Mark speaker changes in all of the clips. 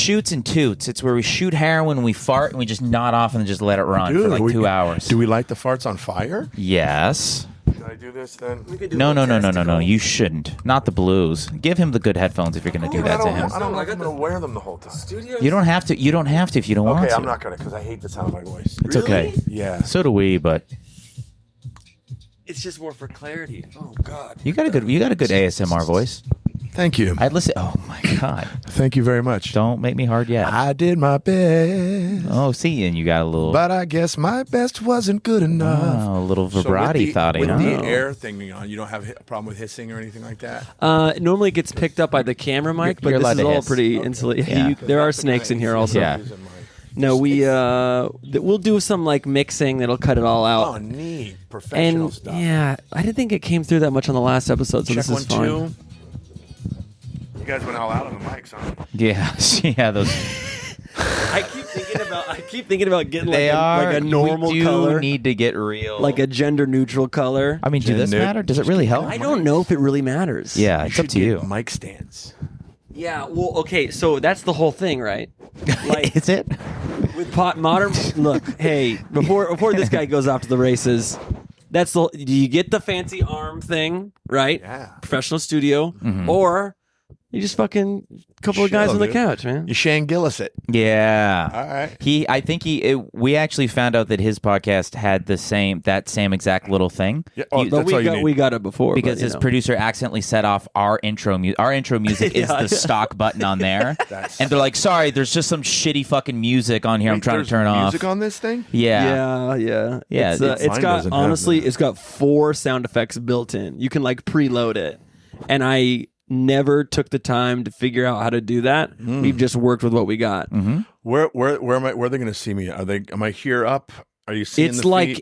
Speaker 1: shoots and toots. It's where we shoot heroin, and we fart, and we just nod off and just let it run for like 2 hours.
Speaker 2: Do we light the farts on fire?
Speaker 1: Yes.
Speaker 2: Can I do this then?
Speaker 1: No. You shouldn't. Not the blues. Give him the good headphones if you're going to do that to him.
Speaker 2: I don't know if I'm going to wear them the whole time.
Speaker 1: You don't have to. You don't have to if you don't want to.
Speaker 2: Okay, I'm not going to because I hate the sound of my voice.
Speaker 1: It's okay.
Speaker 2: Yeah.
Speaker 1: So do we, but
Speaker 3: it's just more for clarity. Oh God.
Speaker 1: You got a good ASMR voice.
Speaker 2: Thank you.
Speaker 1: I'd listen. Oh my God.
Speaker 2: Thank you very much.
Speaker 1: Don't make me hard yet.
Speaker 2: I did my best.
Speaker 1: Oh, see, and you got a little.
Speaker 2: But I guess my best wasn't good enough.
Speaker 1: Oh, a little vibrati thought.
Speaker 2: With the air thing on, you don't have a problem with hissing or anything like that?
Speaker 3: It normally gets picked up by the camera mic, but this is all pretty insulated.
Speaker 1: Yeah.
Speaker 3: There are snakes in here also.
Speaker 1: Yeah.
Speaker 3: No, we'll do some like mixing that'll cut it all out.
Speaker 2: Oh, neat. Professional stuff.
Speaker 3: Yeah, I didn't think it came through that much on the last episode, so
Speaker 2: Check
Speaker 3: this is fine.
Speaker 2: 1, 2. You guys went all out on the mics, huh?
Speaker 1: Yeah, those.
Speaker 3: I keep thinking about getting like a normal color.
Speaker 1: We need to get real.
Speaker 3: Like a gender neutral color.
Speaker 1: I mean, does this matter? Does it really help?
Speaker 3: I don't know if it really matters.
Speaker 1: Yeah, it's up to you.
Speaker 2: Mic stands.
Speaker 3: Yeah, well, okay, so that's the whole thing, right? Like,
Speaker 1: is it?
Speaker 3: With modern look, hey, before this guy goes off to the races, do you get the fancy arm thing, right?
Speaker 2: Yeah.
Speaker 3: Professional studio, or you just fucking couple of guys on the couch, man.
Speaker 2: You Shane Gillis it.
Speaker 1: Yeah.
Speaker 2: All right.
Speaker 1: We actually found out that his podcast had that same exact little thing.
Speaker 2: Yeah.
Speaker 3: We got it before
Speaker 1: because his producer accidentally set off our intro music. Our intro music is the stock button on there, and they're like, "Sorry, there's just some shitty fucking music on here. I'm trying to turn off."
Speaker 2: Music on this thing?
Speaker 1: Yeah.
Speaker 3: It's got 4 sound effects built in. You can like preload it, and I never took the time to figure out how to do that. We've just worked with what we got.
Speaker 2: Where am I? Where are they going to see me? Am I here up? Are you seeing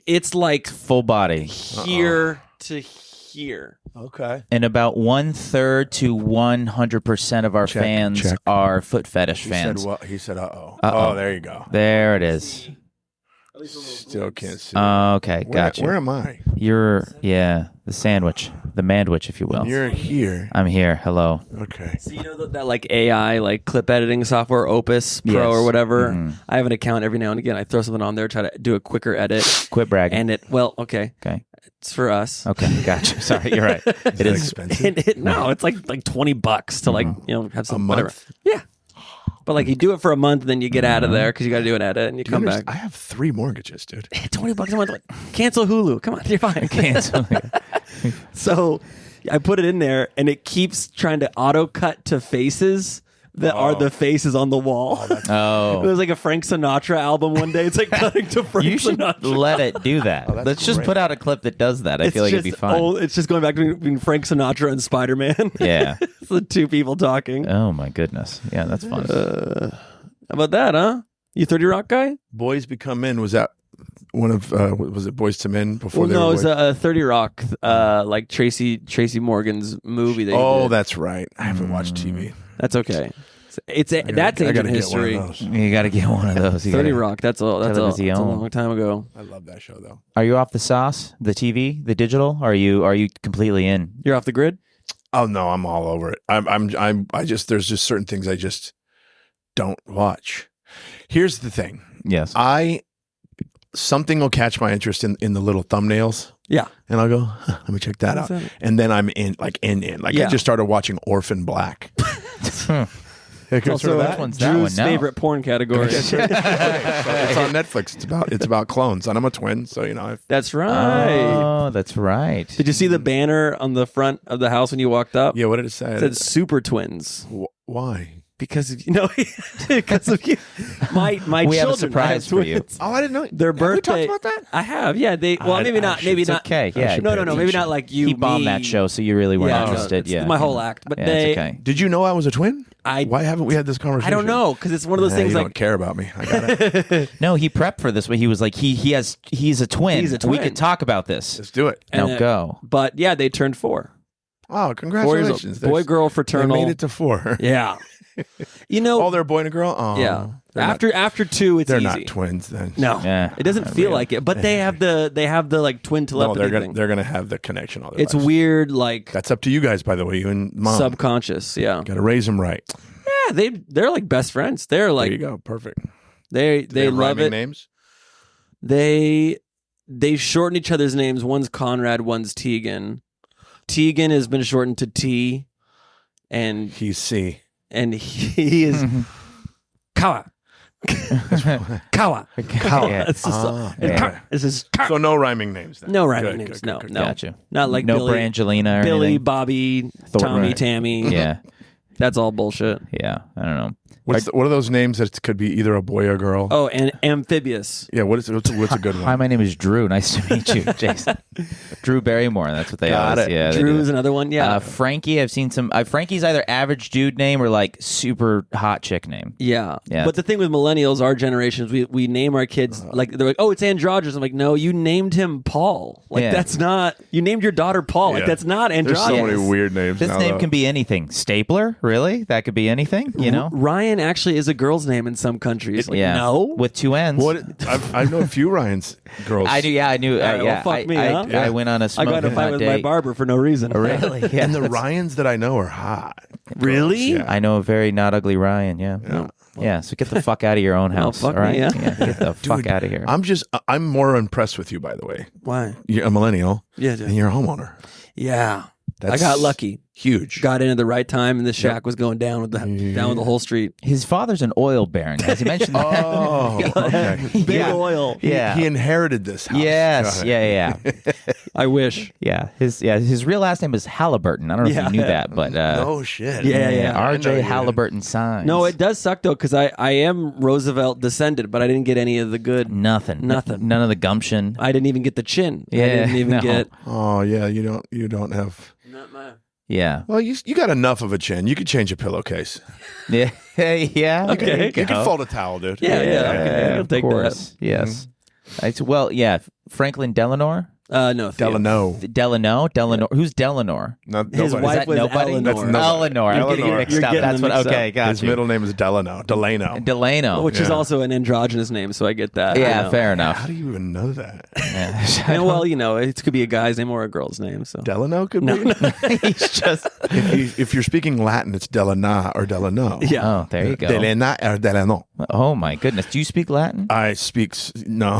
Speaker 3: It's like
Speaker 1: full body
Speaker 3: here to here.
Speaker 2: Okay.
Speaker 1: And about 1/3 to 100% of our fans are foot fetish fans.
Speaker 2: He said, Oh, there you go.
Speaker 1: There it is.
Speaker 2: Still can't see.
Speaker 1: Okay, gotcha.
Speaker 2: Where am I?
Speaker 1: You're, the sandwich, the mandwich, if you will.
Speaker 2: You're here.
Speaker 1: I'm here. Hello.
Speaker 2: Okay.
Speaker 3: So you know that like AI, like clip editing software, Opus Pro or whatever? I have an account every now and again. I throw something on there, try to do a quicker edit.
Speaker 1: Quit bragging.
Speaker 3: And okay. It's for us.
Speaker 1: Okay, gotcha. Sorry, you're right. It is
Speaker 2: expensive.
Speaker 3: No, it's like $20 to like have some
Speaker 2: month?
Speaker 3: whatever. Yeah. But like you do it for a month, and then you get out of there because you got to do an edit, and you come back.
Speaker 2: I have 3 mortgages, dude.
Speaker 3: $20 a month. Like, cancel Hulu. Come on, you're fine.
Speaker 1: Cancel.
Speaker 3: So I put it in there, and it keeps trying to auto cut to faces that are the faces on the wall. It was like a Frank Sinatra album one day. It's like cutting to Frank Sinatra.
Speaker 1: You should let it do that. Let's just put out a clip that does that. I feel like it'd be fun.
Speaker 3: It's just going back between Frank Sinatra and Spider-Man.
Speaker 1: Yeah.
Speaker 3: It's the 2 people talking.
Speaker 1: Oh, my goodness. Yeah, that's fun.
Speaker 3: How about that, huh? You 30 Rock guy?
Speaker 2: Boys Become Men. Was that one of, was it Boys to Men before
Speaker 3: it was a 30 Rock, like Tracy Morgan's movie.
Speaker 2: That's right. I haven't watched TV.
Speaker 3: That's okay. That's ancient history.
Speaker 1: You got to get one of those.
Speaker 3: 30 Rock. That's a long time ago.
Speaker 2: I love that show though.
Speaker 1: Are you off the sauce? The TV, the digital? Are you completely in?
Speaker 3: You're off the grid?
Speaker 2: Oh no, I'm all over it. There's just certain things I just don't watch. Here's the thing.
Speaker 1: Yes.
Speaker 2: Something will catch my interest in the little thumbnails.
Speaker 3: Yeah.
Speaker 2: And I'll go, let me check that out. And then I'm in. I just started watching Orphan Black.
Speaker 3: Also,
Speaker 1: that one's
Speaker 3: Drew's
Speaker 1: that one.
Speaker 3: favorite porn category.
Speaker 2: It's on Netflix. It's about clones, and I'm a twin, so you know.
Speaker 3: That's right.
Speaker 1: Oh, that's right.
Speaker 3: Did you see the banner on the front of the house when you walked up?
Speaker 2: Yeah, what did it say?
Speaker 3: It said Super Twins.
Speaker 2: Why?
Speaker 3: Because of because of you. My
Speaker 1: we
Speaker 3: children
Speaker 1: have a surprise for you.
Speaker 2: Oh, I didn't know.
Speaker 3: Their birthday.
Speaker 2: We talked about that?
Speaker 3: I have. Yeah. Maybe not.
Speaker 1: Okay. Yeah.
Speaker 3: No. Maybe not like you.
Speaker 1: He bombed that show, so you really weren't interested.
Speaker 3: It's my whole act. But
Speaker 1: it's okay.
Speaker 2: Did you know I was a twin? Why haven't we had this conversation?
Speaker 3: I don't know, because it's one of those things
Speaker 2: you
Speaker 3: like
Speaker 2: don't care about me. I got it.
Speaker 1: No, he prepped for this, but he was like, he's a twin.
Speaker 3: He's a twin.
Speaker 1: We could talk about this.
Speaker 2: Let's do it.
Speaker 1: Now go.
Speaker 3: But yeah, they turned 4.
Speaker 2: Oh, congratulations!
Speaker 3: Boy, girl, fraternal.
Speaker 2: They made it to 4.
Speaker 3: Yeah.
Speaker 2: They're a boy and a girl. Oh,
Speaker 3: yeah. After 2, it's
Speaker 2: they're
Speaker 3: easy.
Speaker 2: not twins then.
Speaker 3: No, it doesn't feel like it. But they have the like twin telepathy thing.
Speaker 2: They're gonna have the connection all their
Speaker 3: It's
Speaker 2: lives.
Speaker 3: weird, like
Speaker 2: that's up to you guys, by the way, you and mom.
Speaker 3: Subconscious, yeah.
Speaker 2: Got to raise them right.
Speaker 3: they're like best friends. They're like,
Speaker 2: there you go, perfect.
Speaker 3: They
Speaker 2: have
Speaker 3: love
Speaker 2: rhyming
Speaker 3: it.
Speaker 2: Names.
Speaker 3: They shorten each other's names. One's Conrad, one's Tegan. Tegan has been shortened to T, and
Speaker 2: He's C.
Speaker 3: and he is Kawa. Kawa.
Speaker 1: Yeah.
Speaker 3: It's just
Speaker 2: yeah.
Speaker 3: this is
Speaker 2: So no rhyming names. Then.
Speaker 3: no rhyming
Speaker 2: Good,
Speaker 3: names.
Speaker 2: good,
Speaker 3: No,
Speaker 2: good,
Speaker 3: no,
Speaker 1: Gotcha.
Speaker 3: not like
Speaker 1: No
Speaker 3: Billy,
Speaker 1: Brangelina or
Speaker 3: Billy,
Speaker 1: anything.
Speaker 3: Bobby,
Speaker 1: Thor-
Speaker 3: Tommy,
Speaker 2: right.
Speaker 3: Tammy.
Speaker 1: Yeah.
Speaker 3: That's all bullshit.
Speaker 1: Yeah. I don't know.
Speaker 2: What are those names that could be either a boy or a girl?
Speaker 3: Oh, and amphibious.
Speaker 2: Yeah, what's a good one?
Speaker 1: Hi, my name is Drew. Nice to meet you, Jason. Drew Barrymore. That's what they
Speaker 2: Got
Speaker 1: always.
Speaker 2: it.
Speaker 1: Yeah, they
Speaker 3: Drew's
Speaker 1: do.
Speaker 3: another one. Yeah,
Speaker 1: Frankie. I've seen some. Frankie's either average dude name or like super hot chick name.
Speaker 3: yeah.
Speaker 1: Yeah.
Speaker 3: But the thing with millennials, our generations, we name our kids like they're like, oh, it's androgynous. I'm like, no, you named him Paul. Like
Speaker 1: Yeah.
Speaker 3: that's not. You named your daughter Paul. Like
Speaker 2: Yeah.
Speaker 3: that's not
Speaker 2: There's
Speaker 3: androgynous.
Speaker 2: so many weird names.
Speaker 1: This
Speaker 2: now,
Speaker 1: name
Speaker 2: though.
Speaker 1: can be anything. Stapler, really? That could be anything. You know?
Speaker 3: Ryan actually is a girl's name in some countries. Like,
Speaker 1: Yeah.
Speaker 3: no.
Speaker 1: With two N's.
Speaker 2: What? I know a few Ryan's girls.
Speaker 1: I do. Yeah, I knew.
Speaker 3: All right,
Speaker 1: yeah,
Speaker 3: well, fuck me, huh?
Speaker 1: I went on a
Speaker 3: I
Speaker 1: smoking
Speaker 3: got in a fight
Speaker 1: hot
Speaker 3: with
Speaker 1: date.
Speaker 3: my barber for no reason.
Speaker 1: Really? Yeah.
Speaker 2: And the Ryans that I know are hot.
Speaker 3: Really?
Speaker 2: Yeah.
Speaker 1: I know a very not ugly Ryan. Yeah. Yeah. So get the fuck out of your own house.
Speaker 3: fuck
Speaker 1: all right?
Speaker 3: me, yeah.
Speaker 1: Get the fuck out of here.
Speaker 2: I'm more impressed with you, by the way.
Speaker 3: Why?
Speaker 2: You're a millennial.
Speaker 3: Yeah,
Speaker 2: And you're a homeowner.
Speaker 3: yeah. I
Speaker 2: That's
Speaker 3: got lucky.
Speaker 2: Huge.
Speaker 3: Got in at the right time, and the shack was going down with the whole street.
Speaker 1: His father's an oil baron. Has he mentioned that?
Speaker 2: Oh, okay.
Speaker 3: Big
Speaker 1: Yeah.
Speaker 3: oil.
Speaker 1: Yeah.
Speaker 2: He inherited this house.
Speaker 1: Yes.
Speaker 2: Got it.
Speaker 1: Yeah.
Speaker 3: I wish.
Speaker 1: His real last name is Halliburton. I don't know if
Speaker 3: Yeah.
Speaker 1: you knew that, but
Speaker 2: Oh shit.
Speaker 3: Yeah.
Speaker 2: I know
Speaker 1: R.J.
Speaker 2: you
Speaker 1: Halliburton signs.
Speaker 3: No, it does suck though, because I am Roosevelt descended, but I didn't get any of the good.
Speaker 1: Nothing.
Speaker 3: Nothing.
Speaker 1: None of the gumption.
Speaker 3: I didn't even get the chin. I
Speaker 1: Yeah,
Speaker 3: didn't even
Speaker 1: no.
Speaker 3: get.
Speaker 2: Oh yeah. You don't have.
Speaker 3: Not my.
Speaker 1: Yeah.
Speaker 2: Well, you got enough of a chin. You could change a pillowcase.
Speaker 1: Yeah. Yeah.
Speaker 3: Okay.
Speaker 1: There
Speaker 2: You can fold a towel, dude.
Speaker 3: Yeah, okay. I'll
Speaker 1: Of
Speaker 3: take
Speaker 1: course. Yes. Well, yeah. Franklin Delano.
Speaker 3: No, Theo.
Speaker 1: Delano. Who's Delano?
Speaker 2: Not,
Speaker 3: His
Speaker 2: nobody.
Speaker 3: wife
Speaker 1: that
Speaker 3: was
Speaker 1: nobody?
Speaker 3: Eleanor.
Speaker 2: That's nobody.
Speaker 1: Eleanor. I'm getting it
Speaker 2: Eleanor.
Speaker 1: mixed
Speaker 3: You're
Speaker 1: up.
Speaker 3: getting
Speaker 1: That's
Speaker 3: them
Speaker 1: what.
Speaker 3: mixed
Speaker 1: Okay,
Speaker 3: up.
Speaker 1: got
Speaker 2: His
Speaker 1: you.
Speaker 2: middle name is Delano.
Speaker 1: Delano.
Speaker 3: Which is also an androgynous name, so I get that.
Speaker 1: Yeah,
Speaker 3: you know.
Speaker 1: fair enough.
Speaker 2: How do you even know that?
Speaker 3: And, well, it could be a guy's name or a girl's name. So
Speaker 2: Delano could be.
Speaker 1: He's just.
Speaker 2: If you're speaking Latin, it's Delana or Delano.
Speaker 3: yeah.
Speaker 1: Oh, there you go.
Speaker 2: Delena or Delano.
Speaker 1: Oh my goodness. Do you speak Latin?
Speaker 2: I speak no.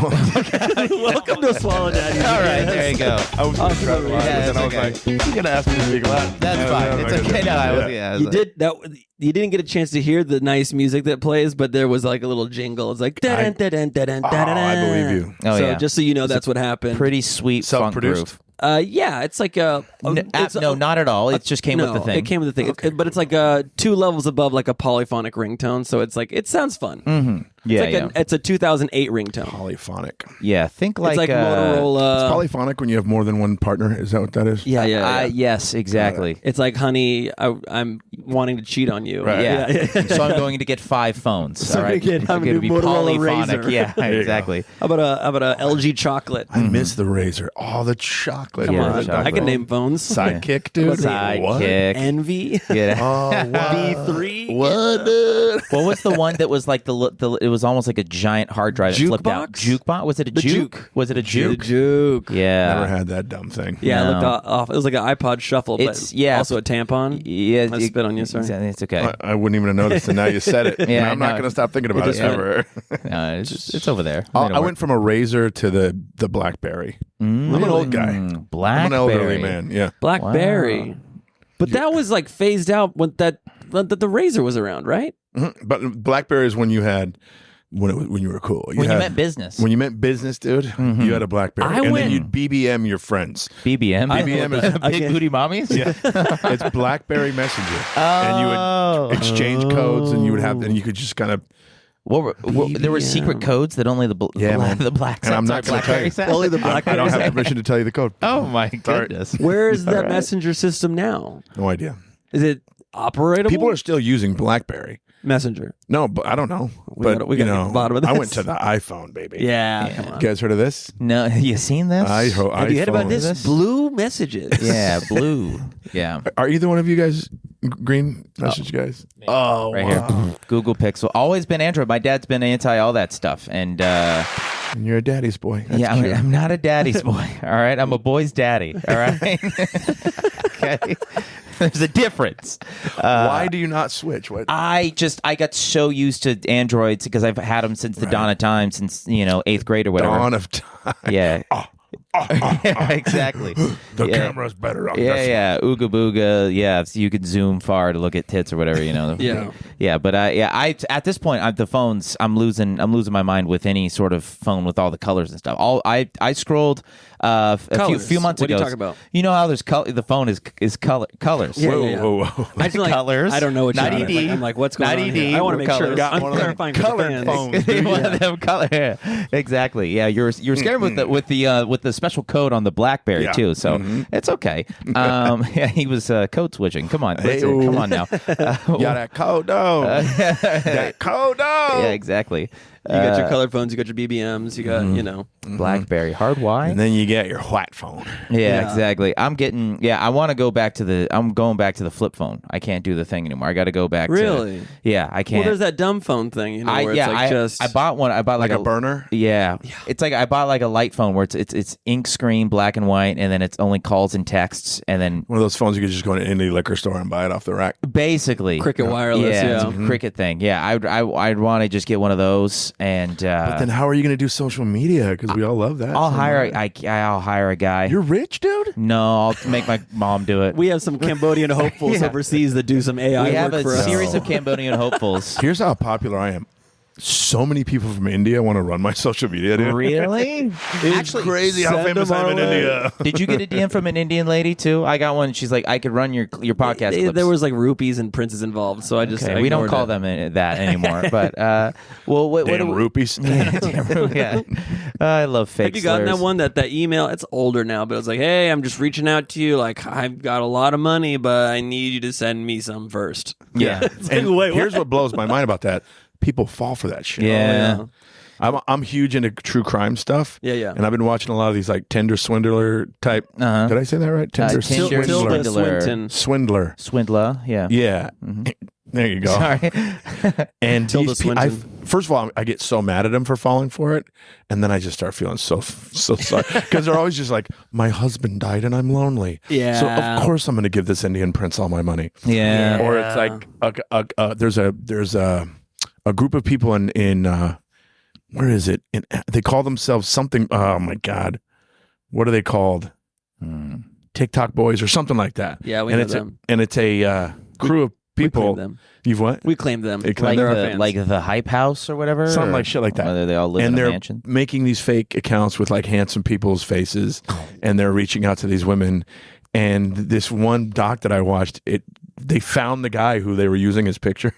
Speaker 3: Welcome to Swallow Daddy.
Speaker 1: All right, there you go.
Speaker 2: I was going to try to lie,
Speaker 1: Yeah,
Speaker 2: but then I was
Speaker 1: that's
Speaker 2: like, "You're gonna ask me to speak Latin."
Speaker 1: That's fine. It's okay. No, I was, yeah, I was
Speaker 3: You
Speaker 1: like-
Speaker 3: did that. You didn't get a chance to hear the nice music that plays, but there was like a little jingle. It's like
Speaker 2: I believe you.
Speaker 1: Oh,
Speaker 3: so
Speaker 1: yeah.
Speaker 3: just so you know, that's what happened.
Speaker 1: Pretty sweet funk
Speaker 2: Self-produced?
Speaker 1: groove.
Speaker 3: Yeah, it's like a.
Speaker 1: No, not at all. It just came with the thing.
Speaker 3: It came with the thing, but it's like 2 levels above like a polyphonic ringtone. So it's like it sounds fun.
Speaker 1: Mm-hmm. Yeah,
Speaker 3: It's like it's a 2008 ringtone.
Speaker 2: Polyphonic.
Speaker 1: yeah. Think
Speaker 3: It's like
Speaker 1: uh,
Speaker 3: Motorola.
Speaker 2: It's polyphonic when you have more than one partner. Is that what that is?
Speaker 3: Yeah.
Speaker 1: Yes, exactly.
Speaker 3: It's like, honey, I'm wanting to cheat on you.
Speaker 2: Right.
Speaker 1: Yeah. So I'm going to get 5 phones.
Speaker 3: So
Speaker 1: all
Speaker 3: I'm
Speaker 1: right.
Speaker 3: gonna get- I'm
Speaker 1: I'm
Speaker 3: gonna
Speaker 1: going to be
Speaker 3: do Motorola
Speaker 1: polyphonic.
Speaker 3: Razr.
Speaker 1: Yeah,
Speaker 2: you go.
Speaker 1: exactly.
Speaker 3: How about a LG chocolate?
Speaker 2: I miss the razor. Oh, the chocolate.
Speaker 3: Come
Speaker 1: Yeah,
Speaker 3: on,
Speaker 1: the chocolate.
Speaker 3: I can name phones.
Speaker 2: Sidekick, dude.
Speaker 1: Sidekick.
Speaker 3: Envy.
Speaker 1: Yeah.
Speaker 2: Oh, what?
Speaker 3: V3.
Speaker 2: What, dude?
Speaker 1: What was the one that was like the it was almost like a giant hard drive that flipped out?
Speaker 3: Jukebox?
Speaker 1: Jukebox? Was it a
Speaker 3: The
Speaker 1: juke?
Speaker 3: Juke.
Speaker 1: Was it a
Speaker 3: The
Speaker 1: juke?
Speaker 3: Juke.
Speaker 1: Yeah.
Speaker 2: Never had that dumb thing.
Speaker 3: Yeah,
Speaker 1: No.
Speaker 3: it looked off. It was like an iPod Shuffle, but
Speaker 1: It's- yeah.
Speaker 3: also a tampon.
Speaker 1: Yeah.
Speaker 3: I spit on you, sorry.
Speaker 1: It's okay.
Speaker 2: I wouldn't even have noticed, and now you said it.
Speaker 1: Yeah,
Speaker 2: And I'm not
Speaker 1: no.
Speaker 2: going to stop thinking about
Speaker 3: It
Speaker 2: it
Speaker 3: just
Speaker 2: ever.
Speaker 1: No, it's over there.
Speaker 2: I went from a razor to the BlackBerry. I'm an old guy.
Speaker 1: Blackberry.
Speaker 2: I'm an elderly man. Yeah.
Speaker 3: BlackBerry.
Speaker 1: Wow.
Speaker 3: But that was like phased out when that the Razor was around, right?
Speaker 2: Mhm. But BlackBerry is when you had when you were cool.
Speaker 1: When you
Speaker 2: had-
Speaker 1: meant business.
Speaker 2: When you meant business, dude, you had a BlackBerry,
Speaker 3: I
Speaker 2: and
Speaker 3: went-
Speaker 2: then you'd BBM your friends.
Speaker 1: BBM.
Speaker 2: BBM is
Speaker 1: Big booty mommies.
Speaker 2: yeah, it's BlackBerry Messenger, and you would exchange codes, and you would have, and you could just kind of.
Speaker 1: There were secret codes that only the
Speaker 2: man.
Speaker 1: the black
Speaker 2: And I'm not gonna tell you.
Speaker 3: Only the
Speaker 2: I
Speaker 3: BlackBerry.
Speaker 2: don't have permission to tell you the code.
Speaker 1: Oh my
Speaker 2: Sorry.
Speaker 1: goodness.
Speaker 3: Where is that messenger system now?
Speaker 2: No idea.
Speaker 3: Is it operatable?
Speaker 2: People are still using BlackBerry.
Speaker 3: messenger.
Speaker 2: No, but I don't know.
Speaker 3: We
Speaker 2: But
Speaker 3: gotta- we
Speaker 2: you
Speaker 3: gotta get
Speaker 2: know,
Speaker 3: to the bottom of
Speaker 2: I
Speaker 3: this.
Speaker 2: went to the iPhone, baby.
Speaker 3: Yeah, come on.
Speaker 2: You guys heard of this?
Speaker 1: No, you seen this?
Speaker 2: Have
Speaker 3: Have you heard about
Speaker 2: iPhone.
Speaker 3: this? Blue messages.
Speaker 1: Yeah, blue. Yeah,
Speaker 2: Are either one of you guys green message guys? Oh,
Speaker 1: right here. Google Pixel. Always been Android. My dad's been anti all that stuff, and
Speaker 2: And you're a daddy's boy. That's
Speaker 1: yeah,
Speaker 2: cute.
Speaker 1: I'm not a daddy's boy. All right, I'm a boy's daddy. All right. Okay. There's a difference.
Speaker 2: Why do you not switch? What?
Speaker 1: I got so used to Androids because I've had them since the dawn of time, since 8th grade or whatever.
Speaker 2: Dawn of time.
Speaker 1: Yeah. Yeah, exactly.
Speaker 2: The camera's better on this one.
Speaker 1: Yeah. Ooga booga. Yeah, so you could zoom far to look at tits or whatever,
Speaker 3: Yeah.
Speaker 1: Yeah, but I at this point, the phones, I'm losing my mind with any sort of phone with all the colors and stuff. I scrolled a few months ago.
Speaker 3: What are you talking about?
Speaker 1: You know how there's the phone is colors.
Speaker 3: Yeah,
Speaker 2: Whoa.
Speaker 3: I feel like,
Speaker 1: colors.
Speaker 3: I don't know what you're
Speaker 1: 90D.
Speaker 3: talking about. I'm like, what's going on
Speaker 1: 90D,
Speaker 3: here? I want to make sure.
Speaker 1: colors.
Speaker 2: Got
Speaker 3: I'm
Speaker 2: one of them
Speaker 3: clarifying for the
Speaker 2: colored
Speaker 3: fans.
Speaker 2: phones.
Speaker 1: One of them color. Yeah, exactly. Yeah, you're scared with the special code on the BlackBerry
Speaker 2: Yeah.
Speaker 1: too, so it's okay. Yeah, he was code switching. Come on, come on now.
Speaker 2: Yeah, that code though. That code though.
Speaker 1: Yeah, exactly.
Speaker 3: You got your colored phones. You got your BBMs. You got
Speaker 1: BlackBerry hard Y.
Speaker 2: And then you get your white phone.
Speaker 1: Yeah, exactly. I want to go back to I'm going back to the flip phone. I can't do the thing anymore. I got to go back
Speaker 3: Really?
Speaker 1: to Yeah, I can't.
Speaker 3: Well, there's that dumb phone thing, where it's like just
Speaker 1: I bought one. I bought
Speaker 2: Like a burner?
Speaker 1: Yeah. It's like I bought like a light phone where it's ink screen, black and white, and then it's only calls and texts, and then
Speaker 2: One of those phones you could just go to any liquor store and buy it off the rack.
Speaker 1: basically
Speaker 3: Cricket wireless.
Speaker 1: Yeah,
Speaker 3: Yeah.
Speaker 1: it's a Cricket thing. Yeah, I'd want to just get one of those, and
Speaker 2: But then how are you going to do social media? Because we all love that.
Speaker 1: I'll
Speaker 2: so
Speaker 1: hire
Speaker 2: much.
Speaker 1: I'll hire a guy.
Speaker 2: You're rich, dude?
Speaker 1: No, I'll make my mom do it.
Speaker 3: We have some Cambodian hopefuls
Speaker 1: Yeah.
Speaker 3: overseas that do some AI
Speaker 1: We have
Speaker 3: work
Speaker 1: a
Speaker 3: for us.
Speaker 1: series of Cambodian hopefuls.
Speaker 2: Here's how popular I am. So many people from India want to run my social media, dude.
Speaker 1: Really?
Speaker 2: It's crazy how
Speaker 3: send
Speaker 2: famous
Speaker 3: them
Speaker 2: I am in
Speaker 3: our way.
Speaker 2: India.
Speaker 1: Did you get a DM from an Indian lady too? I got one. She's like, I could run your podcast clips.
Speaker 3: There was like rupees and princes involved, so I just
Speaker 1: Okay, we don't
Speaker 3: ignored
Speaker 1: call
Speaker 3: it.
Speaker 1: them that anymore. But what
Speaker 2: Damn
Speaker 1: do we-
Speaker 2: rupees.
Speaker 1: yeah, I love fake.
Speaker 3: Have you gotten
Speaker 1: slurs.
Speaker 3: that one? That email? It's older now, but it's like, hey, I'm just reaching out to you. Like, I've got a lot of money, but I need you to send me some first.
Speaker 1: Yeah.
Speaker 3: It's like,
Speaker 2: And
Speaker 3: wait,
Speaker 2: here's what blows my mind about that. People fall for that shit.
Speaker 1: Yeah.
Speaker 2: I'm huge into true crime stuff.
Speaker 3: Yeah.
Speaker 2: And I've been watching a lot of these like Tinder swindler type.
Speaker 1: Uh-huh.
Speaker 2: Did I say that right? Tinder
Speaker 1: Tinder
Speaker 2: swindler.
Speaker 1: swindler.
Speaker 2: Swindler.
Speaker 1: Swindler. Yeah.
Speaker 2: Yeah. There you go.
Speaker 1: Sorry.
Speaker 2: And
Speaker 3: Tilda
Speaker 2: these I
Speaker 3: Swinton.
Speaker 2: first of all, I get so mad at them for falling for it, and then I just start feeling so sorry because they're always just like, my husband died and I'm lonely.
Speaker 3: Yeah.
Speaker 2: So of course I'm going to give this Indian prince all my money.
Speaker 1: Yeah.
Speaker 2: Or it's like there's a group of people in where is it? They call themselves something. Oh my God, what are they called? TikTok boys or something like that.
Speaker 3: Yeah, we
Speaker 2: and
Speaker 3: know
Speaker 2: it's
Speaker 3: them.
Speaker 2: and it's a crew of
Speaker 3: We
Speaker 2: people.
Speaker 3: claim them.
Speaker 2: You've what?
Speaker 3: We claim them.
Speaker 2: They claim
Speaker 1: Like
Speaker 3: They're our
Speaker 1: the,
Speaker 3: fans.
Speaker 1: like the hype house or whatever,
Speaker 2: Something
Speaker 1: or
Speaker 2: like shit like that.
Speaker 1: Whether they all live
Speaker 2: and
Speaker 1: in a
Speaker 2: they're
Speaker 1: mansion.
Speaker 2: making these fake accounts with like handsome people's faces, and they're reaching out to these women. And this one doc that I watched, they found the guy who they were using his picture,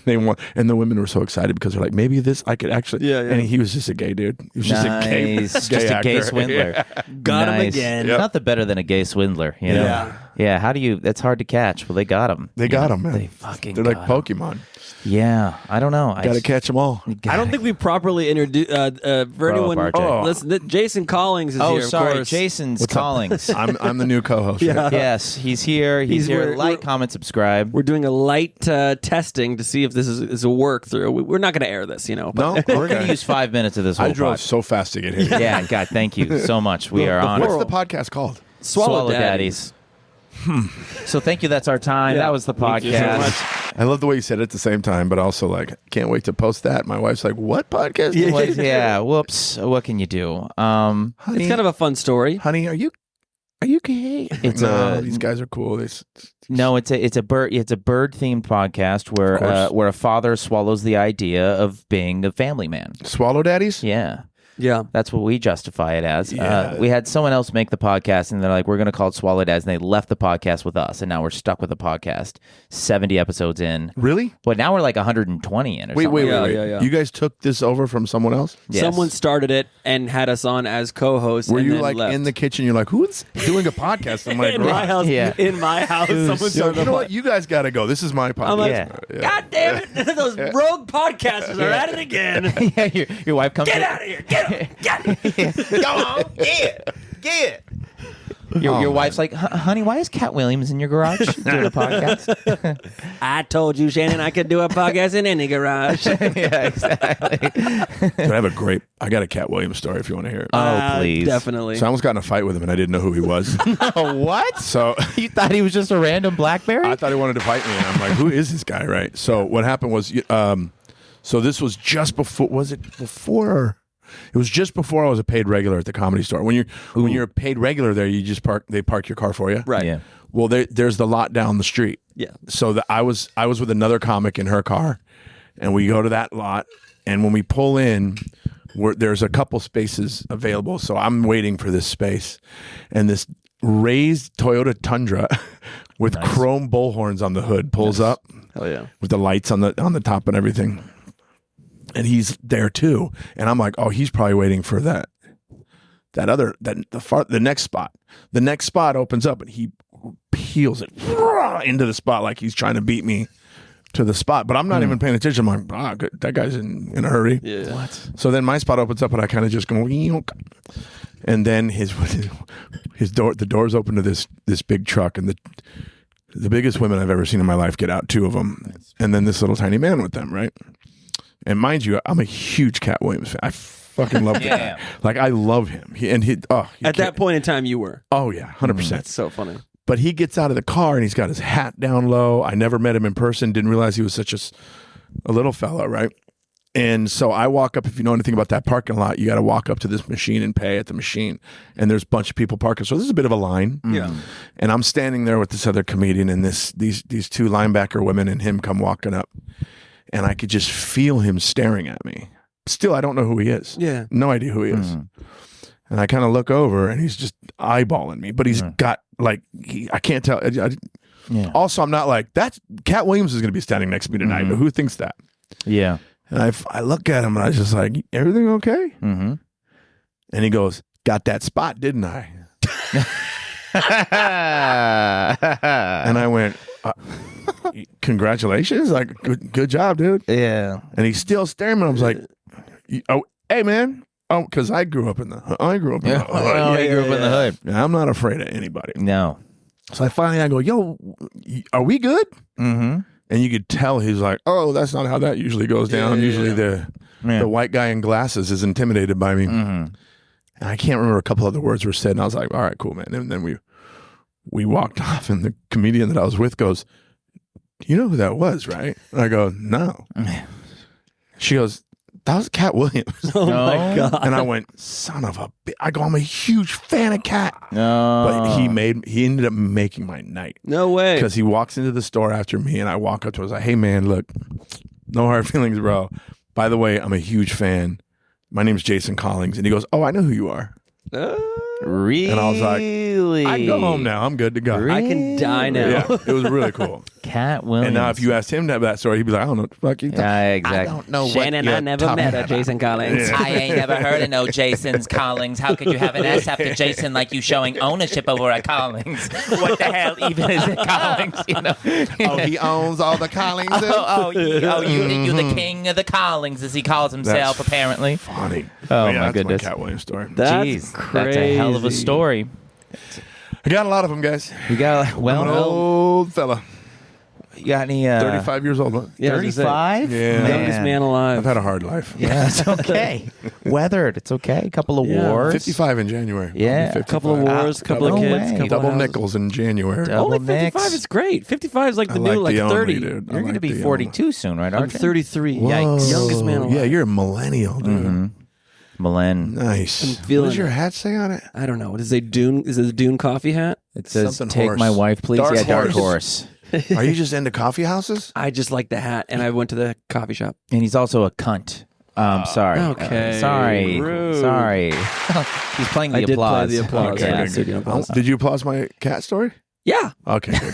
Speaker 2: and the women were so excited because they're like, maybe this I could actually.
Speaker 3: Yeah.
Speaker 2: And he was just a gay dude. He was just a gay,
Speaker 1: Nice.
Speaker 2: gay
Speaker 1: Just a gay
Speaker 2: actor.
Speaker 1: swindler.
Speaker 2: Yeah.
Speaker 3: Got him
Speaker 1: Nice.
Speaker 3: again.
Speaker 2: Yep.
Speaker 1: Nothing better than a gay swindler, you know?
Speaker 3: Yeah.
Speaker 1: Yeah, how do you... That's hard to catch. Well, they got him.
Speaker 2: They got him, man.
Speaker 1: They fucking
Speaker 2: They're like
Speaker 1: got him.
Speaker 2: Pokemon.
Speaker 1: Yeah, I don't know.
Speaker 2: Got to catch them all.
Speaker 3: I don't think we properly introduced for anyone.
Speaker 1: RJ.
Speaker 3: Listen, Jason Collings is
Speaker 1: Oh,
Speaker 3: here. Of
Speaker 1: sorry.
Speaker 3: course.
Speaker 1: Jason's Collings.
Speaker 2: I'm the new co-host.
Speaker 3: Yeah.
Speaker 1: Yes, he's here. He's here.
Speaker 3: we're-
Speaker 1: Like, comment, subscribe.
Speaker 3: We're doing a light testing to see if this is a work through. We're not going to air this,
Speaker 2: No,
Speaker 3: But
Speaker 1: We're going
Speaker 2: okay.
Speaker 1: to use 5 minutes of this whole
Speaker 2: I drove
Speaker 1: pod.
Speaker 2: so fast to get here.
Speaker 1: Yeah, God, thank you so much. We are on
Speaker 2: What's
Speaker 1: it.
Speaker 2: the podcast called?
Speaker 3: Swallow Daddies.
Speaker 1: So thank you. That's our time.
Speaker 3: Yeah.
Speaker 1: That was the
Speaker 3: Thank you so
Speaker 1: podcast.
Speaker 3: much.
Speaker 2: I love the way you said it at the same time, but also like, can't wait to post that. My wife's like, "What podcast?"
Speaker 3: Yeah.
Speaker 1: Well, yeah. Whoops. What can you do?
Speaker 2: Honey,
Speaker 3: It's kind of a fun story.
Speaker 2: honey, are you gay?
Speaker 1: It's
Speaker 2: no,
Speaker 1: a-
Speaker 2: these guys are cool.
Speaker 1: No, it's a bird themed podcast
Speaker 2: Of course.
Speaker 1: where a father swallows the idea of being a family man.
Speaker 2: Swallow daddies.
Speaker 1: Yeah.
Speaker 3: Yeah.
Speaker 1: That's what we justify it as.
Speaker 2: Yeah.
Speaker 1: We had someone else make the podcast, and they're like, we're going to call it Swallow Dads, and they left the podcast with us, and now we're stuck with the podcast 70 episodes in.
Speaker 2: Really?
Speaker 1: But now we're like 120 in or
Speaker 2: Wait,
Speaker 1: something.
Speaker 2: wait,
Speaker 3: Yeah,
Speaker 2: wait.
Speaker 3: yeah.
Speaker 2: You guys took this over from someone else?
Speaker 1: Yes.
Speaker 3: Someone started it and had us on as co-hosts.
Speaker 2: Were
Speaker 3: and
Speaker 2: you
Speaker 3: then
Speaker 2: like
Speaker 3: left.
Speaker 2: in the kitchen? You're like, who's doing a podcast? I'm like,
Speaker 3: in my house?
Speaker 1: Yeah.
Speaker 3: In my house, someone
Speaker 2: you
Speaker 3: started.
Speaker 2: know what? You guys got to go. This is my podcast.
Speaker 3: I'm like,
Speaker 1: Yeah.
Speaker 3: God damn it! Those rogue podcasters are at it again.
Speaker 1: Yeah, your wife comes
Speaker 3: Get
Speaker 1: in.
Speaker 3: out of here! Get out!
Speaker 1: Go on. Get it. Your wife's like, honey, why is Cat Williams in your garage doing a podcast?
Speaker 3: I told you, Shannon, I could do a podcast in any garage.
Speaker 1: Yeah, exactly.
Speaker 2: Dude, I got a Cat Williams story if you want to hear it.
Speaker 1: Oh, please.
Speaker 3: Definitely.
Speaker 2: So I almost got in a fight with him and I didn't know who he was.
Speaker 1: What?
Speaker 2: So
Speaker 1: You thought he was just a random Blackberry?
Speaker 2: I thought he wanted to fight me, and I'm like, who is this guy, right? So what happened was, so this was just before, was it before? It was just before I was a paid regular at the Comedy Store. When you're a paid regular there, you just they park your car for you.
Speaker 3: Right.
Speaker 1: Yeah.
Speaker 2: Well, there's the lot down the street.
Speaker 3: Yeah.
Speaker 2: So I was with another comic in her car, and we go to that lot, and when we pull in, there's a couple spaces available. So I'm waiting for this space, and this raised Toyota Tundra with chrome bullhorns on the hood pulls up.
Speaker 3: Hell yeah.
Speaker 2: With the lights on the top and everything. And he's there too. And I'm like, oh, he's probably waiting for the next spot. The next spot opens up and he peels it into the spot like he's trying to beat me to the spot. But I'm not even paying attention. I'm like, good. That guy's in a hurry.
Speaker 3: Yeah.
Speaker 1: What?
Speaker 2: So then my spot opens up and I kind of just go, and then the doors open to this big truck, and the biggest women I've ever seen in my life get out, two of them, and then this little tiny man with them, right? And mind you, I'm a huge Cat Williams fan. I fucking love the guy. Like, I love him. At
Speaker 3: that point in time, you were.
Speaker 2: Oh yeah, 100%.
Speaker 3: That's so funny.
Speaker 2: But he gets out of the car and he's got his hat down low. I never met him in person. Didn't realize he was such a little fella, right? And so I walk up. If you know anything about that parking lot, you got to walk up to this machine and pay at the machine. And there's a bunch of people parking. So this is a bit of a line.
Speaker 3: Yeah.
Speaker 2: And I'm standing there with this other comedian and these two linebacker women and him come walking up. And I could just feel him staring at me. Still, I don't know who he is.
Speaker 3: Yeah.
Speaker 2: No idea who he is. And I kind of look over and he's just eyeballing me. But he's got I can't tell. Also, I'm not like, Cat Williams is going to be standing next to me tonight. But who thinks that?
Speaker 1: Yeah.
Speaker 2: And I look at him and I was just like, everything okay?
Speaker 1: Mm-hmm.
Speaker 2: And he goes, got that spot, didn't I? And I went, congratulations. Like, good job, dude.
Speaker 1: Yeah.
Speaker 2: And he's still staring. I was like, oh, hey, man. Oh, because I grew up in the hood.
Speaker 1: You grew up in the hood.
Speaker 2: Yeah, I'm not afraid of anybody.
Speaker 1: No.
Speaker 2: So I go, yo, are we good?
Speaker 1: Mm-hmm.
Speaker 2: And you could tell he's like, oh, that's not how that usually goes down. Usually the white guy in glasses is intimidated by me. And I can't remember a couple other words were said. And I was like, all right, cool, man. And then we walked off, and the comedian that I was with goes, you know who that was, right? And I go, no. She goes, that was Cat Williams.
Speaker 3: Oh my God.
Speaker 2: And I went, son of a bitch. I go, I'm a huge fan of Cat.
Speaker 1: No.
Speaker 2: But he ended up making my night.
Speaker 3: No way.
Speaker 2: Because he walks into the store after me, and I walk up to him. I was like, hey, man, look, no hard feelings, bro. By the way, I'm a huge fan. My name's Jason Collings. And he goes, oh, I know who you are.
Speaker 1: Really?
Speaker 2: And I was like, I can go home now. I'm good to go.
Speaker 1: Really?
Speaker 3: I can die now.
Speaker 2: Yeah, it was really cool.
Speaker 1: Cat Williams.
Speaker 2: And now if you asked him to have that story, he'd be like, I don't know what the fuck you
Speaker 1: Yeah, exactly.
Speaker 2: I don't know
Speaker 3: Shannon,
Speaker 2: what
Speaker 3: I never met a Jason Collings.
Speaker 2: Yeah.
Speaker 1: I ain't never heard of no Jason's Collings. How could you have an S after Jason like you showing ownership over at Collings? What the hell even is it Collings? You know?
Speaker 2: Oh, he owns all the Collings.
Speaker 1: you the king of the Collings, as he calls himself,
Speaker 2: That's
Speaker 1: apparently.
Speaker 2: Funny.
Speaker 1: Oh,
Speaker 2: Yeah,
Speaker 1: my
Speaker 2: that's
Speaker 1: goodness.
Speaker 2: Cat Williams story.
Speaker 3: That's
Speaker 1: That's a hell of a
Speaker 3: crazy.
Speaker 1: story.
Speaker 2: I got a lot of them, guys.
Speaker 1: You got
Speaker 2: I'm an old fella.
Speaker 1: you got any
Speaker 2: 35 years old. Huh?
Speaker 3: Yeah, I was gonna
Speaker 1: 35?
Speaker 2: say. Yeah.
Speaker 3: Youngest man alive.
Speaker 2: I've had a hard life.
Speaker 1: Yeah, it's okay. Weathered. It's okay. A couple of
Speaker 3: Yeah.
Speaker 1: wars.
Speaker 2: 55 in January.
Speaker 1: Yeah.
Speaker 2: I'll be
Speaker 3: A couple of
Speaker 2: 55.
Speaker 3: wars, couple of
Speaker 1: no
Speaker 3: kids,
Speaker 1: way.
Speaker 3: couple
Speaker 2: Double
Speaker 3: of houses.
Speaker 2: nickels in January.
Speaker 1: Double
Speaker 3: Only 55
Speaker 1: nicks.
Speaker 3: is great. 55 is like the
Speaker 2: I
Speaker 3: new,
Speaker 2: like the
Speaker 3: 30.
Speaker 2: only, dude. I
Speaker 1: You're going
Speaker 2: like
Speaker 1: to be
Speaker 2: the
Speaker 1: 42 soon, right,
Speaker 3: I'm
Speaker 1: RJ?
Speaker 3: 33.
Speaker 2: Whoa.
Speaker 3: Yikes. Youngest man alive.
Speaker 2: Yeah, you're a millennial, dude.
Speaker 1: Milan.
Speaker 2: Nice.
Speaker 3: I'm
Speaker 2: What
Speaker 3: feeling
Speaker 2: does your
Speaker 3: it.
Speaker 2: hat say on it?
Speaker 3: I don't know. Is it a Dune coffee hat?
Speaker 1: It says,
Speaker 2: Something
Speaker 1: take
Speaker 2: horse.
Speaker 1: my wife, please.
Speaker 2: Dark
Speaker 1: yeah, Dark
Speaker 2: horse.
Speaker 1: Horse.
Speaker 2: Are you just into coffee houses?
Speaker 3: I just like the hat, and I went to the coffee shop.
Speaker 1: And he's also a cunt. Sorry.
Speaker 3: Okay.
Speaker 1: Sorry.
Speaker 3: Rude.
Speaker 1: Sorry. He's playing the
Speaker 3: I did
Speaker 1: applause.
Speaker 3: play the applause.
Speaker 2: Okay,
Speaker 3: Yeah,
Speaker 2: good,
Speaker 3: studio
Speaker 2: good.
Speaker 3: applause.
Speaker 2: Did you applause my cat story?
Speaker 3: Yeah.
Speaker 2: Okay, good.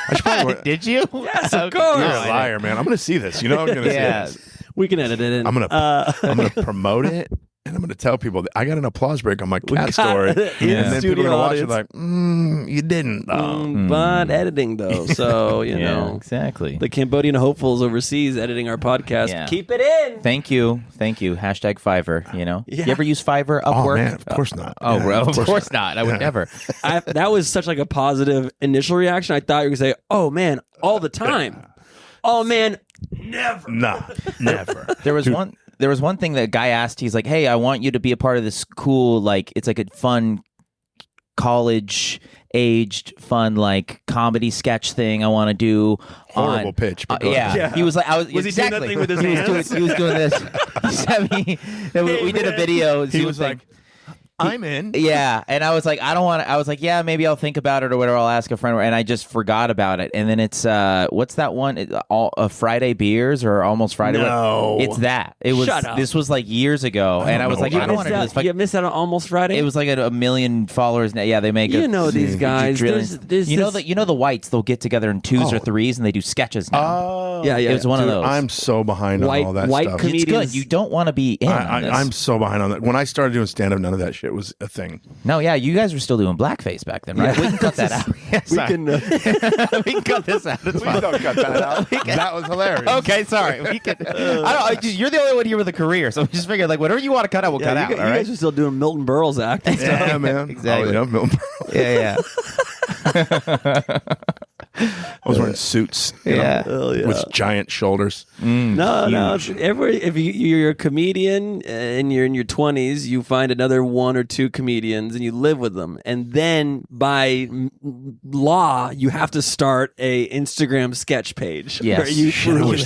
Speaker 2: I should probably
Speaker 1: Did you?
Speaker 3: Yes, of
Speaker 1: Okay.
Speaker 3: course.
Speaker 2: You're a liar, man. I'm going to see this. You know I'm going to
Speaker 1: Yeah.
Speaker 2: see this.
Speaker 3: We can edit it in.
Speaker 2: I'm gonna promote it. and I'm going to tell people that I got an applause break on my cat story. And then people are going to watch it like, you didn't, though.
Speaker 3: But editing, though. So, you know.
Speaker 1: Exactly.
Speaker 3: The Cambodian hopefuls overseas editing our podcast.
Speaker 1: Yeah.
Speaker 3: Keep it in.
Speaker 1: Thank you. Hashtag Fiverr, you know?
Speaker 3: Yeah.
Speaker 1: You ever use Fiverr, Upwork?
Speaker 2: Oh, man, of course not.
Speaker 1: Oh,
Speaker 2: Yeah,
Speaker 1: bro, of course not. I would never.
Speaker 3: That was such like a positive initial reaction. I thought you were going to say, oh, man, all the time. Oh, man, never.
Speaker 2: Nah, never.
Speaker 1: There was one thing that a guy asked. He's like, "Hey, I want you to be a part of this cool, like, it's like a fun college-aged, fun like comedy sketch thing. I want to do."
Speaker 2: Horrible pitch. But go ahead.
Speaker 3: Yeah.
Speaker 1: He was like,
Speaker 3: Was he doing that thing with his hands?
Speaker 1: He was doing this. He sent me. We did a video.
Speaker 2: He was like, I'm in.
Speaker 1: Yeah, and I was like, I don't want to. I was like, yeah, maybe I'll think about it or whatever. I'll ask a friend, and I just forgot about it. And then it's what's that one? Friday beers or almost Friday?
Speaker 2: No,
Speaker 1: it's that. It was.
Speaker 3: Shut up.
Speaker 1: This was like years ago, and I was like, I don't want to do this.
Speaker 3: You missed out on Almost Friday.
Speaker 1: It was like a million followers. Yeah, they make.
Speaker 3: You know these guys. There's
Speaker 1: you know the whites. They'll get together in twos or threes, and they do sketches now.
Speaker 2: Oh,
Speaker 3: yeah.
Speaker 1: It was one of
Speaker 2: Dude,
Speaker 1: those.
Speaker 2: I'm so behind on all that stuff.
Speaker 1: It's good. You don't want to be in. on this.
Speaker 2: I'm so behind on that. When I started doing stand-up, none of that shit was a thing.
Speaker 1: No, yeah, you guys were still doing blackface back then, right?
Speaker 3: Yeah.
Speaker 1: We can cut that out. We can cut this out. It's fine.
Speaker 2: Don't cut that out. That was hilarious.
Speaker 1: Okay, sorry. We can. You're the only one here with a career, so we just figured like whatever you want to cut out, we'll cut out.
Speaker 3: You guys are still doing Milton Berle's act.
Speaker 2: Yeah, man.
Speaker 1: Exactly.
Speaker 2: Oh, yeah, Milton Berle.
Speaker 1: Yeah.
Speaker 2: I was wearing suits. You know, with giant shoulders.
Speaker 3: No. If you're a comedian and you're in your 20s, you find another one or two comedians and you live with them, and then by law, you have to start a Instagram sketch page.
Speaker 1: Yes,
Speaker 3: you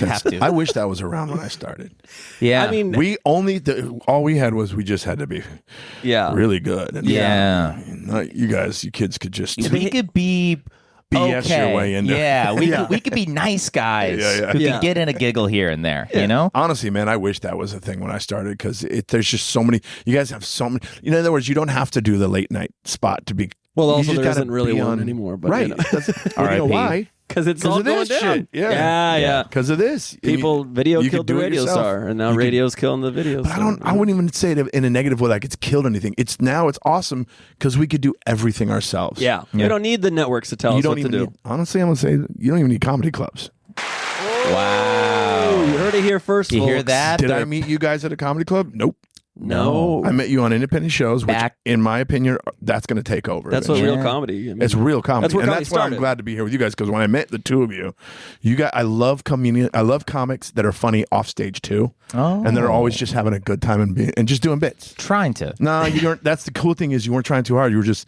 Speaker 1: have to.
Speaker 2: I wish that was around when I started.
Speaker 1: Yeah,
Speaker 3: I mean,
Speaker 2: all we had was we just had to be really good. And you guys, you kids could just
Speaker 1: we could be.
Speaker 2: BS your way into
Speaker 1: it. We could be nice guys who can get in a giggle here and there, you know?
Speaker 2: Honestly, man, I wish that was a thing when I started because there's just so many. You guys have so many. In other words, you don't have to do the late night spot to be.
Speaker 3: Well, also there isn't really one anymore. But,
Speaker 2: right.
Speaker 3: You know.
Speaker 2: You know why?
Speaker 3: Because it's all
Speaker 2: of
Speaker 3: going
Speaker 2: this
Speaker 3: down.
Speaker 2: shit. Yeah. Because of this.
Speaker 3: Video killed the radio star, and now radio's killing the video star.
Speaker 2: I wouldn't even say it in a negative way, like it's killed anything. It's awesome because we could do everything ourselves.
Speaker 3: Yeah. We don't need the networks to tell us what to do.
Speaker 2: Honestly, I'm going to say you don't even need comedy clubs.
Speaker 1: Wow.
Speaker 3: You heard it here first,
Speaker 1: You
Speaker 3: folks.
Speaker 1: hear that?
Speaker 2: Did I meet you guys at a comedy club? Nope.
Speaker 3: No.
Speaker 2: I met you on independent shows, which, in my opinion, that's going to take over.
Speaker 3: That's what real comedy.
Speaker 2: It's real comedy,
Speaker 3: that's where
Speaker 2: and
Speaker 3: comedy
Speaker 2: that's why I'm
Speaker 3: started.
Speaker 2: glad to be here with you guys. Because when I met the two of you, I love comics that are funny off stage too, and they're always just having a good time and just doing bits.
Speaker 1: Trying to.
Speaker 2: No, you weren't. That's the cool thing is you weren't trying too hard. You were just.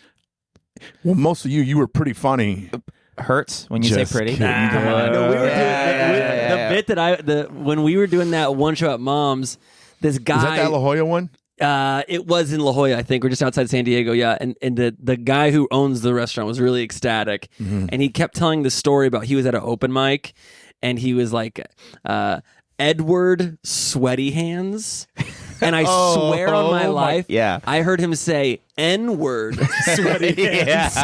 Speaker 2: Well, most of you were pretty funny.
Speaker 1: Hurts when you
Speaker 2: Just
Speaker 1: say pretty.
Speaker 2: kidding.
Speaker 1: Come on.
Speaker 3: No, we were doing the bit that when we were doing that one show at Mom's, this guy.
Speaker 2: Was that La Jolla one?
Speaker 3: It was in La Jolla, I think. We're just outside San Diego, yeah. And the guy who owns the restaurant was really ecstatic, and he kept telling the story about he was at an open mic, and he was like, Edward Sweaty Hands. And I swear on my life, I heard him say N-word sweaty hands.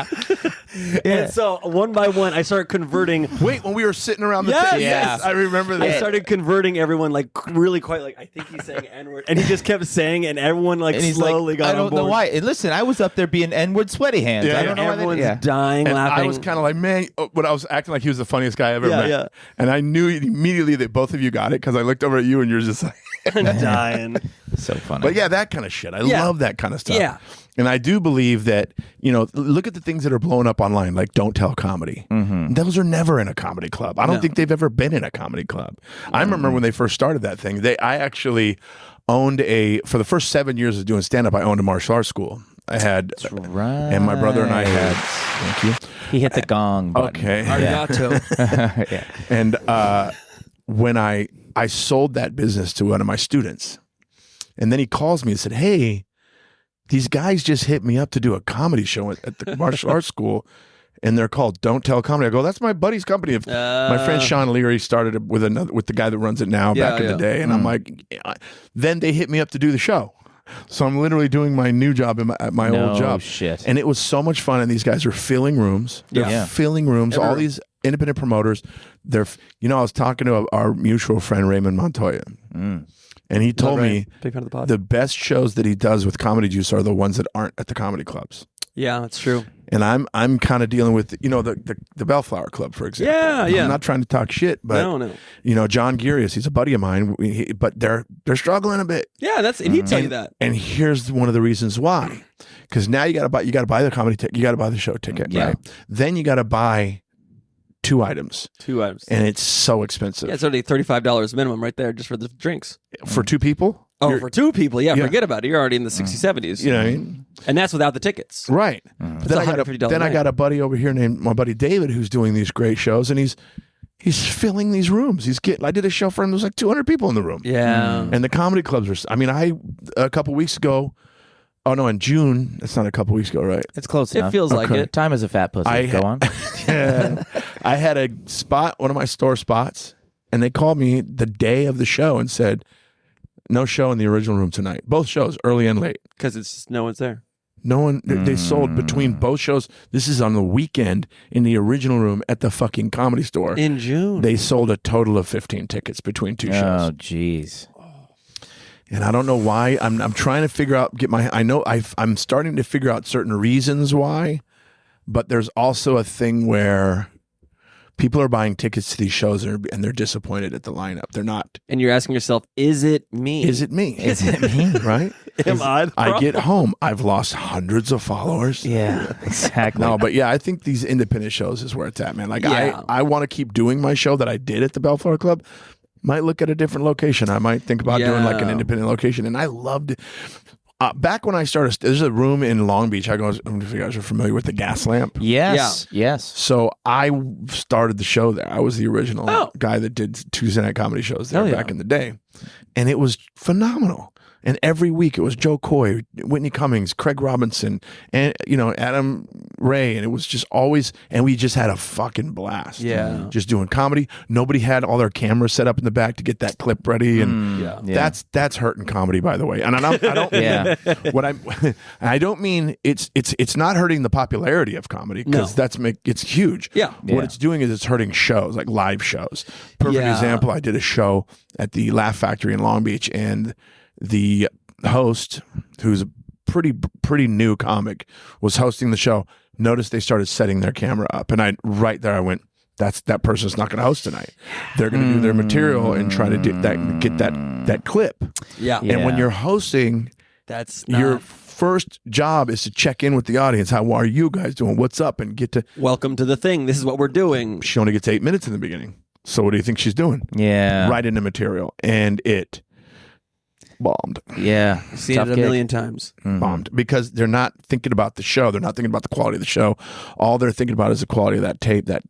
Speaker 3: And so one by one, I started converting.
Speaker 2: Wait, when we were sitting around the
Speaker 3: Yes,
Speaker 2: table,
Speaker 3: yes.
Speaker 2: I remember that.
Speaker 3: I started converting everyone like really quite like I think he's saying N-word, and he just kept saying, and everyone like slowly got on board.
Speaker 1: I don't know why. And listen, I was up there being N-word sweaty hands.
Speaker 2: Yeah,
Speaker 1: I don't know why
Speaker 3: everyone's dying
Speaker 2: and
Speaker 3: laughing.
Speaker 2: I was kind of like, man, but I was acting like he was the funniest guy I ever met.
Speaker 3: Yeah.
Speaker 2: And I knew immediately that both of you got it because I looked over at you and you're just like
Speaker 3: dying.
Speaker 1: So funny.
Speaker 2: But yeah, that kind of shit. I love that kind of stuff.
Speaker 3: Yeah.
Speaker 2: And I do believe that, look at the things that are blowing up online, like Don't Tell Comedy. Mm-hmm. Those are never in a comedy club. I don't think they've ever been in a comedy club. I remember when they first started that thing, I actually owned for the first 7 years of doing stand-up, I owned a martial arts school. I had, and my brother and I had, thank you.
Speaker 1: He hit the gong button.
Speaker 2: Okay.
Speaker 3: Arigato.
Speaker 2: Yeah. And when I sold that business to one of my students, and then he calls me and said, hey, these guys just hit me up to do a comedy show at the martial arts school, and they're called Don't Tell Comedy. I go, that's my buddy's company. My friend Sean Leary started it with the guy that runs it now back in the day, and I'm like, then they hit me up to do the show. So I'm literally doing my new job at my old job.
Speaker 1: Shit.
Speaker 2: And it was so much fun, and these guys are filling rooms. They're filling rooms. All these independent promoters. I was talking to our mutual friend Raymond Montoya, and he told me
Speaker 3: Big fan of the pod.
Speaker 2: the best shows that he does with Comedy Juice are the ones that aren't at the comedy clubs.
Speaker 3: Yeah, that's true.
Speaker 2: And I'm kind of dealing with the Bellflower Club, for example.
Speaker 3: Yeah.
Speaker 2: I'm not trying to talk shit, but
Speaker 3: no.
Speaker 2: John Girius, he's a buddy of mine, but they're struggling a bit.
Speaker 3: Yeah, and he'd tell you that.
Speaker 2: And here's one of the reasons why, because now you got to buy the comedy ticket, you got to buy the show ticket, right? Then you got to buy 2 items, and it's so expensive.
Speaker 3: Yeah, it's already $35 minimum right there just for the drinks
Speaker 2: for 2 people.
Speaker 3: For 2 people, forget about it. You're already in the 60s, 70s.
Speaker 2: You know what I mean?
Speaker 3: And that's without the tickets.
Speaker 2: Right. But then I got a buddy over here named my buddy David who's doing these great shows, and he's filling these rooms. I did a show for him. There was like 200 people in the room.
Speaker 3: Yeah.
Speaker 2: And the comedy clubs were. I mean, a couple weeks ago. Oh no, in June. It's not a couple weeks ago, right?
Speaker 1: It's close enough.
Speaker 3: It feels like it.
Speaker 1: Time is a fat pussy. Go on.
Speaker 2: Yeah. I had a spot, one of my store spots, and they called me the day of the show and said, no show in the original room tonight. Both shows, early and late.
Speaker 3: Because it's just no one's there.
Speaker 2: No one. They sold between both shows. This is on the weekend in the original room at the fucking Comedy Store.
Speaker 3: In June.
Speaker 2: They sold a total of 15 tickets between 2 shows.
Speaker 1: Oh, jeez.
Speaker 2: And I don't know why. I'm trying to figure out, I'm starting to figure out certain reasons why, but there's also a thing where people are buying tickets to these shows and they're disappointed at the lineup. They're not.
Speaker 3: And you're asking yourself, is it me?
Speaker 2: Is it me?
Speaker 1: Is it me?
Speaker 2: Right? I get home. I've lost hundreds of followers.
Speaker 1: Yeah, exactly.
Speaker 2: No, but I think these independent shows is where it's at, man. Like I want to keep doing my show that I did at the Bellflower Club. Might look at a different location. I might think about doing like an independent location. And I loved it. Back when I started, there's a room in Long Beach. I don't know if you guys are familiar with the Gas Lamp.
Speaker 1: Yes.
Speaker 2: So I started the show there. I was the original guy that did Tuesday night comedy shows there back in the day. And it was phenomenal. And every week it was Joe Coy, Whitney Cummings, Craig Robinson, and Adam Ray, and it was just always, and we just had a fucking blast.
Speaker 3: Yeah,
Speaker 2: just doing comedy. Nobody had all their cameras set up in the back to get that clip ready, and that's hurting comedy, by the way. And I don't I don't mean it's not hurting the popularity of comedy because it's huge.
Speaker 3: Yeah,
Speaker 2: what it's doing is it's hurting shows like live shows. Perfect example. I did a show at the Laugh Factory in Long Beach, and the host, who's a pretty new comic, was hosting the show. Noticed they started setting their camera up, and I went, that person's not going to host tonight. They're going to do their material and try to get that clip.
Speaker 3: Yeah.
Speaker 2: And when you're hosting, your first job is to check in with the audience. How are you guys doing? What's up? And get to
Speaker 3: welcome to the thing. This is what we're doing.
Speaker 2: She only gets 8 minutes in the beginning. So what do you think she's doing?
Speaker 1: Yeah.
Speaker 2: Right into material, and it bombed.
Speaker 1: Yeah.
Speaker 3: Seen it a million times.
Speaker 2: Bombed. Because they're not thinking about the show. They're not thinking about the quality of the show. All they're thinking about is the quality of that tape, that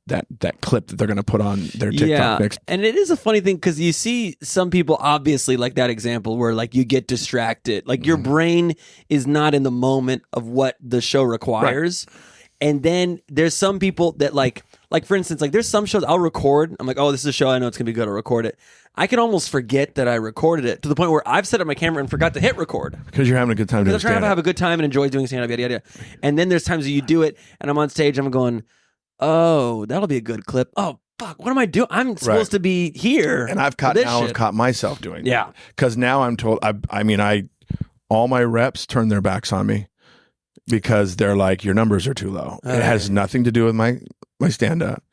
Speaker 2: clip that they're going to put on their TikTok mix.
Speaker 3: And it is a funny thing because you see some people, obviously, like that example where like you get distracted. Like your brain is not in the moment of what the show requires. Right. And then there's some people that like for instance, like there's some shows I'll record. I'm like, oh, this is a show. I know it's going to be good. I'll record it. I can almost forget that I recorded it to the point where I've set up my camera and forgot to hit record.
Speaker 2: Because you're having a good time doing
Speaker 3: stand-up. I'm trying to have a good time and enjoy doing stand-up, yada, yada. And then there's times that you do it and I'm on stage and I'm going, oh, that'll be a good clip. Oh, fuck, what am I doing? I'm supposed to be here.
Speaker 2: And I've caught myself doing it.
Speaker 3: Yeah.
Speaker 2: Because now I'm told, all my reps turn their backs on me because they're like, your numbers are too low. It has nothing to do with my stand-up.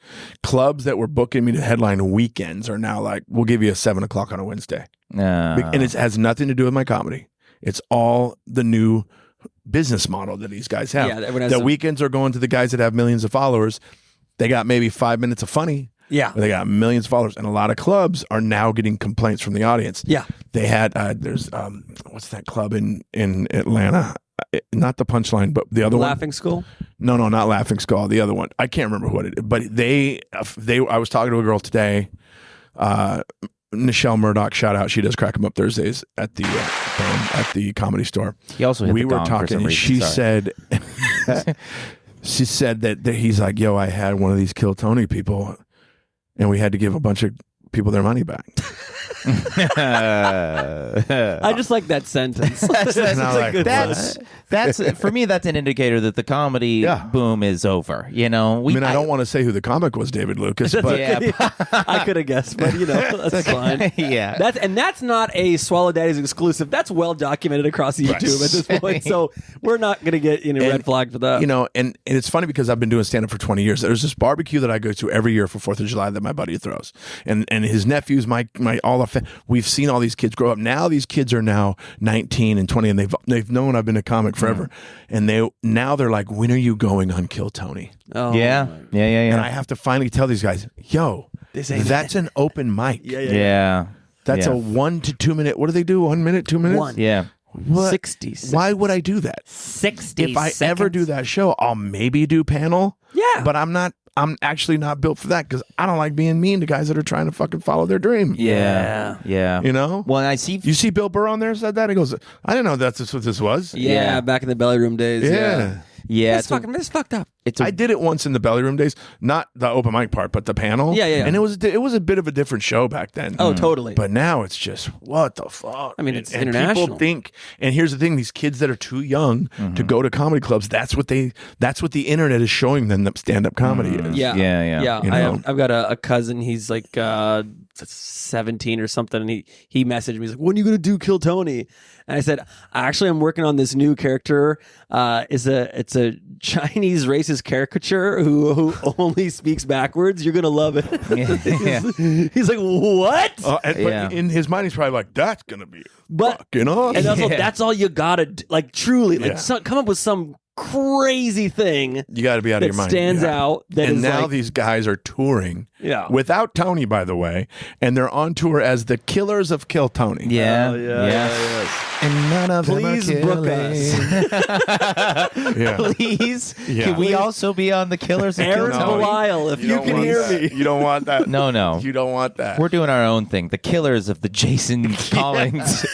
Speaker 2: Clubs that were booking me to headline weekends are now like, we'll give you a 7 o'clock on a Wednesday. And it has nothing to do with my comedy. It's all the new business model that these guys have. Yeah, the weekends are going to the guys that have millions of followers. They got maybe 5 minutes of funny.
Speaker 3: Yeah.
Speaker 2: They got millions of followers. And a lot of clubs are now getting complaints from the audience.
Speaker 3: Yeah.
Speaker 2: They had, there's, what's that club in Atlanta? Not the Punchline, but the other
Speaker 3: Laughing Skull?
Speaker 2: No, not Laughing Skull. The other one. I can't remember what it is. But I was talking to a girl today, Nichelle Murdoch, shout out. She does Crack 'em Up Thursdays at the Comedy Store.
Speaker 1: He also hit
Speaker 2: we
Speaker 1: the
Speaker 2: were
Speaker 1: gong
Speaker 2: talking.
Speaker 1: for some reason.
Speaker 2: She said, she said that he's like, yo, I had one of these Kill Tony people, and we had to give a bunch of people their money back.
Speaker 3: I just like that sentence.
Speaker 1: That's for me. That's an indicator that the comedy boom is over. You know,
Speaker 2: I don't want to say who the comic was, David Lucas, but
Speaker 3: I could have guessed, but that's fine.
Speaker 1: Yeah,
Speaker 3: that's not a Swallow Daddy's exclusive. That's well documented across YouTube at this point. So we're not going to get red flag for that.
Speaker 2: And it's funny because I've been doing stand up for 20 years. There's this barbecue that I go to every year for 4th of July that my buddy throws, and his nephews, we've seen all these kids grow up. Now these kids are now 19 and 20, and they've known I've been a comic forever, and they're like, when are you going on Kill Tony?
Speaker 1: Oh, yeah.
Speaker 2: And I have to finally tell these guys, yo, that's an open mic.
Speaker 1: Yeah.
Speaker 2: That's a 1 to 2 minute. What do they do? 1 minute, 2 minutes?
Speaker 3: One.
Speaker 1: Yeah.
Speaker 2: What?
Speaker 3: 60.
Speaker 2: Why would I do that?
Speaker 3: 60
Speaker 2: If I ever do that show, I'll maybe do panel.
Speaker 3: Yeah.
Speaker 2: But I'm actually not built for that because I don't like being mean to guys that are trying to fucking follow their dream.
Speaker 1: Yeah. Well,
Speaker 2: You see Bill Burr on there said that? He goes, I didn't know that's what this was.
Speaker 3: Yeah, back in the belly room days.
Speaker 1: Yeah,
Speaker 3: it's fucked up.
Speaker 2: I did it once in the belly room days, not the open mic part, but the panel.
Speaker 3: Yeah.
Speaker 2: And it was a bit of a different show back then.
Speaker 3: Oh, totally.
Speaker 2: But now it's just what the fuck.
Speaker 3: I mean, it's
Speaker 2: and
Speaker 3: international.
Speaker 2: People think, and here's the thing: these kids that are too young to go to comedy clubs, that's what the internet is showing them that stand up comedy is.
Speaker 3: Yeah. I've got a cousin. He's like 17 or something, and he messaged me. He's like, "When are you gonna do Kill Tony?" And I said, "Actually, I'm working on this new character. It's a Chinese racist caricature who only speaks backwards. You're gonna love it." He's like, "What?"
Speaker 2: But in his mind, he's probably like, "That's gonna be fucking awesome."
Speaker 3: And that's all you gotta truly come up with some crazy thing.
Speaker 2: You got to be out of your mind.
Speaker 3: Stands out.
Speaker 2: And now these guys are touring.
Speaker 3: Yeah.
Speaker 2: Without Tony, by the way, and they're on tour as the Killers of Kill Tony.
Speaker 1: Yeah.
Speaker 2: And none of
Speaker 3: Please
Speaker 2: them are
Speaker 3: book us.
Speaker 1: Please. Can we also be on the Killers of Kill
Speaker 3: Aaron
Speaker 1: Tony?
Speaker 3: Belial, if you can hear me.
Speaker 2: You don't want that.
Speaker 1: No.
Speaker 2: You don't want that.
Speaker 1: We're doing our own thing. The Killers of the Jason Collings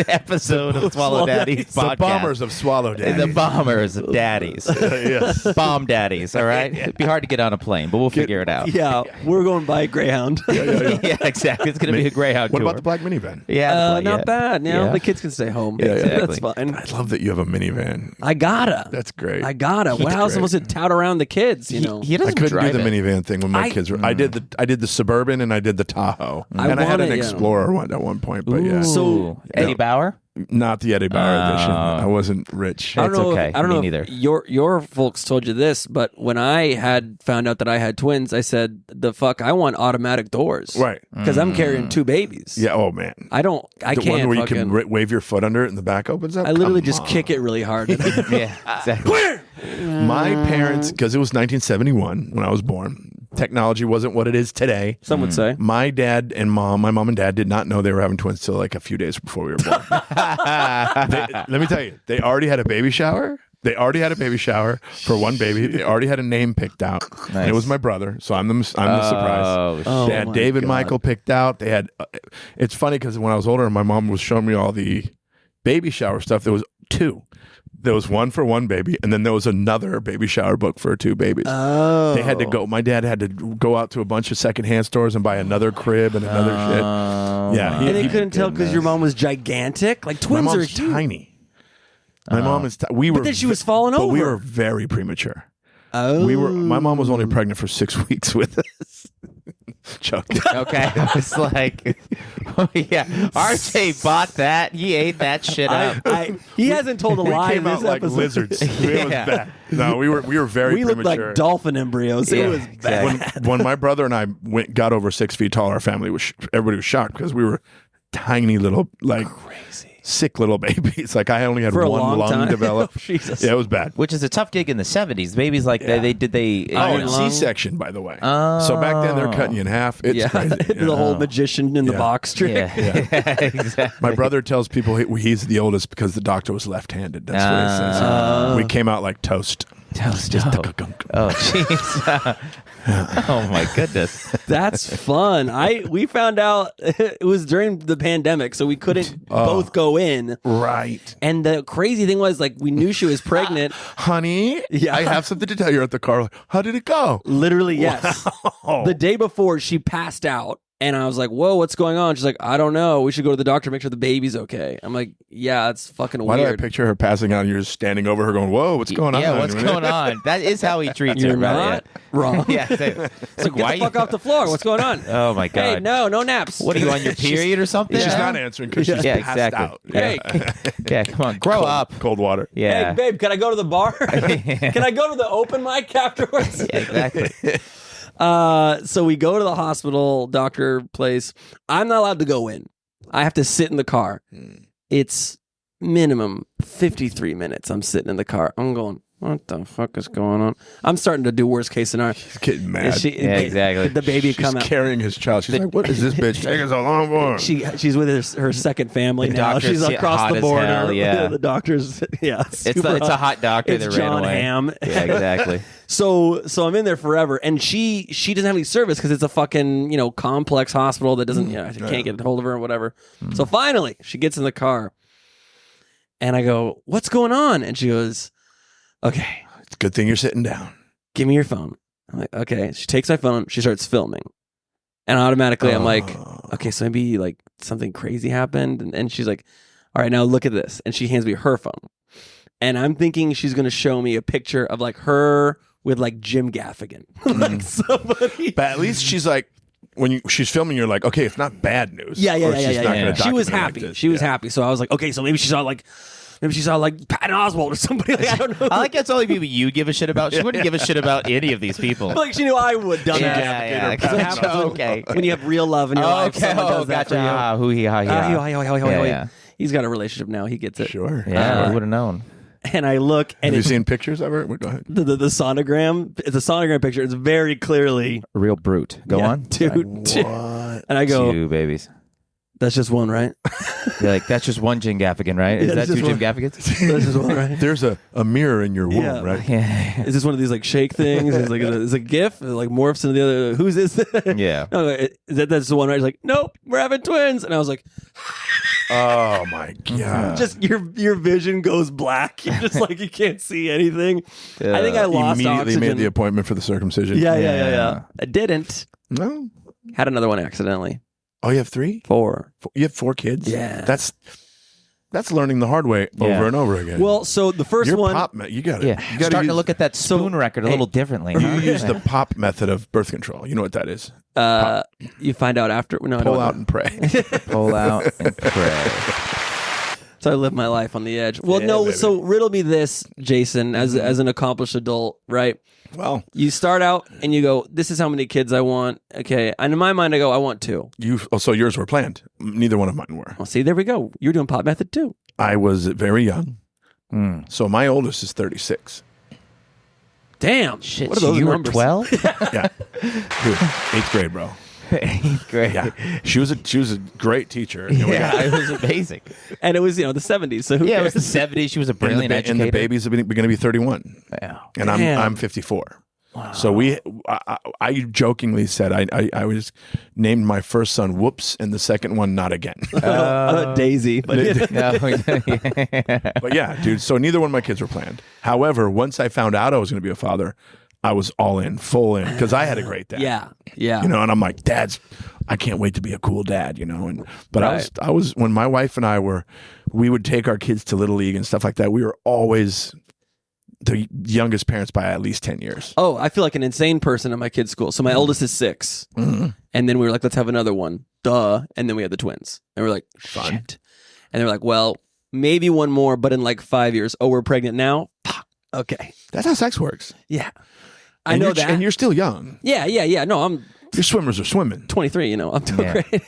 Speaker 1: episode of Swallow Daddy's podcast.
Speaker 2: The Bombers of Swallow Daddy.
Speaker 1: The Bombers of Daddies.
Speaker 2: Yes.
Speaker 1: Bomb Daddies, all right? It'd be hard to get on a plane, but we'll figure it out.
Speaker 3: Yeah, we're going by Greyhound.
Speaker 1: Yeah, exactly. It's going to be a Greyhound
Speaker 2: What
Speaker 1: tour.
Speaker 2: about the black minivan?
Speaker 1: Yeah.
Speaker 3: Not bad. The kids can stay home.
Speaker 2: Yeah,
Speaker 3: That's fine.
Speaker 2: I love that you have a minivan.
Speaker 3: I gotta.
Speaker 2: That's great.
Speaker 3: What else am I supposed to tout around the kids?
Speaker 1: He
Speaker 2: I
Speaker 1: doesn't
Speaker 2: couldn't
Speaker 1: drive
Speaker 2: do the
Speaker 1: it.
Speaker 2: minivan thing when my kids were. I did the Suburban and I did the Tahoe, and I had an Explorer at one point. But yeah,
Speaker 1: So Eddie Bauer?
Speaker 2: not the Eddie Bauer edition. I wasn't rich.
Speaker 3: I don't know.
Speaker 1: okay.
Speaker 3: I don't
Speaker 1: Me
Speaker 3: know.
Speaker 1: neither.
Speaker 3: If your folks told you this, but when I had found out that I had twins, I said, "The fuck, I want automatic doors,
Speaker 2: Right.
Speaker 3: Because I'm carrying two babies.
Speaker 2: Yeah. Oh man.
Speaker 3: I
Speaker 2: The
Speaker 3: can't.
Speaker 2: one where you
Speaker 3: fucking,
Speaker 2: can wave your foot under it and the back opens up.
Speaker 3: I literally
Speaker 2: Come
Speaker 3: just
Speaker 2: on.
Speaker 3: kick it really hard.
Speaker 1: Yeah, exactly.
Speaker 2: My parents, because it was 1971 when I was born. Technology wasn't what it is today.
Speaker 3: Some would say.
Speaker 2: My mom and dad did not know they were having twins till like a few days before we were born. Let me tell you, they already had a baby shower. They already had a baby shower for one baby. They already had a name picked out.
Speaker 1: Nice.
Speaker 2: And it was my brother, so I'm the surprise.
Speaker 1: Oh,
Speaker 2: They had David Michael picked out. They had. It's funny because when I was older, my mom was showing me all the baby shower stuff. There was two. There was one for one baby, and then there was another baby shower book for two babies.
Speaker 3: Oh.
Speaker 2: They had to go. My dad had to go out to a bunch of secondhand stores and buy another crib and another shit. Yeah,
Speaker 3: And they couldn't tell because your mom was gigantic. Like twins
Speaker 2: my
Speaker 3: are
Speaker 2: mom's
Speaker 3: huge.
Speaker 2: tiny. My mom is. We were.
Speaker 3: then she was falling
Speaker 2: but we
Speaker 3: over.
Speaker 2: were very premature.
Speaker 3: Oh.
Speaker 2: My mom was only pregnant for 6 weeks with us. Joking.
Speaker 1: Okay, I was like, oh, yeah, RJ bought that. He ate that shit up.
Speaker 3: He hasn't told a
Speaker 2: We
Speaker 3: lie in
Speaker 2: came
Speaker 3: this
Speaker 2: out like
Speaker 3: episode.
Speaker 2: lizards. It was
Speaker 1: Yeah.
Speaker 2: bad. No, we were very
Speaker 3: We looked
Speaker 2: premature.
Speaker 3: like dolphin embryos.
Speaker 1: Yeah,
Speaker 3: It was bad.
Speaker 1: exactly.
Speaker 2: when my brother and I got over 6 feet tall, our family everybody was shocked because we were tiny little, like
Speaker 3: Crazy.
Speaker 2: sick little babies. Like I only had
Speaker 3: For a
Speaker 2: one
Speaker 3: long
Speaker 2: lung
Speaker 3: time.
Speaker 2: develop.
Speaker 3: Jesus.
Speaker 2: Yeah, it was bad.
Speaker 1: Which is a tough gig in the 70s. Babies like
Speaker 2: Yeah.
Speaker 1: they
Speaker 2: Oh,
Speaker 1: you know,
Speaker 2: C-section, by the way. So back then they're cutting you in half. It's
Speaker 3: Yeah,
Speaker 2: crazy.
Speaker 3: the whole magician in the
Speaker 2: Yeah.
Speaker 3: box trick.
Speaker 1: Yeah, exactly.
Speaker 2: My brother tells people he's the oldest because the doctor was left-handed. That's what he says. We came out like toast.
Speaker 1: Just
Speaker 2: Just
Speaker 1: oh, jeez. Oh my goodness.
Speaker 3: That's fun. We found out it was during the pandemic, so we couldn't both go in.
Speaker 2: Right.
Speaker 3: And the crazy thing was, like, we knew she was pregnant.
Speaker 2: Honey,
Speaker 3: Yeah.
Speaker 2: I have something to tell you at the car. How did it go?
Speaker 3: Literally, yes. The day before, she passed out. And I was like, whoa, what's going on? She's like, I don't know. We should go to the doctor, make sure the baby's okay. I'm like, yeah, that's fucking
Speaker 2: Why
Speaker 3: weird.
Speaker 2: do I picture her passing out and you're just standing over her going, whoa, what's going on?
Speaker 1: Yeah, what's going on? That is how he treats her.
Speaker 3: You're not wrong.
Speaker 1: Yeah. It's like,
Speaker 3: Get the fuck off the floor. What's going on?
Speaker 1: Oh, my God.
Speaker 3: Hey, no naps.
Speaker 1: What are you on your period or something?
Speaker 2: She's not answering because she's passed out.
Speaker 3: Hey,
Speaker 1: Yeah, come on. Grow up.
Speaker 2: Cold water.
Speaker 1: Yeah.
Speaker 3: hey, babe, can I go to the bar? Can I go to the open mic afterwards?
Speaker 1: Yeah, exactly.
Speaker 3: So we go to the hospital doctor place. I'm not allowed to go in. I have to sit in the car. It's minimum 53 minutes. I'm sitting in the car. I'm going, what the fuck is going on? I'm starting to do worst case scenario.
Speaker 2: She's getting mad.
Speaker 1: Yeah, exactly.
Speaker 3: The baby
Speaker 2: She's
Speaker 3: come out.
Speaker 2: carrying his child. She's like, what is this bitch taking so long for?
Speaker 3: She's with her second family now.
Speaker 1: doctor's
Speaker 3: She's across
Speaker 1: hot
Speaker 3: the
Speaker 1: as
Speaker 3: border.
Speaker 1: hell, yeah.
Speaker 3: The doctor's
Speaker 1: It's a hot doctor
Speaker 3: It's
Speaker 1: that
Speaker 3: John
Speaker 1: ran away.
Speaker 3: Hamm.
Speaker 1: Yeah, exactly.
Speaker 3: So I'm in there forever, and she doesn't have any service because it's a fucking complex hospital that doesn't can't get a hold of her or whatever. So finally she gets in the car, and I go, "What's going on?" And she goes, "Okay,
Speaker 2: It's a good thing you're sitting down.
Speaker 3: give me your phone." I'm like, "Okay." She takes my phone. She starts filming, and automatically I'm like, "Okay, so maybe like something crazy happened." And she's like, "All right, now look at this." And she hands me her phone, and I'm thinking she's gonna show me a picture of like her with like Jim Gaffigan, like somebody.
Speaker 2: But at least she's like, when she's filming, you're like, okay, it's not bad news.
Speaker 3: Yeah.
Speaker 2: Or she's not gonna
Speaker 3: She was
Speaker 2: document it like
Speaker 3: happy.
Speaker 2: this.
Speaker 3: She was
Speaker 2: Yeah.
Speaker 3: happy. So I was like, okay, so maybe she saw like Patton Oswalt or somebody. Like, I don't know.
Speaker 1: I like that's only people you give a shit about. She wouldn't give a shit about any of these people.
Speaker 3: Like she knew I would. Dumbass.
Speaker 1: Yeah.
Speaker 3: That's what happens when-
Speaker 1: Okay.
Speaker 3: when you have real love in your life.
Speaker 1: Okay.
Speaker 3: Someone does that
Speaker 1: Gotcha.
Speaker 3: for you.
Speaker 1: Ah, hoo hee ha
Speaker 3: Yeah.
Speaker 1: yeah.
Speaker 3: He's got a relationship now. He gets it.
Speaker 2: Sure.
Speaker 1: Yeah, we would have known.
Speaker 3: And I look, and
Speaker 2: Have you
Speaker 3: it's
Speaker 2: seen pictures of her? Go ahead.
Speaker 3: the sonogram. It's a sonogram picture. It's very clearly
Speaker 1: A real brute. Go on.
Speaker 3: dude.
Speaker 2: What?
Speaker 3: And I go,
Speaker 1: Two babies.
Speaker 3: that's just one, right?
Speaker 1: You're like, that's just one Jim Gaffigan, right? Is
Speaker 3: Yeah,
Speaker 1: that
Speaker 3: that's
Speaker 1: two
Speaker 3: just
Speaker 1: Jim Gaffigans?
Speaker 3: That's just one, right?
Speaker 2: There's a mirror in your womb,
Speaker 3: Yeah.
Speaker 2: right?
Speaker 1: Yeah.
Speaker 3: Is this one of these like shake things? It's like it's a GIF. It like morphs into the other. Who's this?
Speaker 1: Yeah.
Speaker 3: No, that's the one, right? He's like, nope, we're having twins. And I was like,
Speaker 2: Oh my god!
Speaker 3: just your vision goes black. You're just like you can't see anything. I think I lost
Speaker 2: Immediately
Speaker 3: oxygen.
Speaker 2: made the appointment for the circumcision.
Speaker 3: Yeah. I didn't.
Speaker 2: No.
Speaker 3: Had another one accidentally.
Speaker 2: Oh, you have 3?
Speaker 3: 4.
Speaker 2: You have 4 kids?
Speaker 3: Yeah.
Speaker 2: That's learning the hard way
Speaker 1: Yeah.
Speaker 2: over and over again.
Speaker 3: Well, so the first
Speaker 2: Your
Speaker 3: one.
Speaker 2: pop you got it.
Speaker 1: Yeah.
Speaker 2: You got
Speaker 1: Starting to look at that spoon record a little differently.
Speaker 2: You
Speaker 1: huh?
Speaker 2: use the pop method of birth control. You know what that is?
Speaker 3: You find out after. No, I
Speaker 2: Pull
Speaker 3: don't
Speaker 2: out
Speaker 3: know.
Speaker 2: and pray.
Speaker 1: Pull out and pray.
Speaker 3: So I live my life on the edge. Well,
Speaker 2: Yeah,
Speaker 3: no.
Speaker 2: baby.
Speaker 3: So riddle me this, Jason, as an accomplished adult, right?
Speaker 2: Well,
Speaker 3: You start out and you go, "This is how many kids I want." Okay, and in my mind, I go, "I want 2."
Speaker 2: so yours were planned. Neither one of mine were.
Speaker 3: Well, see, there we go. You're doing pop method too.
Speaker 2: I was very young.
Speaker 1: Mm.
Speaker 2: So my oldest is 36.
Speaker 3: Damn.
Speaker 1: Shit,
Speaker 3: What are
Speaker 1: so
Speaker 3: those
Speaker 1: you
Speaker 3: numbers?
Speaker 1: were 12?
Speaker 2: Yeah. Dude, 8th grade, bro.
Speaker 1: 8th grade.
Speaker 2: Yeah. She was a great teacher. And we
Speaker 1: Yeah,
Speaker 2: got-
Speaker 1: it was amazing.
Speaker 3: And it was the 70s. So who
Speaker 1: Yeah, it
Speaker 3: cares?
Speaker 1: was the 70s. She was a brilliant
Speaker 2: and
Speaker 1: educator.
Speaker 2: the baby's going to be 31.
Speaker 1: Yeah.
Speaker 2: And
Speaker 3: Damn.
Speaker 2: I'm 54. So I jokingly said I was named my first son Whoops and the second one Not Again.
Speaker 3: I thought Daisy, but
Speaker 1: No,
Speaker 2: But yeah, dude. So neither one of my kids were planned. However, once I found out I was going to be a father, I was all in, full in, because I had a great dad.
Speaker 3: yeah.
Speaker 2: You know, and I'm like, I can't wait to be a cool dad, you know. But
Speaker 3: Right.
Speaker 2: I was when my wife and I we would take our kids to Little League and stuff like that. We were always the youngest parents by at least 10 years.
Speaker 3: Oh, I feel like an insane person at my kid's school. So my oldest is 6.
Speaker 2: Mm-hmm.
Speaker 3: And then we were like, let's have another one. Duh. And then we had the twins. And we're like, shit. And they're like, well, maybe one more, but in like 5 years. Oh, we're pregnant now? Fuck. Okay.
Speaker 2: That's how sex works.
Speaker 3: Yeah. I
Speaker 2: And
Speaker 3: know
Speaker 2: you're-
Speaker 3: that.
Speaker 2: And you're still young.
Speaker 3: Yeah. No, I'm
Speaker 2: Your swimmers are swimming.
Speaker 3: 23, I'm doing
Speaker 1: Yeah.
Speaker 3: great.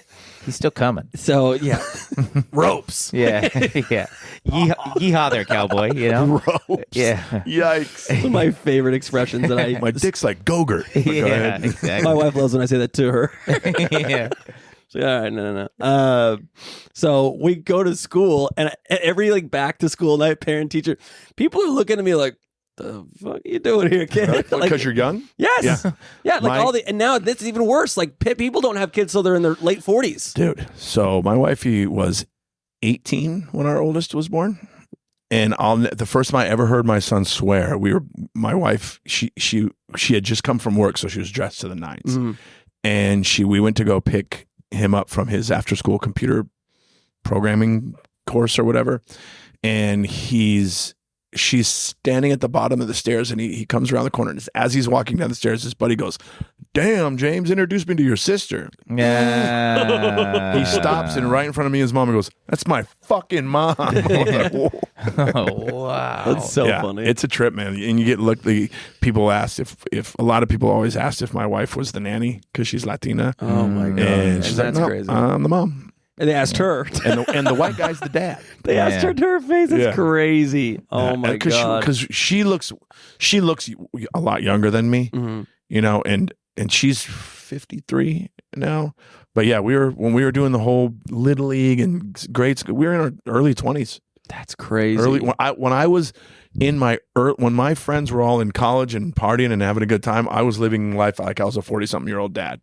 Speaker 1: he's still coming.
Speaker 3: So, yeah. Ropes.
Speaker 1: Yeah, yeah. Yeehaw there, cowboy. You know.
Speaker 2: Ropes.
Speaker 1: Yeah.
Speaker 2: Yikes.
Speaker 3: One of my favorite expressions that I...
Speaker 2: My dick's like Gogurt. But go
Speaker 1: Yeah,
Speaker 2: ahead.
Speaker 1: exactly.
Speaker 3: My wife loves when I say that to her.
Speaker 1: Yeah.
Speaker 3: She's like, all right, no. So we go to school, and every like back to school night, parent teacher, people are looking at me like, "The fuck are you doing here, kid?"
Speaker 2: Because
Speaker 3: Like,
Speaker 2: you're young?
Speaker 3: yes, yeah, like
Speaker 2: My-
Speaker 3: and now this is even worse. Like people don't have kids till they're in their late 40s.
Speaker 2: Dude. So my wifey was 18 when our oldest was born. And the first time I ever heard my son swear, my wife, she had just come from work, so she was dressed to the nines.
Speaker 3: Mm-hmm.
Speaker 2: and we went to go pick him up from his after school computer programming course or whatever, and she's standing at the bottom of the stairs, and he comes around the corner, and as he's walking down the stairs, his buddy goes, "Damn, James, introduce me to your sister."
Speaker 1: Yeah.
Speaker 2: He stops, and right in front of me, his mom, goes, "That's my fucking mom."
Speaker 1: Oh, wow.
Speaker 3: That's so funny.
Speaker 2: It's a trip, man. And you get lucky. People asked if a lot of people always asked if my wife was the nanny because she's Latina.
Speaker 3: Oh my god,
Speaker 2: And she's
Speaker 3: that's
Speaker 2: like, "No,
Speaker 3: crazy."
Speaker 2: I'm the mom.
Speaker 3: And they asked her.
Speaker 2: And the white guy's the dad.
Speaker 3: They asked her to her face. That's
Speaker 2: Yeah.
Speaker 3: crazy. Oh my god.
Speaker 2: Because she looks a lot younger than me, you know, and she's 53 now. But yeah, when we were doing the whole Little League and grade school, we were in our early 20s.
Speaker 3: That's crazy.
Speaker 2: When I was in when my friends were all in college and partying and having a good time, I was living life like I was a 40-something-year-old dad,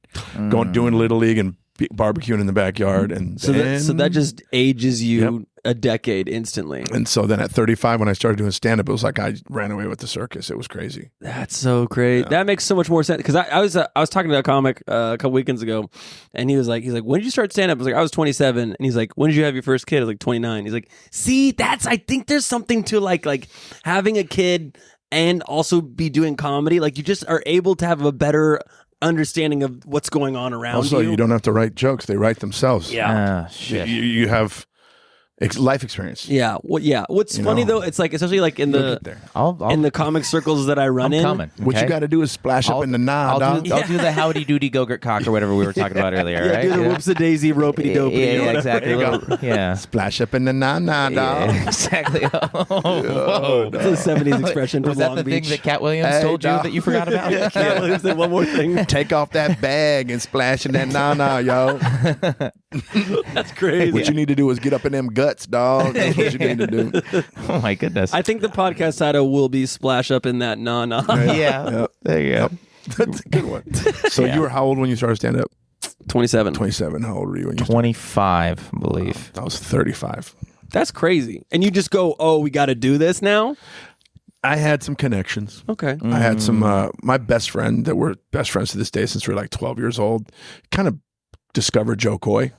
Speaker 2: doing Little League and barbecuing in the backyard. And
Speaker 3: so that just ages you a decade instantly.
Speaker 2: And so then at 35, when I started doing stand-up, it was like I ran away with the circus. It was crazy.
Speaker 3: That's so great. Yeah. That makes so much more sense. Because I was talking to a comic a couple weekends ago, and he's like, when did you start stand-up? I was like, I was 27. And he's like, when did you have your first kid? I was like, 29. He's like, see, I think there's something to like having a kid and also be doing comedy. Like you just are able to have a better understanding of what's going on around
Speaker 2: also, you don't have to write jokes. They write themselves.
Speaker 3: Yeah.
Speaker 1: Shit.
Speaker 2: You have life experience.
Speaker 3: Yeah. What's funny though, it's like, especially like in the in the comic circles that I run in.
Speaker 1: Coming, okay?
Speaker 2: What you got to do is splash up in the
Speaker 1: I'll do the howdy doody go-gurt cock or whatever we were talking about earlier, right?
Speaker 3: Do the whoops a daisy ropey dopey.
Speaker 1: Yeah, exactly. Yeah.
Speaker 2: Splash up in the dog.
Speaker 1: Yeah, exactly. Whoa.
Speaker 3: It's a 70s expression from
Speaker 1: Was that
Speaker 3: Long
Speaker 1: the
Speaker 3: Beach.
Speaker 1: thing that Cat Williams told you
Speaker 2: dog.
Speaker 1: that you forgot about?
Speaker 3: Yeah, Cat Williams said one more thing.
Speaker 2: Take off that bag and splash in that yo.
Speaker 3: That's crazy.
Speaker 2: What you need to do is get up in them guts, dog. That's what you need to do.
Speaker 1: Oh my goodness.
Speaker 3: I think the podcast title will be Splash Up in That Na-Na.
Speaker 1: Yeah. There you go.
Speaker 2: That's a good one. So you were how old when you started stand up?
Speaker 3: 27.
Speaker 2: 27. How old were you when you
Speaker 1: 25, I believe.
Speaker 2: I was 35.
Speaker 3: That's crazy. And you just go, oh, we got to do this now?
Speaker 2: I had some connections.
Speaker 3: Okay.
Speaker 2: I had some, my best friend that we're best friends to this day since we were like 12 years old, kind of discovered Joe Coy.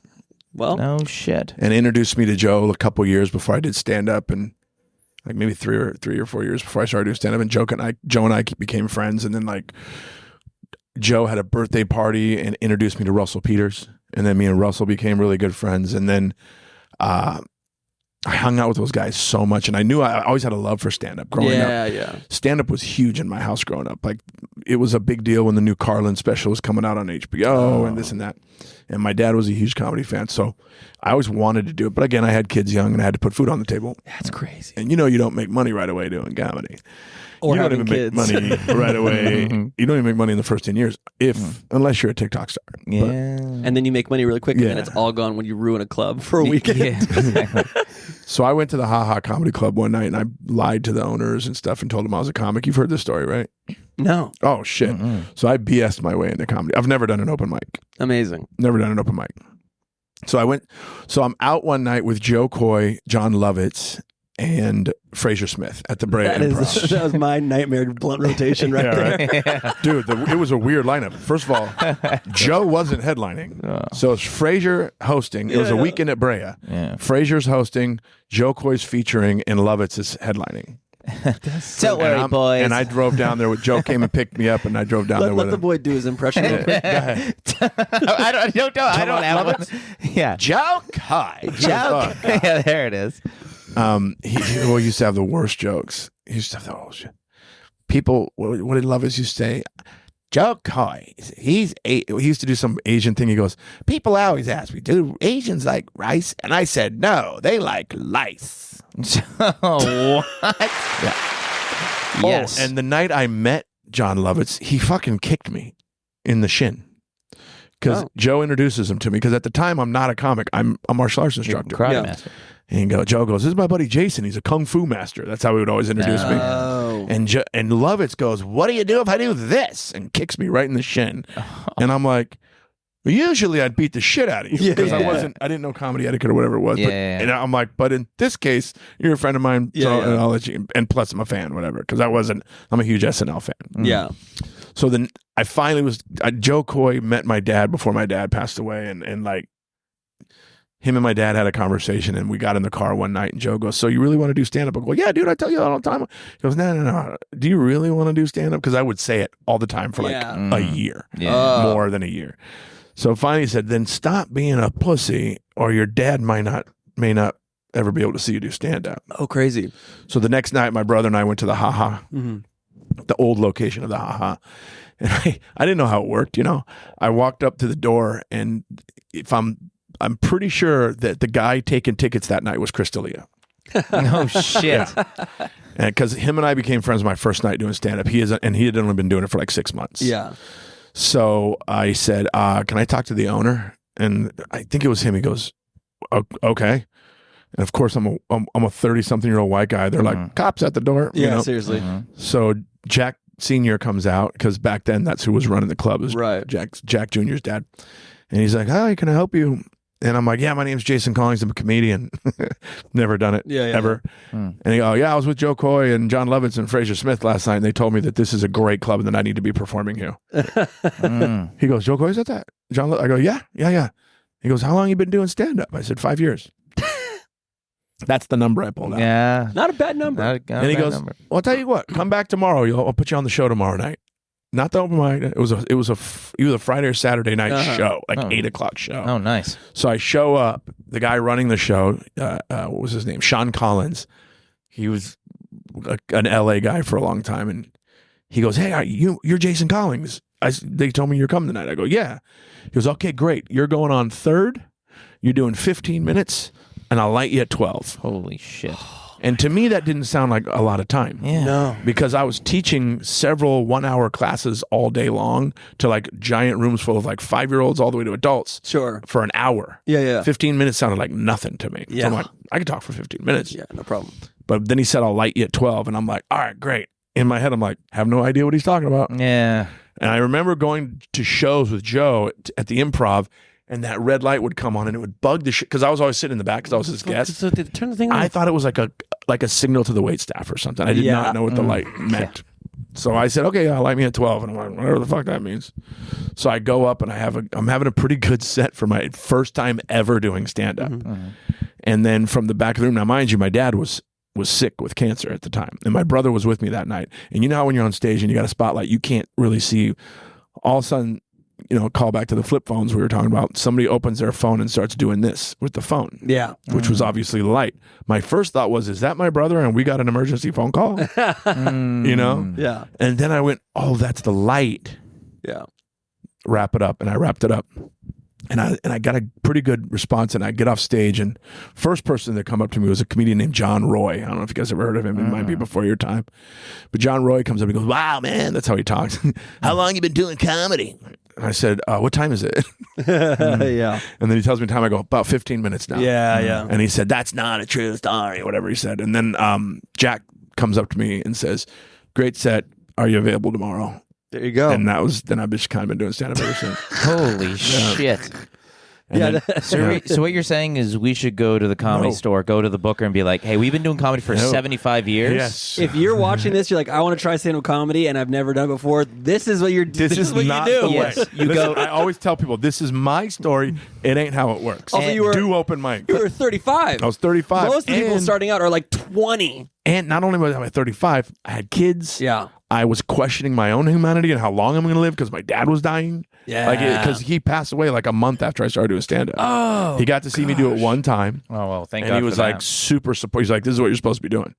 Speaker 3: Well,
Speaker 1: no shit.
Speaker 2: And introduced me to Joe a couple years before I did stand up, and like maybe three or 4 years before I started doing stand up. And Joe and I became friends. And then like Joe had a birthday party and introduced me to Russell Peters. And then me and Russell became really good friends. And then I hung out with those guys so much, and I knew I always had a love for stand up growing up.
Speaker 3: Yeah.
Speaker 2: Stand up was huge in my house growing up. Like it was a big deal when the new Carlin special was coming out on HBO and this and that. And my dad was a huge comedy fan, so I always wanted to do it. But again, I had kids young, and I had to put food on the table.
Speaker 3: That's crazy.
Speaker 2: And you don't make money right away doing comedy.
Speaker 3: Or
Speaker 2: you don't
Speaker 3: having
Speaker 2: even
Speaker 3: kids.
Speaker 2: make money right away. You don't even make money in the first 10 years, unless you're a TikTok star.
Speaker 1: Yeah.
Speaker 3: And then you make money really quick, and then it's all gone when you ruin a club for a weekend.
Speaker 1: Yeah, exactly.
Speaker 2: So I went to the Ha Ha Comedy Club one night, and I lied to the owners and stuff and told them I was a comic. You've heard this story, right?
Speaker 3: No.
Speaker 2: Oh, shit. So I BS'd my way into comedy. I've never done an open mic.
Speaker 3: Amazing.
Speaker 2: Never done an open mic. So I'm out one night with Joe Coy, John Lovitz, and Fraser Smith at the Brea Improv.
Speaker 3: That was my nightmare blunt rotation right there.
Speaker 2: Right? Dude, it was a weird lineup. First of all, Joe wasn't headlining. So it's Fraser hosting. It was a weekend at Brea.
Speaker 1: Yeah.
Speaker 2: Fraser's hosting, Joe Coy's featuring, and Lovitz is headlining.
Speaker 1: Don't worry, boys.
Speaker 2: And I drove down there with Joe came and picked me up, and I drove down there with
Speaker 3: Let the
Speaker 2: him.
Speaker 3: boy do his impression. Go ahead.
Speaker 1: I don't have one. Yeah.
Speaker 2: Joe Coy.
Speaker 1: Joke. Yeah, there it is.
Speaker 2: He used to have the worst jokes. He used to have the shit. People, what did Lovitz used to say? Joe Coy, he used to do some Asian thing. He goes, people always ask me, do Asians like rice? And I said, no, they like lice.
Speaker 1: What?
Speaker 2: Yeah.
Speaker 1: Yes.
Speaker 2: Oh, and the night I met John Lovitz, he fucking kicked me in the shin. Because Joe introduces him to me. Because at the time, I'm not a comic. I'm a martial arts instructor.
Speaker 1: Karate master.
Speaker 2: And Joe goes, this is my buddy Jason. He's a kung fu master. That's how he would always introduce me. And Lovitz goes, what do you do if I do this? And kicks me right in the shin. And I'm like, usually I'd beat the shit out of you because I didn't know comedy etiquette or whatever it was. And I'm like, but in this case, you're a friend of mine, so and I'll let you. And plus, I'm a fan, whatever. Because I'm a huge SNL fan.
Speaker 3: Yeah.
Speaker 2: So then I finally Joe Coy met my dad before my dad passed away, and like him and my dad had a conversation, and we got in the car one night, and Joe goes, "So you really want to do stand up?" I go, "Yeah, dude, I tell you that all the time." He goes, No. Do you really want to do stand up? Because I would say it all the time for like a year, more than a year. So finally he said, "Then stop being a pussy, or your dad may not ever be able to see you do stand up."
Speaker 3: Oh, crazy.
Speaker 2: So the next night, my brother and I went to the Ha-Ha, the old location of the Ha-Ha. And I didn't know how it worked, I walked up to the door, and if I'm pretty sure that the guy taking tickets that night was Chris D'Elia.
Speaker 1: Oh, shit.
Speaker 2: And because him and I became friends my first night doing stand-up. He had only been doing it for like 6 months.
Speaker 3: Yeah.
Speaker 2: So I said, can I talk to the owner? And I think it was him. He goes, okay. And of course, I'm a 30-something-year-old white guy. They're like, cops at the door.
Speaker 3: Yeah, seriously.
Speaker 2: So Jack Sr. comes out, because back then that's who was running the club. Was
Speaker 3: right.
Speaker 2: Jack Jr.'s dad. And he's like, "Hi, can I help you?" And I'm like, "Yeah, my name's Jason Collings. I'm a comedian." Never done it, ever. And he goes, "Yeah, I was with Joe Coy and John Lovitz and Fraser Smith last night, and they told me that this is a great club and that I need to be performing here." He goes, "Joe Coy's at that?" I go, yeah. He goes, "How long you been doing stand-up?" I said, 5 years. That's the number I pulled out.
Speaker 1: Yeah.
Speaker 3: Not a bad number.
Speaker 2: And he goes, "Well, I'll tell you what, come back tomorrow. I'll put you on the show tomorrow night." Not the open mic. It was a Friday or Saturday night show, like 8 o'clock show.
Speaker 1: Oh, nice.
Speaker 2: So I show up. The guy running the show, what was his name? Sean Collins. He was an LA guy for a long time, and he goes, "Hey, you're Jason Collings. They told me you're coming tonight." I go, "Yeah." He goes, "Okay, great. You're going on third. You're doing 15 minutes, and I'll light you at 12.
Speaker 1: Holy shit.
Speaker 2: And to me, that didn't sound like a lot of time.
Speaker 1: Yeah.
Speaker 3: No.
Speaker 2: Because I was teaching several 1-hour classes all day long to like giant rooms full of like 5-year-olds all the way to adults.
Speaker 3: Sure.
Speaker 2: For an hour.
Speaker 3: Yeah.
Speaker 2: 15 minutes sounded like nothing to me.
Speaker 3: Yeah.
Speaker 2: So I'm like, I could talk for 15 minutes.
Speaker 3: Yeah, no problem.
Speaker 2: But then he said, "I'll light you at 12. And I'm like, all right, great. In my head, I'm like, have no idea what he's talking about.
Speaker 1: Yeah.
Speaker 2: And I remember going to shows with Joe at the Improv, and that red light would come on, and it would bug the shit, because I was always sitting in the back because I was his guest.
Speaker 3: So they turn the thing on.
Speaker 2: I thought it was like a signal to the wait staff or something. I did not know what the light meant. So I said, "Okay, yeah, light me at 12." And I'm like, whatever the fuck that means. So I go up, and I'm having a pretty good set for my first time ever doing stand-up. And then from the back of the room, now mind you, my dad was sick with cancer at the time, and my brother was with me that night. And you know how when you're on stage and you got a spotlight, you can't really see. All of a sudden, call back to the flip phones we were talking about. Somebody opens their phone and starts doing this with the phone.
Speaker 3: Yeah.
Speaker 2: Which was obviously the light. My first thought was, is that my brother and we got an emergency phone call?
Speaker 3: Yeah.
Speaker 2: And then I went, oh, that's the light.
Speaker 3: Yeah.
Speaker 2: Wrap it up. And I wrapped it up. And I got a pretty good response, and I get off stage, and first person that come up to me was a comedian named John Roy. I don't know if you guys ever heard of him. It might be before your time. But John Roy comes up and goes, "Wow, man," that's how he talks. "How long you been doing comedy?" And I said, "What time is it?"
Speaker 3: Yeah.
Speaker 2: And then he tells me time. I go, "About 15 minutes now."
Speaker 3: Yeah.
Speaker 2: And he said, "That's not a true story," or whatever he said. And then Jack comes up to me and says, "Great set. Are you available tomorrow?"
Speaker 3: There you go.
Speaker 2: And then I've just kind of been doing stand-up ever since.
Speaker 1: Holy shit.
Speaker 2: And
Speaker 1: So what you're saying is we should go to the Comedy Store, go to the booker, and be like, "Hey, we've been doing comedy for 75 years.
Speaker 2: Yes.
Speaker 3: If you're watching this, you're like, "I want to try stand-up comedy, and I've never done it before." This is what you're. This is what
Speaker 2: not
Speaker 3: you do.
Speaker 2: the way.
Speaker 1: Yes. You
Speaker 2: Listen,
Speaker 1: go.
Speaker 2: I always tell people, this is my story. It ain't how it works.
Speaker 3: Also, you were-
Speaker 2: do open mic.
Speaker 3: You were 35.
Speaker 2: I was 35.
Speaker 3: Most people
Speaker 2: and,
Speaker 3: starting out are like 20.
Speaker 2: And not only was I 35, I had kids.
Speaker 3: Yeah.
Speaker 2: I was questioning my own humanity and how long I'm going to live because my dad was dying.
Speaker 3: Yeah.
Speaker 2: Because he passed away like a month after I started doing stand-up.
Speaker 3: Oh,
Speaker 2: he got to see me do it one time.
Speaker 1: Oh, well, thank
Speaker 2: and
Speaker 1: God
Speaker 2: he was
Speaker 1: for
Speaker 2: like
Speaker 1: that.
Speaker 2: super supportive. He's like, "This is what you're supposed to be doing."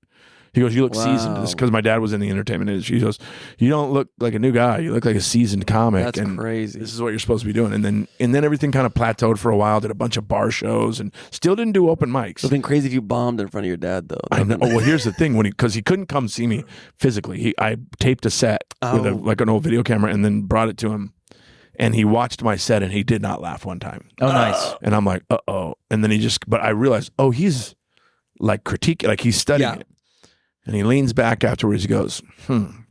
Speaker 2: He goes, "You look seasoned." This because my dad was in the entertainment industry. He goes, "You don't look like a new guy. You look like a seasoned comic."
Speaker 3: That's
Speaker 2: and
Speaker 3: crazy.
Speaker 2: This is what you're supposed to be doing. And then everything kind of plateaued for a while. Did a bunch of bar shows and still didn't do open mics.
Speaker 3: It would have been crazy if you bombed in front of your dad, though.
Speaker 2: I know. Well, here's the thing: because he couldn't come see me physically, I taped a set with like an old video camera and then brought it to him, and he watched my set and he did not laugh one time.
Speaker 1: Oh, nice.
Speaker 2: And I'm like, uh-oh. And then but I realized, he's like critiquing, like he's studying it. And he leans back afterwards. He goes, I'm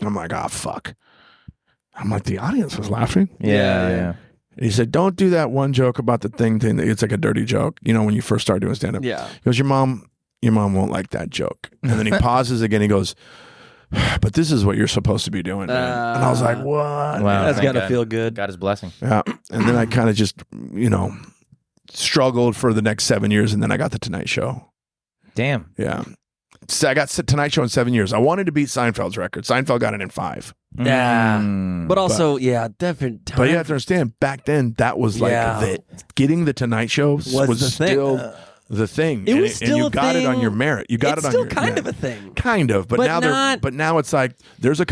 Speaker 2: like, fuck. I'm like, the audience was laughing.
Speaker 1: Yeah.
Speaker 2: And he said, "Don't do that one joke about the thing. It's like a dirty joke. When you first start doing stand-up."
Speaker 3: Yeah.
Speaker 2: He goes, your mom won't like that joke. And then he pauses again. He goes, but this is what you're supposed to be doing, man. And I was like, what?
Speaker 1: Wow,
Speaker 3: That's
Speaker 1: thank
Speaker 3: got to
Speaker 1: God.
Speaker 3: feel good.
Speaker 1: Got his blessing.
Speaker 2: Yeah. And then I kind of just, struggled for the next 7 years, and then I got the Tonight Show.
Speaker 1: Damn.
Speaker 2: Yeah. So I got Tonight Show in 7 years. I wanted to beat Seinfeld's record. Seinfeld got it in 5.
Speaker 3: Yeah.
Speaker 1: Mm.
Speaker 3: But also, different time.
Speaker 2: But you have to understand, back then, that was like getting the Tonight Show was
Speaker 3: the thing.
Speaker 2: still the thing.
Speaker 3: It was
Speaker 2: and
Speaker 3: still
Speaker 2: you
Speaker 3: a
Speaker 2: got
Speaker 3: thing.
Speaker 2: it on your merit. You got
Speaker 3: It's
Speaker 2: it on
Speaker 3: still
Speaker 2: your
Speaker 3: kind of a thing.
Speaker 2: Kind of, but now it's like there's a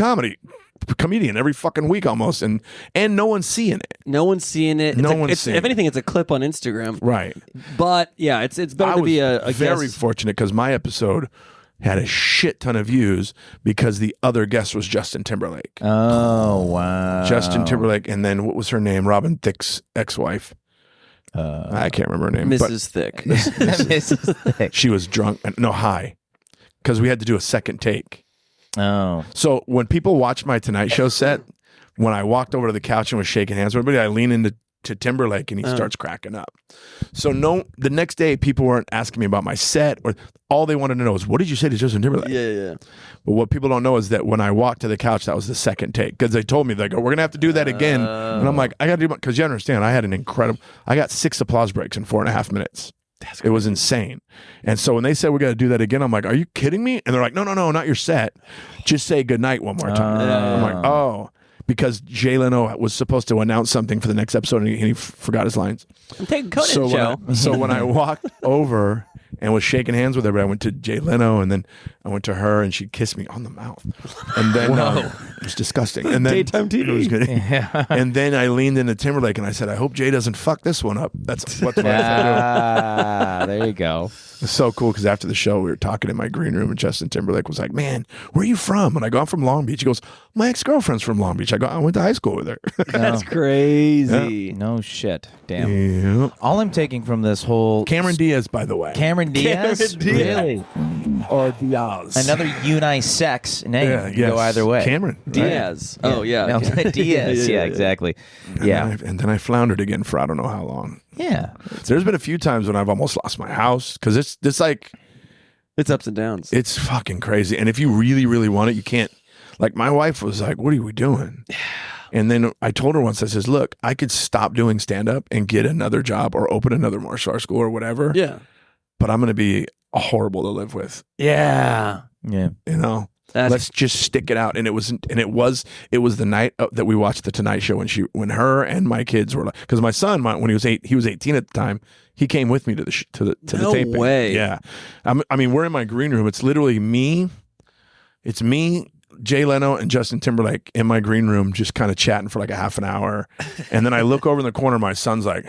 Speaker 2: comedian every fucking week almost, and no one's seeing it.
Speaker 3: No one's seeing it. If anything, it's a clip on Instagram.
Speaker 2: Right.
Speaker 3: But yeah, it's better to be a
Speaker 2: very
Speaker 3: guest.
Speaker 2: fortunate because my episode had a shit ton of views because the other guest was Justin Timberlake.
Speaker 1: Oh, wow.
Speaker 2: Justin Timberlake, and then what was her name? Robin Thicke's ex-wife. I can't remember her name.
Speaker 3: Mrs. Thick.
Speaker 1: Mrs. Thick.
Speaker 2: She was drunk. No, high. Because we had to do a second take.
Speaker 1: Oh.
Speaker 2: So when people watch my Tonight Show set, when I walked over to the couch and was shaking hands with everybody, I lean into Timberlake and he starts cracking up. So the next day people weren't asking me about my set, or all they wanted to know is, what did you say to Justin Timberlake?
Speaker 3: Yeah.
Speaker 2: But what people don't know is that when I walked to the couch, that was the second take, because they told me, they go, we're gonna have to do that again. And I'm like, I gotta do, because you understand, I got 6 applause breaks in 4.5 minutes. It was insane. And so when they said we got to do that again, I'm like, are you kidding me? And they're like, no, not your set. Just say goodnight one more time. I'm like, oh, because Jay Leno was supposed to announce something for the next episode, and he forgot his lines.
Speaker 3: I'm taking Conan
Speaker 2: So
Speaker 3: show.
Speaker 2: When I walked over and was shaking hands with everybody, I went to Jay Leno, and then I went to her, and she kissed me on the mouth. And then it was disgusting. And then
Speaker 3: Daytime TV.
Speaker 2: It was good. And then I leaned into Timberlake, and I said, I hope Jay doesn't fuck this one up. That's what I said.
Speaker 1: There you go.
Speaker 2: It's so cool because after the show, we were talking in my green room, and Justin Timberlake was like, man, where are you from? And I go, I'm from Long Beach. He goes, my ex-girlfriend's from Long Beach. I go, I went to high school with her.
Speaker 3: That's crazy.
Speaker 1: No shit. Damn.
Speaker 2: Yeah.
Speaker 1: All I'm taking from this whole
Speaker 2: Cameron Diaz, by the way.
Speaker 1: Cameron Diaz? Really?
Speaker 2: Or Diaz.
Speaker 1: Another unisex name.
Speaker 2: Yeah,
Speaker 1: You can go either way.
Speaker 2: Cameron.
Speaker 3: Diaz. Oh, yeah.
Speaker 1: No, Diaz. Yeah, exactly.
Speaker 2: And then I floundered again for I don't know how long.
Speaker 1: Yeah.
Speaker 2: There's been a few times when I've almost lost my house because it's like,
Speaker 3: It's ups and downs.
Speaker 2: it's fucking crazy. And if you really, really want it, you can't. Like, my wife was like, what are we doing? And then I told her once, I says, look, I could stop doing stand-up and get another job or open another martial arts school or whatever.
Speaker 3: Yeah.
Speaker 2: But I'm going to be horrible to live with.
Speaker 3: Yeah.
Speaker 1: Yeah.
Speaker 2: You know? Let's just stick it out. And it was the night that we watched the Tonight Show when her and my kids were like, because my son, when he was 18 at the time, he came with me to the taping.
Speaker 3: No way.
Speaker 2: Yeah. I mean, we're in my green room. It's literally me. It's me, Jay Leno, and Justin Timberlake in my green room, just kind of chatting for like a half an hour. And then I look over in the corner, my son's like,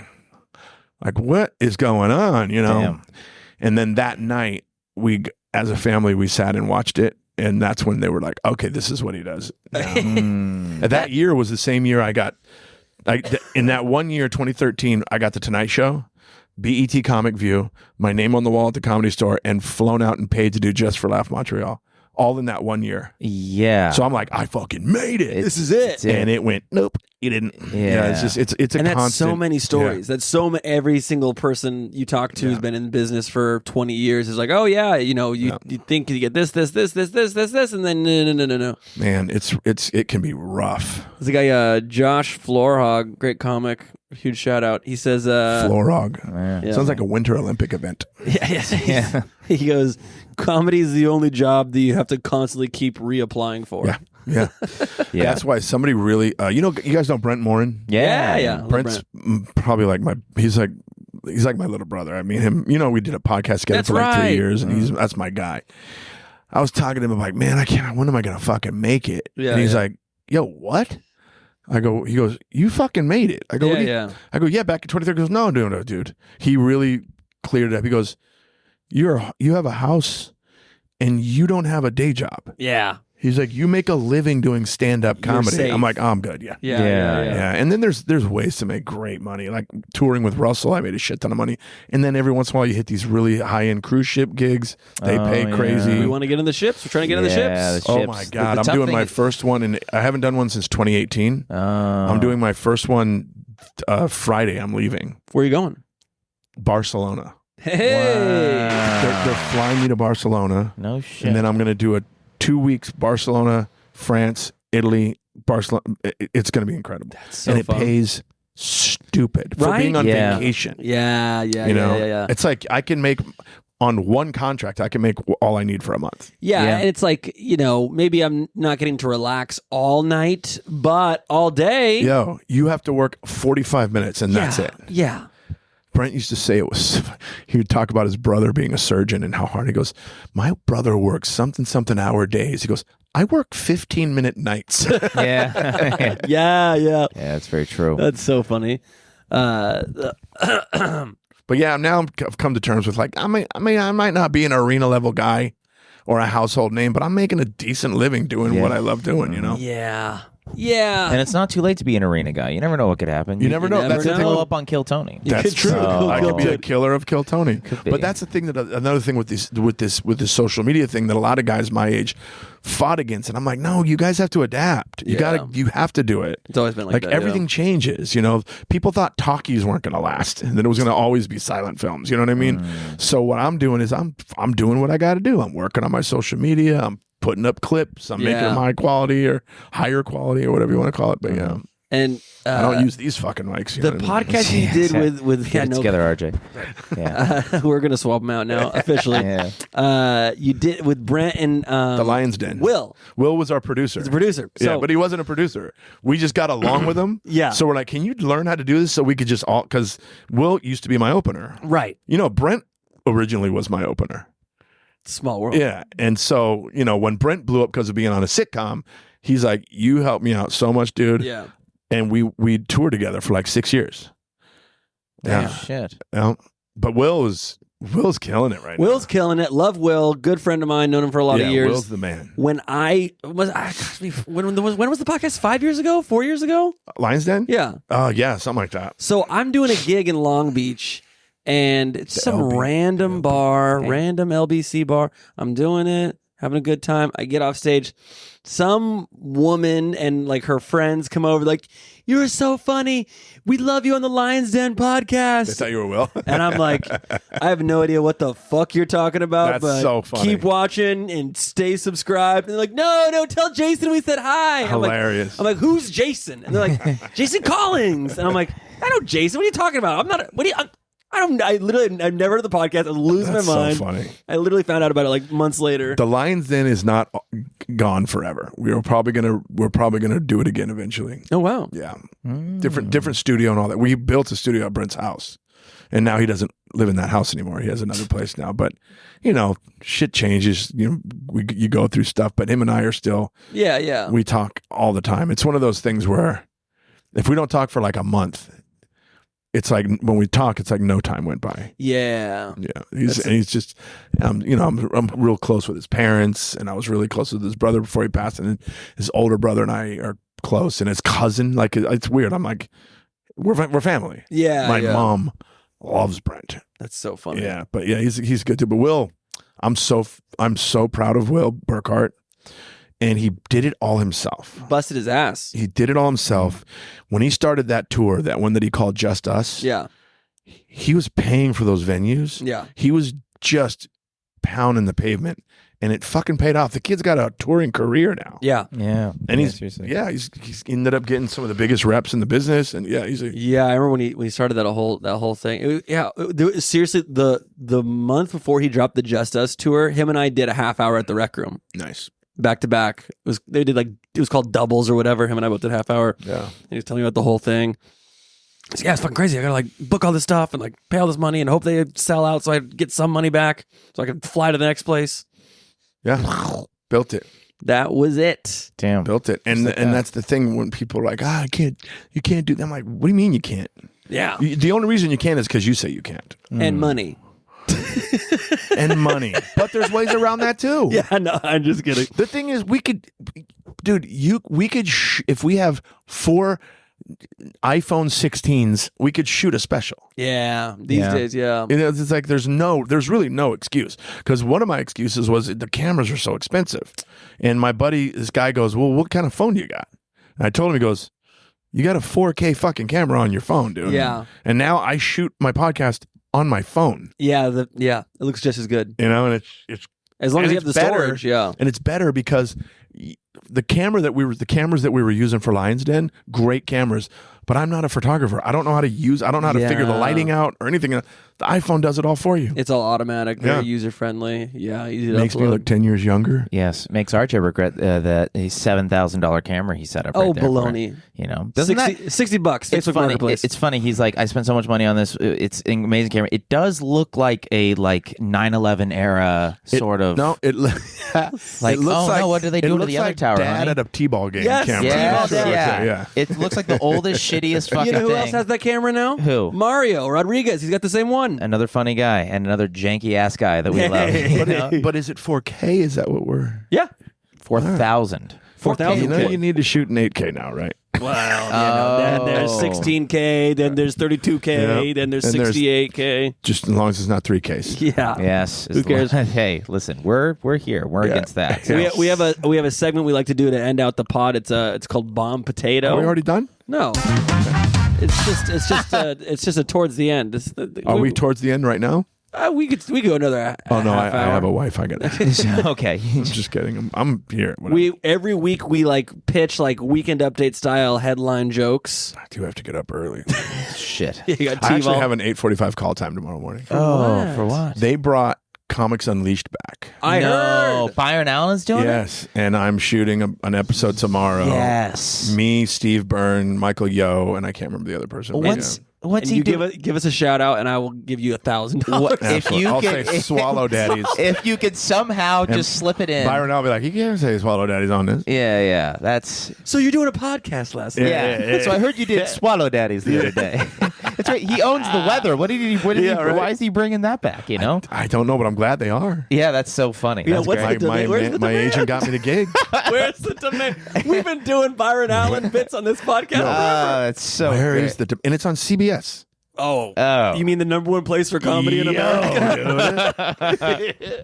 Speaker 2: what is going on? You know?
Speaker 1: Damn.
Speaker 2: And then that night, as a family, we sat and watched it. And that's when they were like, okay, this is what he does now. That year was the same year in that one year, 2013, I got the Tonight Show, BET Comic View, my name on the wall at the Comedy Store, and flown out and paid to do Just for Laugh Montreal. All in that 1 year.
Speaker 1: Yeah.
Speaker 2: So I'm like, I fucking made it.
Speaker 3: This is it.
Speaker 2: And it went, nope, you didn't.
Speaker 1: Yeah.
Speaker 2: It's just, it's a
Speaker 3: And that's
Speaker 2: constant.
Speaker 3: so many stories.
Speaker 2: Yeah.
Speaker 3: That's every single person you talk to who's been in business for 20 years is like, oh yeah, you think you get this, and then no.
Speaker 2: Man, it can be rough.
Speaker 3: There's a guy, Josh Florhog, great comic, huge shout out. He says,
Speaker 2: Florog.
Speaker 1: Yeah.
Speaker 2: Sounds like a Winter Olympic event.
Speaker 3: yeah. He goes, comedy is the only job that you have to constantly keep reapplying for.
Speaker 2: Yeah. Yeah.
Speaker 1: Yeah.
Speaker 2: That's why somebody really, you guys know Brent Morin?
Speaker 3: Yeah.
Speaker 2: Brent's probably like he's like my little brother. I mean, him, we did a podcast together for like 3 years, and that's my guy. I was talking to him, I'm like, man, when am I going to fucking make it?
Speaker 3: Yeah,
Speaker 2: and he's like, yo, what? He goes, you fucking made it. I go, I go, yeah, back in 2013. He goes, no, dude. He really cleared it up. He goes, you have a house and you don't have a day job.
Speaker 3: Yeah.
Speaker 2: He's like, you make a living doing stand-up comedy.
Speaker 3: safe.
Speaker 2: I'm like, oh, I'm good. Yeah.
Speaker 3: Yeah.
Speaker 2: And then there's ways to make great money. Like touring with Russell, I made a shit ton of money. And then every once in a while you hit these really high-end cruise ship gigs. They pay crazy.
Speaker 3: We want to get in the ships. We're trying to get in the ships.
Speaker 1: The
Speaker 2: Oh
Speaker 1: ships.
Speaker 2: my God.
Speaker 1: The
Speaker 2: I'm
Speaker 1: tough
Speaker 2: doing
Speaker 1: thing
Speaker 2: my
Speaker 1: is-
Speaker 2: first one, and I haven't done one since 2018. I'm doing my first one Friday. I'm leaving.
Speaker 3: Where are you going?
Speaker 2: Barcelona.
Speaker 3: Hey.
Speaker 2: They're flying me to Barcelona.
Speaker 1: No shit.
Speaker 2: And then I'm going to do a 2 weeks, Barcelona, France, Italy, Barcelona. It's going to be incredible.
Speaker 3: That's so
Speaker 2: and it
Speaker 3: fun.
Speaker 2: pays stupid for being on vacation.
Speaker 3: Yeah.
Speaker 2: It's like I can make on one contract, I can make all I need for a month.
Speaker 3: Yeah, and it's like, maybe I'm not getting to relax all night, but all day.
Speaker 2: Yo, you have to work 45 minutes and that's it.
Speaker 3: Yeah.
Speaker 2: Brent used to say he would talk about his brother being a surgeon and how hard. He goes, my brother works something hour days. He goes, I work 15-minute nights.
Speaker 1: Yeah.
Speaker 3: Yeah.
Speaker 1: Yeah, that's very true.
Speaker 3: That's so funny.
Speaker 2: But yeah, now I've come to terms with like, I might not be an arena level guy or a household name, but I'm making a decent living doing what I love doing,
Speaker 3: Yeah. Yeah.
Speaker 1: And it's not too late to be an arena guy. You never know what could happen.
Speaker 2: You never know.
Speaker 1: That's the
Speaker 3: never
Speaker 1: thing.
Speaker 3: know.
Speaker 1: Blow up on Kill Tony.
Speaker 2: That's true. I could be a killer of Kill Tony.
Speaker 1: Could be.
Speaker 2: But that's the thing that another thing with this social media thing that a lot of guys my age fought against, and I'm like, no, you guys have to adapt. You have to do it.
Speaker 3: It's always been like that,
Speaker 2: everything changes. People thought talkies weren't going to last, and that it was going to always be silent films. You know what I mean? So what I'm doing is I'm doing what I got to do. I'm working on my social media. I'm putting up clips. I'm making them high quality or higher quality or whatever you want to call it. But yeah.
Speaker 3: And
Speaker 2: I don't use these fucking mics.
Speaker 3: The podcast you did with
Speaker 1: Get it together, RJ. Yeah.
Speaker 3: we're gonna swap them out now officially. You did with Brent and
Speaker 2: The Lion's Den.
Speaker 3: Will
Speaker 2: was our producer.
Speaker 3: He's the producer. So,
Speaker 2: Yeah, but he wasn't a producer. We just got along with him.
Speaker 3: Yeah.
Speaker 2: So we're like, can you learn how to do this so we could just all, because Will used to be my opener.
Speaker 3: right,
Speaker 2: Brent originally was my opener.
Speaker 3: small world.
Speaker 2: Yeah. And so, when Brent blew up because of being on a sitcom, he's like, you helped me out so much, dude.
Speaker 3: Yeah.
Speaker 2: And we toured together for like 6 years.
Speaker 1: Yeah. Shit.
Speaker 2: But Will's killing it right now.
Speaker 3: Will's killing it. Love Will. Good friend of mine. Known him for a lot of years.
Speaker 2: Will's the man.
Speaker 3: When was when was the podcast? 5 years ago? 4 years ago?
Speaker 2: Lion's Den?
Speaker 3: Yeah.
Speaker 2: Yeah, something like that.
Speaker 3: So I'm doing a gig in Long Beach, and it's some random bar, random LBC bar. I'm doing it, having a good time. I get off stage. Some woman and like her friends come over, like, you're so funny. We love you on the Lion's Den podcast.
Speaker 2: They thought you were Will.
Speaker 3: And I'm like, I have no idea what the fuck you're talking about.
Speaker 2: That's
Speaker 3: but
Speaker 2: so funny.
Speaker 3: Keep watching and stay subscribed. And they're like, no, tell Jason we said hi.
Speaker 2: Hilarious.
Speaker 3: I'm like, who's Jason? And they're like, Jason Collings. And I'm like, I know Jason. What are you talking about? I'm not. What do you? I've never heard the podcast. I was losing my mind.
Speaker 2: So funny.
Speaker 3: I literally found out about it like months later.
Speaker 2: The Lion's Den is not gone forever. We're probably gonna do it again eventually.
Speaker 3: Oh wow.
Speaker 2: Yeah. Different studio and all that. We built a studio at Brent's house. And now he doesn't live in that house anymore. He has another place now. But shit changes. You go through stuff, but him and I are still we talk all the time. It's one of those things where if we don't talk for like a month, it's like when we talk, it's like no time went by.
Speaker 3: Yeah.
Speaker 2: Yeah. He's just, I'm real close with his parents, and I was really close with his brother before he passed, and his older brother and I are close, and his cousin, like, it's weird. I'm like, we're family.
Speaker 3: Yeah.
Speaker 2: My mom loves Brent.
Speaker 3: That's so funny.
Speaker 2: Yeah. But yeah, he's good too. But Will, I'm so proud of Will Burkhart. And he did it all himself.
Speaker 3: Busted his ass.
Speaker 2: He did it all himself. When he started that tour, that one that he called Just Us, he was paying for those venues.
Speaker 3: Yeah.
Speaker 2: He was just pounding the pavement, and it fucking paid off. The kid's got a touring career now.
Speaker 3: Yeah.
Speaker 1: Yeah.
Speaker 2: And he's ended up getting some of the biggest reps in the business, and I
Speaker 3: remember when he started that whole thing. Seriously, the month before he dropped the Just Us tour, him and I did a half hour at the Rec Room.
Speaker 2: Nice.
Speaker 3: Back to back. It was called doubles or whatever. Him and I both did half hour.
Speaker 2: Yeah.
Speaker 3: And he was telling me about the whole thing. I said, it's fucking crazy. I gotta like book all this stuff and like pay all this money and hope they sell out so I get some money back so I can fly to the next place.
Speaker 2: Yeah. Built it.
Speaker 3: That was it.
Speaker 1: Damn.
Speaker 2: Built it. And that's the thing when people are like, you can't do that. I'm like, what do you mean you can't?
Speaker 3: Yeah.
Speaker 2: The only reason you can't is because you say you can't.
Speaker 3: And money.
Speaker 2: And money. But there's ways around that too.
Speaker 3: Yeah, no, I'm just kidding.
Speaker 2: The thing is, we could, if we have 4 iPhone 16s, we could shoot a special.
Speaker 3: Yeah, these days, yeah.
Speaker 2: It's like there's really no excuse. Because one of my excuses was the cameras are so expensive. And my buddy, this guy goes, well, what kind of phone do you got? And I told him, he goes, you got a 4K fucking camera on your phone, dude.
Speaker 3: Yeah.
Speaker 2: And now I shoot my podcast on my phone.
Speaker 3: Yeah, it looks just as good.
Speaker 2: And
Speaker 3: As long as you have
Speaker 2: it's
Speaker 3: the
Speaker 2: better,
Speaker 3: storage, yeah.
Speaker 2: And it's better because the cameras that we were using for Lion's Den, great cameras. But I'm not a photographer. I don't know how to use. I don't know how to figure the lighting out or anything. The iPhone does it all for you.
Speaker 3: It's all automatic, very user friendly. Yeah, easy to
Speaker 2: Makes me look 10 years younger.
Speaker 1: Yes, makes RJ regret that a $7,000 camera he set up.
Speaker 3: Oh,
Speaker 1: right there
Speaker 3: baloney!
Speaker 1: Doesn't
Speaker 3: $60. Facebook
Speaker 1: it's funny.
Speaker 3: Marketplace.
Speaker 1: It's funny. He's like, I spent so much money on this. It's an amazing camera. It does look like a 9/11 era sort of.
Speaker 2: No, it
Speaker 1: like.
Speaker 2: it looks like,
Speaker 1: no, what do they do to the other
Speaker 2: like
Speaker 1: tower?
Speaker 2: Dad
Speaker 1: honey?
Speaker 2: at a t-ball game.
Speaker 3: Yes,
Speaker 2: camera.
Speaker 1: Yes,
Speaker 2: Yeah.
Speaker 1: It looks like the oldest, shittiest fucking
Speaker 3: You know who
Speaker 1: thing.
Speaker 3: else has that camera now?
Speaker 1: Who?
Speaker 3: Mario Rodriguez. He's got the same one.
Speaker 1: Another funny guy and another janky ass guy that we love. You know?
Speaker 2: But is it 4K? Is that what we're?
Speaker 3: Yeah,
Speaker 1: 4,000.
Speaker 3: 4,000.
Speaker 2: You know, you need to shoot in 8K now, right?
Speaker 3: Well, then there's 16K, then there's 32K,
Speaker 2: Yep.
Speaker 3: then there's
Speaker 2: And there's-
Speaker 3: 68K.
Speaker 2: Just as long as it's not 3Ks.
Speaker 3: Yeah.
Speaker 1: Yes.
Speaker 3: Who cares?
Speaker 1: Hey, listen, we're here. We're against that.
Speaker 3: We have a segment we like to do to end out the pod. It's called Bomb Potato.
Speaker 2: Are we already done?
Speaker 3: No. It's just a towards the end.
Speaker 2: Are we towards the end right now?
Speaker 3: We could go another.
Speaker 2: Oh no, I
Speaker 3: half hour.
Speaker 2: have a wife. I got it.
Speaker 1: Okay.
Speaker 2: I'm just kidding. I'm here. Whatever.
Speaker 3: Every week we pitch weekend update style headline jokes.
Speaker 2: I do have to get up early.
Speaker 1: Shit.
Speaker 3: You got
Speaker 2: I actually
Speaker 3: T-Ball.
Speaker 2: have an 8:45 call time tomorrow morning.
Speaker 1: Oh, for what?
Speaker 2: They brought Comics Unleashed back.
Speaker 3: I heard.
Speaker 1: Byron Allen's doing it?
Speaker 2: Yes, and I'm shooting an episode tomorrow.
Speaker 1: Yes.
Speaker 2: Me, Steve Byrne, Michael Yo, and I can't remember the other person.
Speaker 1: What's
Speaker 3: And
Speaker 1: he
Speaker 3: you
Speaker 1: doing?
Speaker 3: give us a shout out, and I will give you $1,000.
Speaker 1: If you
Speaker 2: I'll
Speaker 1: could,
Speaker 2: say Swallow Daddies.
Speaker 1: if you could somehow just slip it in.
Speaker 2: Byron, I'll be like, you can't say Swallow Daddies on this.
Speaker 1: Yeah, that's
Speaker 3: So you're doing a podcast last night?
Speaker 1: yeah. So I heard you did Swallow Daddies the other day. That's right. He owns the weather. What did he?
Speaker 2: right.
Speaker 1: Why is he bringing that back? You know?
Speaker 2: I don't know, but I'm glad they are.
Speaker 1: Yeah, that's so funny.
Speaker 3: Yeah,
Speaker 1: That's
Speaker 3: what's
Speaker 1: great.
Speaker 3: the
Speaker 2: My,
Speaker 3: demand? Where's the
Speaker 2: my
Speaker 3: demand?
Speaker 2: agent got me the gig.
Speaker 3: Where's the demand? We've been doing Byron Allen bits on this podcast.
Speaker 1: It's so
Speaker 2: Where
Speaker 1: great.
Speaker 2: is and it's on CBS.
Speaker 3: Oh,
Speaker 1: Oh.
Speaker 3: you mean the #1 place for comedy in America?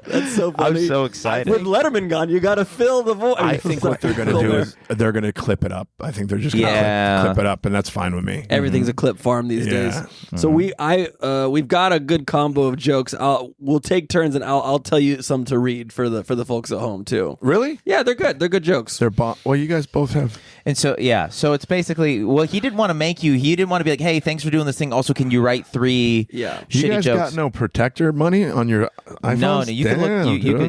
Speaker 3: That's so funny.
Speaker 1: I'm so excited.
Speaker 3: With Letterman gone, you got to fill the voice.
Speaker 2: I think what they're going to do is they're going to clip it up. I think they're just going to clip it up, and that's fine with me.
Speaker 3: Everything's a clip farm these days. So we've got a good combo of jokes. We'll take turns, and I'll tell you some to read for the folks at home too.
Speaker 2: Really?
Speaker 3: Yeah, they're good. They're good jokes.
Speaker 2: Well, you guys both have.
Speaker 1: And so so it's basically he didn't want to make you. He didn't want to be like, hey, thanks for doing this thing. Also, can you write 3
Speaker 2: You
Speaker 1: shitty
Speaker 2: guys
Speaker 1: jokes?
Speaker 2: got no protector money on your iPhones?
Speaker 1: No, you can look.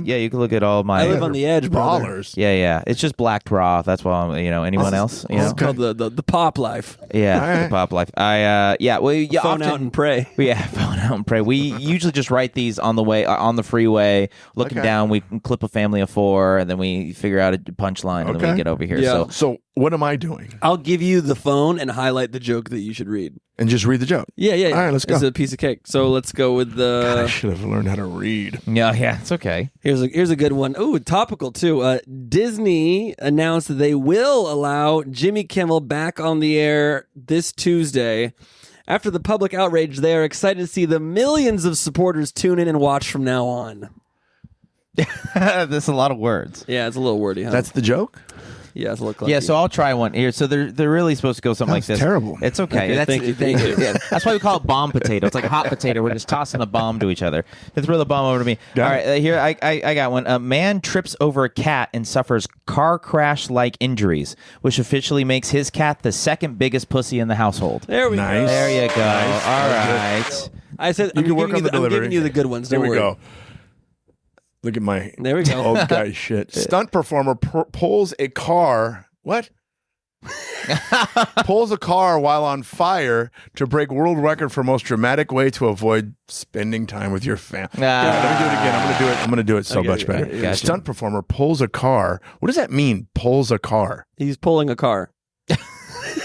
Speaker 1: You can look at all my.
Speaker 3: I live on the edge, brother.
Speaker 2: Ballers.
Speaker 1: Yeah. It's just blacked raw. That's why anyone else.
Speaker 3: It's called the pop life.
Speaker 1: Yeah,
Speaker 2: All right.
Speaker 1: the pop life. Phone
Speaker 3: Phone out and pray.
Speaker 1: Yeah, phone out and pray. We usually just write these on the way on the freeway, looking down. We can clip a family of 4, and then we figure out a punchline, and then we get over here.
Speaker 3: Yeah.
Speaker 2: So what am I doing?
Speaker 3: I'll give you the phone and highlight the joke that you should read.
Speaker 2: And just read the joke.
Speaker 3: Yeah.
Speaker 2: All right, let's go.
Speaker 3: It's a piece of cake. So let's go with the.
Speaker 2: God, I should have learned how to read.
Speaker 1: Yeah, it's okay.
Speaker 3: Here's a good one. Ooh, topical too. Disney announced that they will allow Jimmy Kimmel back on the air this Tuesday. After the public outrage, they are excited to see the millions of supporters tune in and watch from now on.
Speaker 1: There's a lot of words.
Speaker 3: Yeah, it's a little wordy, huh?
Speaker 2: That's the joke?
Speaker 3: yeah, it's a little clunky.
Speaker 1: Yeah, so I'll try one here. So they're really supposed to go something like
Speaker 2: That's
Speaker 1: this.
Speaker 2: terrible.
Speaker 1: It's okay.
Speaker 3: Okay, thank you.
Speaker 1: Yeah, that's why we call it bomb potato. It's like hot potato. We're just tossing a bomb to each other. They throw the bomb over to me.
Speaker 2: Got
Speaker 1: All right, here I got one. A man trips over a cat and suffers car crash-like injuries, which officially makes his cat the second biggest pussy in the household.
Speaker 3: There we
Speaker 2: Nice.
Speaker 3: go.
Speaker 1: There you go.
Speaker 2: Nice.
Speaker 1: All right.
Speaker 3: I said
Speaker 2: You can work on the
Speaker 3: I'm
Speaker 2: delivery.
Speaker 3: giving you the good ones.
Speaker 2: Here
Speaker 3: Don't
Speaker 2: we
Speaker 3: worry.
Speaker 2: go. Look at my
Speaker 3: There we go.
Speaker 2: old guy shit. Stunt performer pulls a car. What? Pulls a car while on fire to break world record for most dramatic way to avoid spending time with your family. Let me do it again. I'm gonna do it so
Speaker 3: Okay,
Speaker 2: much better.
Speaker 3: okay,
Speaker 1: gotcha.
Speaker 2: Stunt performer pulls a car. What does that mean? Pulls a car?
Speaker 3: He's pulling a car.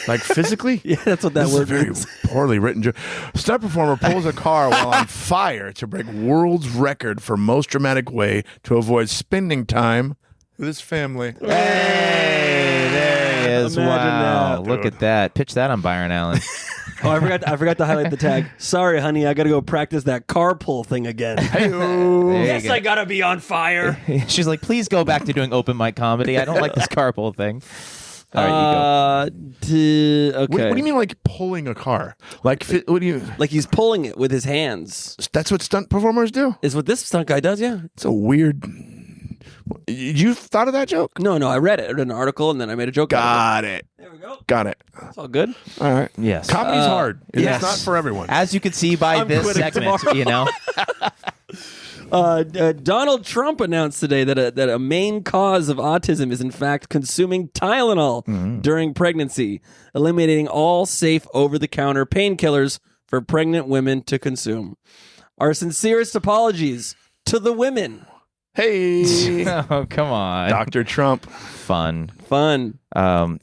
Speaker 2: Like physically?
Speaker 3: Yeah, that's what that
Speaker 2: This is a
Speaker 3: word
Speaker 2: very
Speaker 3: means.
Speaker 2: poorly written joke. Stunt performer pulls a car while on fire to break world's record for most dramatic way to avoid spending time with his family.
Speaker 1: Hey, there he is.
Speaker 3: Imagine
Speaker 1: Wow.
Speaker 3: that.
Speaker 1: Look at that. Pitch that on Byron Allen.
Speaker 3: Oh, I forgot to highlight the tag. Sorry, honey, I got to go practice that car pull thing again.
Speaker 1: There you
Speaker 3: Yes,
Speaker 1: go.
Speaker 3: I got to be on fire.
Speaker 1: She's like, please go back to doing open mic comedy. I don't like this carpool thing. All right,
Speaker 3: Okay.
Speaker 2: What do you mean, like pulling a car? Like, what do you?
Speaker 3: Like he's pulling it with his hands.
Speaker 2: That's what stunt performers do.
Speaker 3: Is what this stunt guy does, yeah.
Speaker 2: It's a weird. You thought of that joke?
Speaker 3: No, I read it. I read an article and then I made a joke.
Speaker 2: Got it.
Speaker 3: There we go.
Speaker 2: Got it.
Speaker 3: It's all good.
Speaker 2: All right.
Speaker 1: Yes.
Speaker 2: Comedy's hard.
Speaker 1: yes.
Speaker 2: It's not for everyone.
Speaker 1: As you can see by
Speaker 3: I'm
Speaker 1: this
Speaker 3: quitting
Speaker 1: segment,
Speaker 3: tomorrow. Donald Trump announced today that a main cause of autism is in fact consuming Tylenol during pregnancy, eliminating all safe over-the-counter painkillers for pregnant women to consume. Our sincerest apologies to the women.
Speaker 2: Hey.
Speaker 1: Oh, come on.
Speaker 2: Dr. Trump.
Speaker 1: Fun.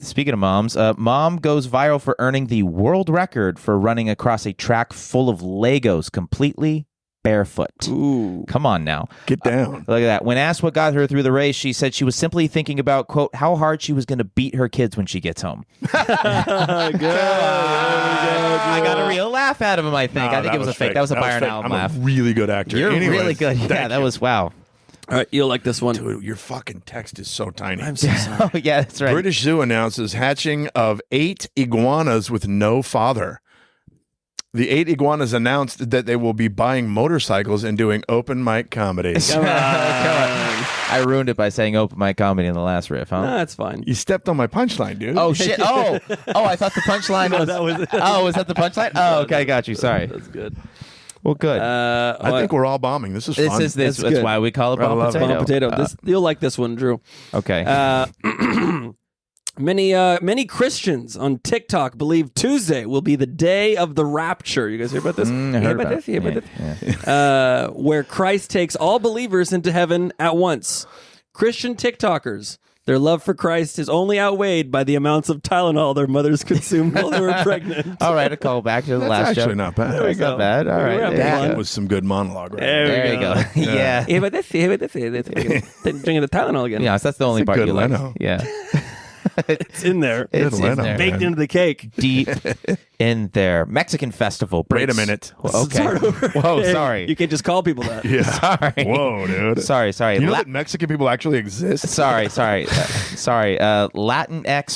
Speaker 1: Speaking of moms, mom goes viral for earning the world record for running across a track full of Legos completely barefoot.
Speaker 3: Ooh.
Speaker 1: Come on now.
Speaker 2: Get down.
Speaker 1: Look at that. When asked what got her through the race, she said she was simply thinking about, quote, how hard she was going to beat her kids when she gets home.
Speaker 3: Good.
Speaker 1: I got a real laugh out of him, I think.
Speaker 2: No,
Speaker 1: I think it was a fake.
Speaker 2: fake.
Speaker 1: That was a
Speaker 2: That
Speaker 1: Byron
Speaker 2: fake.
Speaker 1: Allen
Speaker 2: I'm
Speaker 1: laugh.
Speaker 2: a really good actor.
Speaker 1: You're
Speaker 2: Anyways,
Speaker 1: really good. Yeah,
Speaker 2: thank
Speaker 1: that
Speaker 2: you.
Speaker 1: was wow.
Speaker 3: All right, you'll like this one.
Speaker 2: Dude, your fucking text is so tiny.
Speaker 3: I'm so sorry.
Speaker 1: Oh, yeah, that's right.
Speaker 2: British Zoo announces hatching of 8 iguanas with no father. The 8 iguanas announced that they will be buying motorcycles and doing open mic comedy.
Speaker 1: Come on. I ruined it by saying open mic comedy in the last riff, huh?
Speaker 3: No, that's fine.
Speaker 2: You stepped on my punchline, dude.
Speaker 1: Oh, shit. Oh, I thought the punchline was...
Speaker 3: that was-
Speaker 1: Oh, was that the punchline? Oh, okay, I got you. Sorry.
Speaker 3: That's good.
Speaker 1: Well, good.
Speaker 2: I think we're all bombing. This is fun.
Speaker 1: That's
Speaker 3: good.
Speaker 1: why we call it
Speaker 2: I
Speaker 1: bomb
Speaker 2: love it.
Speaker 1: potato.
Speaker 3: Bomb potato. This, you'll like this one, Drew.
Speaker 1: Okay.
Speaker 3: Many Christians on TikTok believe Tuesday will be the day of the rapture. You guys hear about this?
Speaker 1: I
Speaker 3: You hear
Speaker 1: heard
Speaker 3: about
Speaker 1: about
Speaker 3: this? You hear
Speaker 1: it.
Speaker 3: about this? Where Christ takes all believers into heaven at once. Christian TikTokers, their love for Christ is only outweighed by the amounts of Tylenol their mothers consumed while they were pregnant.
Speaker 1: All right, a call back to the
Speaker 2: That's
Speaker 1: last
Speaker 2: actually
Speaker 1: joke.
Speaker 2: not bad.
Speaker 1: That's not bad. All right.
Speaker 3: We're having
Speaker 1: There you
Speaker 3: fun.
Speaker 1: go.
Speaker 2: That was some good monologue. Right
Speaker 1: There you go. Yeah.
Speaker 3: You hear about this? You hear about this? Drinking the Tylenol again.
Speaker 1: Yeah, that's the only part
Speaker 2: good
Speaker 1: you like.
Speaker 2: Leno.
Speaker 1: Yeah.
Speaker 3: It's in there.
Speaker 1: It's in
Speaker 2: Leno,
Speaker 1: there.
Speaker 2: man.
Speaker 3: Baked into the cake.
Speaker 1: Deep in there. Mexican festival.
Speaker 2: Wait a
Speaker 1: breaks-
Speaker 2: minute.
Speaker 1: Okay.
Speaker 3: Start over.
Speaker 1: Whoa,
Speaker 3: Hey,
Speaker 1: sorry.
Speaker 3: You can't just call people that.
Speaker 2: Yeah.
Speaker 1: Sorry.
Speaker 2: Whoa, dude.
Speaker 1: Sorry.
Speaker 2: You know that Mexican people actually exist?
Speaker 1: Sorry. Latinx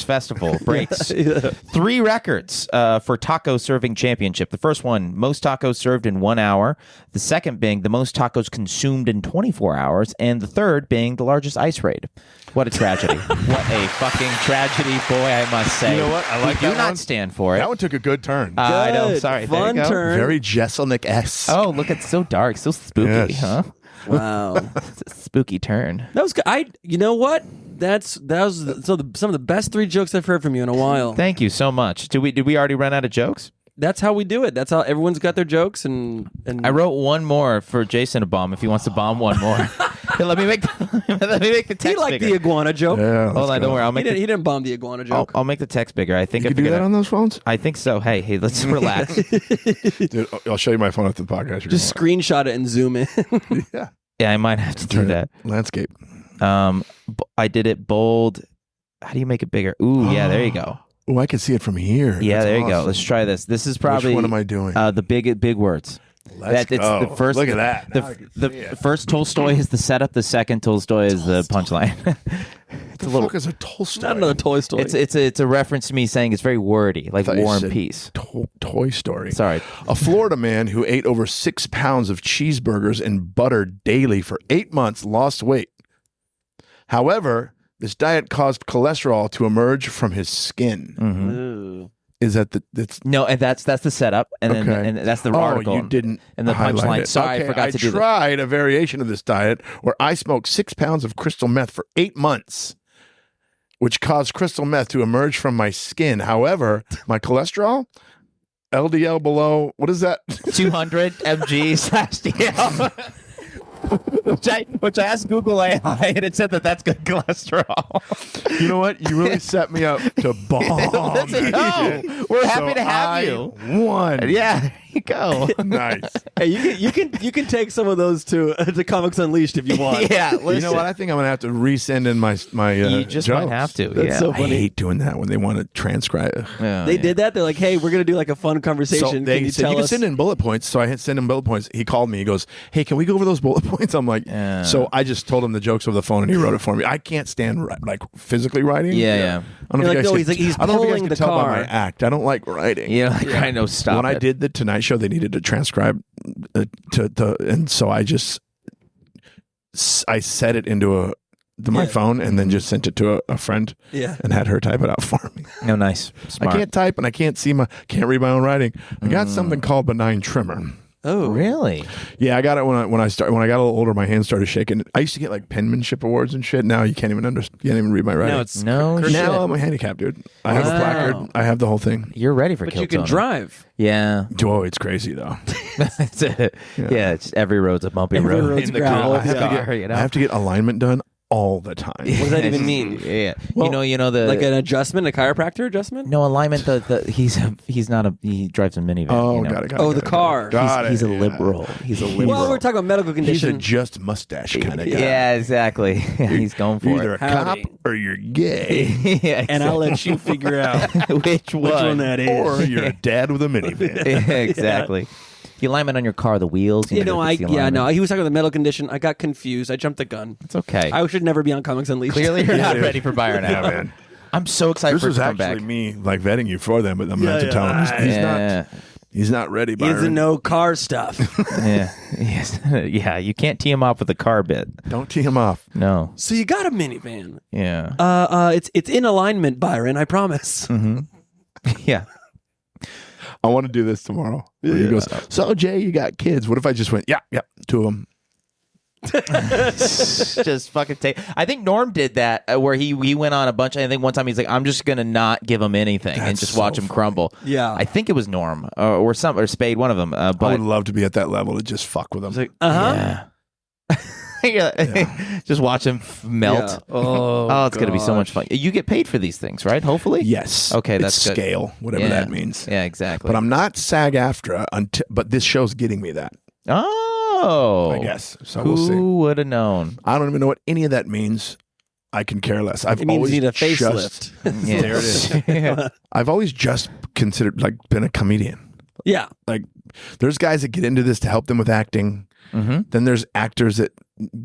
Speaker 1: festival breaks 3 records for taco serving championship. The first one, most tacos served in 1 hour. The second being the most tacos consumed in 24 hours. And the third being the largest ice raid. What a tragedy. What a fucking tragedy, boy, I must say.
Speaker 2: You know what? I like
Speaker 1: We do
Speaker 2: that
Speaker 1: not
Speaker 2: one.
Speaker 1: stand for it.
Speaker 2: That one took a good turn.
Speaker 1: I know.
Speaker 3: Good.
Speaker 1: Sorry.
Speaker 3: Fun
Speaker 1: there you go.
Speaker 3: turn.
Speaker 2: Very Jesselnick-esque.
Speaker 1: Oh, look, it's so dark, so spooky,
Speaker 2: Yes.
Speaker 1: huh?
Speaker 3: Wow.
Speaker 1: It's a spooky turn.
Speaker 3: That was good. You know what? That was some of the best 3 jokes I've heard from you in a while.
Speaker 1: Thank you so much. Did we already run out of jokes?
Speaker 3: That's how we do it. That's how everyone's got their jokes and
Speaker 1: I wrote one more for Jason to bomb if he wants to bomb one more. Here, let me make the text
Speaker 3: he liked
Speaker 1: bigger.
Speaker 3: the iguana joke.
Speaker 2: Yeah,
Speaker 1: Hold on, don't worry. I'll
Speaker 3: He
Speaker 1: make
Speaker 3: didn't, he didn't bomb the iguana joke.
Speaker 1: I'll make the text bigger. I think
Speaker 2: You
Speaker 1: I
Speaker 2: can do
Speaker 1: figured
Speaker 2: that
Speaker 1: out-
Speaker 2: on those phones?
Speaker 1: I think so. Hey, let's relax.
Speaker 2: Dude, I'll show you my phone after the podcast. You're
Speaker 3: Just screenshot it and zoom in.
Speaker 2: gonna- yeah.
Speaker 1: Yeah, I might have to do
Speaker 2: Turn
Speaker 1: that.
Speaker 2: it landscape.
Speaker 1: I did it bold. How do you make it bigger? Ooh, yeah, there you go.
Speaker 2: Oh, I can see it from here.
Speaker 1: Yeah,
Speaker 2: That's
Speaker 1: there you go.
Speaker 2: awesome.
Speaker 1: Let's try this. This is probably
Speaker 2: Which one am I doing?
Speaker 1: the big words.
Speaker 2: Let's
Speaker 1: It's
Speaker 2: go.
Speaker 1: the first.
Speaker 2: Look at that. Now I can
Speaker 1: The
Speaker 2: see it.
Speaker 1: first Tolstoy is the setup. The second Tolstoy is the punchline.
Speaker 2: the fuck is a Tolstoy?
Speaker 3: Not another Toy Story.
Speaker 1: It's a reference to me saying it's very wordy, like
Speaker 2: thought you
Speaker 1: War and
Speaker 2: said
Speaker 1: Peace.
Speaker 2: Toy Story.
Speaker 1: Sorry.
Speaker 2: A Florida man who ate over 6 pounds of cheeseburgers and butter daily for 8 months lost weight. However, this diet caused cholesterol to emerge from his skin.
Speaker 3: Ooh.
Speaker 2: Is that that's
Speaker 1: No, and that's the setup, and then
Speaker 2: okay?
Speaker 1: and that's the
Speaker 2: oh,
Speaker 1: article.
Speaker 2: you didn't.
Speaker 1: and the
Speaker 2: highlight
Speaker 1: punchline.
Speaker 2: it.
Speaker 1: Sorry,
Speaker 2: Okay,
Speaker 1: I forgot to do that.
Speaker 2: tried a variation of this diet where I smoked 6 pounds of crystal meth for 8 months, which caused crystal meth to emerge from my skin. However, my cholesterol, LDL below, what is that?
Speaker 1: 200 mg/dl. Which I asked Google AI, and it said that's good cholesterol.
Speaker 2: You know what? You really set me up to bomb.
Speaker 1: Listen,
Speaker 2: that
Speaker 1: no,
Speaker 2: shit.
Speaker 1: we're happy
Speaker 2: So
Speaker 1: to have
Speaker 2: I
Speaker 1: you.
Speaker 2: won.
Speaker 1: Yeah, there you go.
Speaker 2: Nice.
Speaker 3: Hey, you can take some of those to Comics Unleashed if you want.
Speaker 1: Yeah,
Speaker 2: You
Speaker 1: listen.
Speaker 2: know what? I think I'm gonna have to resend in my
Speaker 1: You just might
Speaker 2: jokes.
Speaker 1: have to.
Speaker 3: That's
Speaker 1: yeah.
Speaker 3: so
Speaker 2: I
Speaker 3: funny.
Speaker 2: hate doing that when they want to transcribe.
Speaker 1: Yeah,
Speaker 3: They
Speaker 1: yeah.
Speaker 3: did that. They're like, "Hey, we're gonna do like a fun conversation.
Speaker 2: So they
Speaker 3: can you
Speaker 2: said
Speaker 3: tell
Speaker 2: you can
Speaker 3: us?"
Speaker 2: send in bullet points. So I hit send him bullet points. He called me. He goes, "Hey, can we go over those bullet points?" I'm like,
Speaker 1: Yeah.
Speaker 2: so I just told him the jokes over the phone, and he wrote it for me. I can't stand like physically writing.
Speaker 1: Yeah.
Speaker 2: I don't
Speaker 3: You're
Speaker 2: know if
Speaker 3: like,
Speaker 2: you
Speaker 3: no,
Speaker 2: guys
Speaker 3: he's
Speaker 2: I don't know if you guys
Speaker 3: pulling
Speaker 2: can
Speaker 3: the
Speaker 2: tell by
Speaker 3: car.
Speaker 2: my act. I don't like writing.
Speaker 1: Yeah, like I know. Stop
Speaker 2: When
Speaker 1: it.
Speaker 2: I did the Tonight Show, they needed to transcribe and so I just I set it into my phone and then just sent it to a friend and had her type it out for me.
Speaker 1: No, nice. Smart.
Speaker 2: I can't type and I can't read my own writing. I got something called benign tremor.
Speaker 1: Oh, really?
Speaker 2: Yeah, I got it when I got a little older. My hands started shaking. I used to get like penmanship awards and shit. Now you can't even read my writing. Now I'm a handicapped dude. I have a placard. I have the whole thing.
Speaker 1: You're ready for
Speaker 3: But
Speaker 1: Kill
Speaker 3: you can
Speaker 1: Tony.
Speaker 3: drive.
Speaker 1: Yeah.
Speaker 2: Oh, it's crazy though.
Speaker 1: It's every road's a bumpy
Speaker 3: Every
Speaker 1: road
Speaker 3: road's
Speaker 1: in the
Speaker 3: gravel.
Speaker 1: car.
Speaker 2: I have to get alignment done all the time.
Speaker 3: What does that even mean?
Speaker 1: Yeah.
Speaker 2: Well,
Speaker 1: you know the
Speaker 3: Like an adjustment, a chiropractor adjustment?
Speaker 1: no alignment. He's not he drives a minivan.
Speaker 2: Oh,
Speaker 1: you know?
Speaker 2: got it.
Speaker 3: Oh, the car.
Speaker 1: He's a liberal. He's a liberal.
Speaker 3: Well, we're talking about medical
Speaker 2: He's a
Speaker 3: condition.
Speaker 2: just mustache kind of guy.
Speaker 1: Yeah, exactly. He's going for
Speaker 2: You're either
Speaker 1: it.
Speaker 2: a cop or you're gay.
Speaker 1: Yeah,
Speaker 3: And I'll let you figure out
Speaker 1: which one
Speaker 3: that is.
Speaker 2: Or you're a dad with a minivan.
Speaker 1: Yeah, exactly. The alignment on your car, the wheels.
Speaker 3: You know,
Speaker 1: it's the alignment.
Speaker 3: he was talking about the medical condition. I got confused. I jumped the gun.
Speaker 1: It's okay.
Speaker 3: I should never be on Comics Unleashed.
Speaker 1: Clearly, you're not
Speaker 2: dude.
Speaker 1: ready for Byron
Speaker 2: Yeah,
Speaker 1: now.
Speaker 2: man.
Speaker 1: I'm so excited
Speaker 2: This
Speaker 1: for it
Speaker 2: was
Speaker 1: to come
Speaker 2: actually
Speaker 1: back.
Speaker 2: me like vetting you for them, but I'm going to tell him he's not ready,
Speaker 3: He
Speaker 2: Byron.
Speaker 3: doesn't know car stuff.
Speaker 1: Yeah, yes. Yeah. You can't tee him off with the car bit.
Speaker 2: Don't tee him off.
Speaker 1: No.
Speaker 3: So you got a minivan.
Speaker 1: Yeah.
Speaker 3: It's in alignment, Byron. I promise.
Speaker 1: Yeah.
Speaker 2: I want to do this tomorrow. He goes, so Jay, you got kids. What if I just went, yeah, 2 of them.
Speaker 1: Just fucking take. I think Norm did that where he went on a bunch. I think one time he's like, I'm just gonna not give him anything and
Speaker 2: That's
Speaker 1: just
Speaker 2: so
Speaker 1: watch him
Speaker 2: funny.
Speaker 1: crumble.
Speaker 3: Yeah.
Speaker 1: I think it was Norm or Spade, one of them.
Speaker 2: I
Speaker 1: But
Speaker 2: would love to be at that level to just fuck with them.
Speaker 3: Uh-huh.
Speaker 1: yeah. Just watch him melt.
Speaker 3: Yeah. Oh,
Speaker 1: it's gonna be so much fun. You get paid for these things, right? Hopefully.
Speaker 2: Yes.
Speaker 1: Okay,
Speaker 2: It's
Speaker 1: that's good.
Speaker 2: scale, whatever
Speaker 1: Yeah.
Speaker 2: that means.
Speaker 1: Yeah, exactly.
Speaker 2: But I'm not SAG-AFTRA, but this show's getting me that,
Speaker 1: Oh,
Speaker 2: I guess. So
Speaker 1: Who
Speaker 2: we'll see.
Speaker 1: would have known?
Speaker 2: I don't even know what any of that means. I can care less.
Speaker 3: It means you need a facelift.
Speaker 1: Yeah.
Speaker 2: There it is.
Speaker 1: Yeah.
Speaker 2: I've always just considered been a comedian.
Speaker 3: Yeah.
Speaker 2: Like there's guys that get into this to help them with acting.
Speaker 1: Mm-hmm.
Speaker 2: Then there's actors that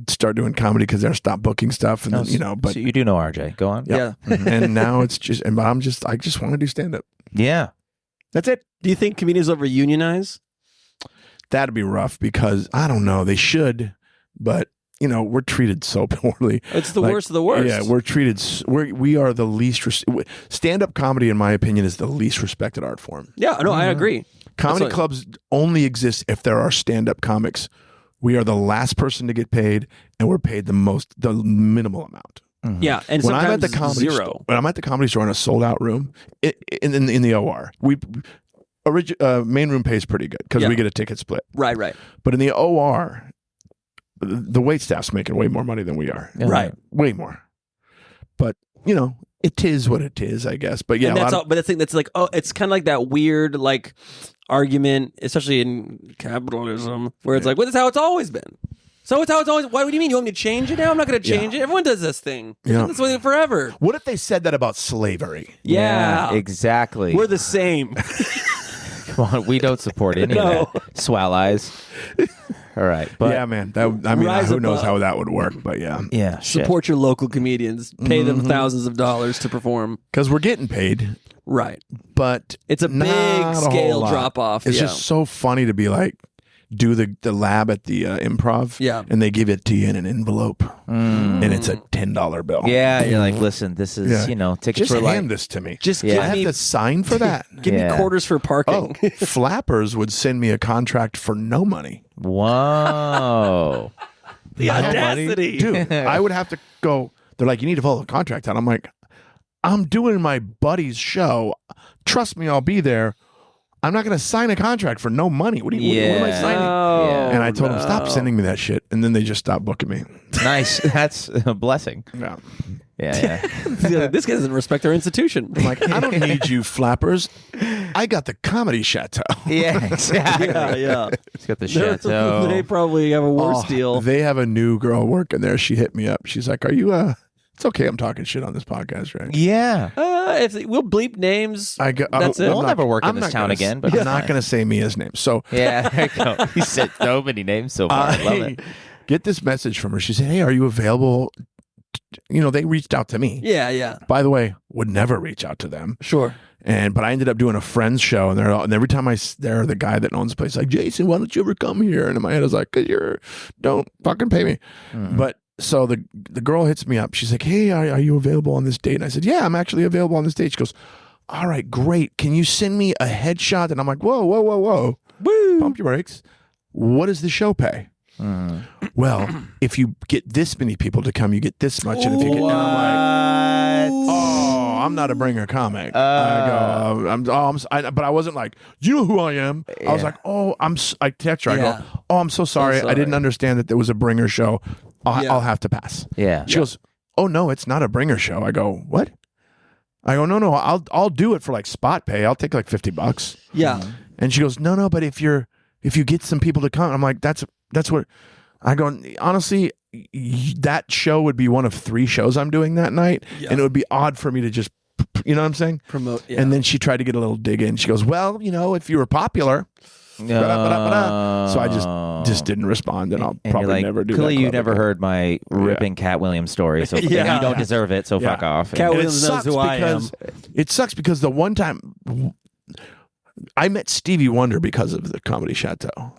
Speaker 2: start doing comedy because they're stop booking stuff, and then, but
Speaker 1: so you do know RJ. Go on.
Speaker 3: Yeah.
Speaker 2: and now it's just, and I just want to do stand up.
Speaker 1: Yeah.
Speaker 2: That's it.
Speaker 3: Do you think comedians will ever unionize?
Speaker 2: That'd be rough because I don't know. They should, but we're treated so poorly.
Speaker 3: It's the worst of the worst.
Speaker 2: Yeah, we're treated. We are the least. Stand up comedy, in my opinion, is the least respected art form.
Speaker 3: Yeah. No, I agree.
Speaker 2: Comedy clubs only exist if there are stand up comics. We are the last person to get paid, and we're paid the minimal amount.
Speaker 1: Mm-hmm.
Speaker 3: Yeah, and
Speaker 2: When I'm at
Speaker 3: sometimes
Speaker 2: the comedy
Speaker 3: zero.
Speaker 2: store, when I'm at the comedy store in a sold out room, in the OR, main room pays pretty good because we get a ticket split.
Speaker 3: Right.
Speaker 2: But in the OR, the wait staff's making way more money than we are.
Speaker 1: Yeah.
Speaker 3: Right.
Speaker 2: Way more. But it is what it is, I guess. But yeah,
Speaker 3: And that's all, but the thing that's like, it's kind of like that weird argument, especially in capitalism, where it's like, well, this is how it's always been. So it's how it's always. What do you mean? You want me to change it now? I'm not going to change it. Everyone does this thing.
Speaker 2: Yeah.
Speaker 3: This way forever.
Speaker 2: What if they said that about slavery?
Speaker 3: Yeah.
Speaker 1: Exactly.
Speaker 3: We're the same.
Speaker 1: Come on, we don't support any of that. Swell eyes. All right, but
Speaker 2: Yeah, man. Who
Speaker 3: Rise
Speaker 2: knows
Speaker 3: above.
Speaker 2: how that would work? But yeah,
Speaker 1: yeah, shit.
Speaker 3: Support your local comedians. Pay them thousands of dollars to perform.
Speaker 2: because we're getting paid,
Speaker 3: Right.
Speaker 2: but
Speaker 3: It's a
Speaker 2: not
Speaker 3: big
Speaker 2: a
Speaker 3: scale
Speaker 2: whole lot.
Speaker 3: drop off.
Speaker 2: It's
Speaker 3: yeah.
Speaker 2: just so funny to be like, do the lab at the improv,
Speaker 3: Yeah.
Speaker 2: and they give it to you in an envelope, and it's a $10 bill.
Speaker 1: Yeah, you're like, listen, this is
Speaker 2: Yeah.
Speaker 1: tickets
Speaker 2: Just
Speaker 1: for
Speaker 2: hand
Speaker 1: like.
Speaker 2: this to me.
Speaker 3: Just
Speaker 1: Yeah.
Speaker 3: give
Speaker 2: I have
Speaker 3: me
Speaker 2: to sign for that.
Speaker 3: give
Speaker 1: Yeah.
Speaker 3: me quarters for
Speaker 2: Oh,
Speaker 3: parking.
Speaker 2: Flappers would send me a contract for no money.
Speaker 1: Whoa.
Speaker 3: The audacity.
Speaker 2: Dude, I would have to go. They're like, you need to follow the contract out. I'm like, I'm doing my buddy's show. Trust me, I'll be there. I'm not going to sign a contract for no money. What am I signing?
Speaker 1: Yeah.
Speaker 2: And I told them, stop sending me that shit. And then they just stopped booking me.
Speaker 1: Nice. That's a blessing.
Speaker 2: Yeah.
Speaker 1: Yeah.
Speaker 3: This guy doesn't respect our institution.
Speaker 2: I'm like, I don't need you flappers. I got the comedy chateau.
Speaker 1: Yeah, exactly.
Speaker 3: yeah.
Speaker 1: He's got the chateau.
Speaker 3: They probably have a worse deal.
Speaker 2: They have a new girl working there. She hit me up. She's like, are you, it's okay. I'm talking shit on this podcast, right?
Speaker 1: Yeah.
Speaker 3: If we'll bleep names. That's it.
Speaker 1: We'll never work in this town again, but
Speaker 2: I'm
Speaker 1: it's
Speaker 2: not
Speaker 1: fine.
Speaker 2: going to say Mia's name. So
Speaker 1: Yeah, there you go. He said so many names so far. I love it.
Speaker 2: get this message from her. She said, hey, are you available they reached out to me.
Speaker 3: Yeah.
Speaker 2: By the way, would never reach out to them.
Speaker 3: Sure.
Speaker 2: But I ended up doing a friend's show, and every time the guy that owns the place like, Jason, why don't you ever come here? And in my head I was like, 'cause don't fucking pay me. But so the girl hits me up. She's like, hey, are you available on this date? And I said, yeah, I'm actually available on this date. She goes, all right, great. Can you send me a headshot? And I'm like, whoa.
Speaker 3: Woo.
Speaker 2: Pump your brakes. What does the show pay? Well, if you get this many people to come, you get this much. And if you get, and I'm like, oh, I'm not a bringer comic. I go, but I wasn't like, you know who I am? I was like, I text her. I go, I'm so sorry. I didn't understand that there was a bringer show. I'll have to pass.
Speaker 1: Yeah.
Speaker 2: She goes, oh no, it's not a bringer show. I go, what? I go, no, I'll do it for like spot pay. I'll take like $50.
Speaker 3: Yeah.
Speaker 2: And she goes, no, but if you get some people to come, I'm like, that's what I go. Honestly, that show would be one of 3 shows I'm doing that night, and it would be odd for me to just, you know what I'm saying?
Speaker 3: Promote. Yeah.
Speaker 2: And then she tried to get a little dig in. She goes, well, if you were popular, so I just didn't respond, and I'll probably
Speaker 1: like,
Speaker 2: never do.
Speaker 1: Clearly,
Speaker 2: that
Speaker 1: you never heard my ripping Cat Williams story, so you don't deserve it. So fuck off.
Speaker 3: Cat Williams knows who I am.
Speaker 2: It sucks because the one time I met Stevie Wonder because of the Comedy Chateau,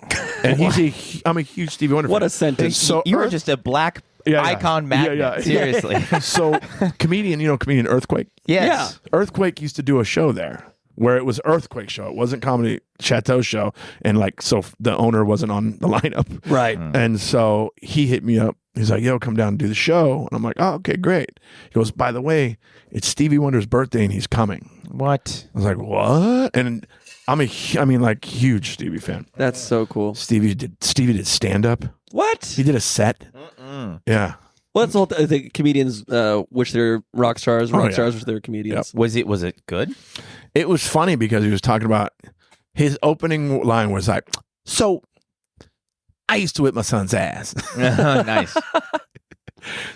Speaker 2: and I'm a huge Stevie Wonder fan.
Speaker 3: What a sentence!
Speaker 2: So
Speaker 1: you were just a black icon magnet. Seriously.
Speaker 2: So comedian Earthquake.
Speaker 1: Yes.
Speaker 2: Yeah. Earthquake used to do a show there where it was Earthquake show. It wasn't Comedy Chateau show, and so the owner wasn't on the lineup,
Speaker 3: right?
Speaker 2: And so he hit me up. He's like, "Yo, come down and do the show." And I'm like, "Oh, okay, great." He goes, "By the way, it's Stevie Wonder's birthday, and he's coming."
Speaker 1: What?
Speaker 2: I was like, "What?" And I'm huge Stevie fan.
Speaker 3: That's so cool.
Speaker 2: Stevie did stand up.
Speaker 3: What?
Speaker 2: He did a set. Yeah.
Speaker 3: Well, that's all the comedians, which they're rock stars, stars, which they're comedians.
Speaker 1: Yep. Was it good?
Speaker 2: It was funny because he was talking about his opening line was like, "So I used to whip my son's ass."
Speaker 1: Nice.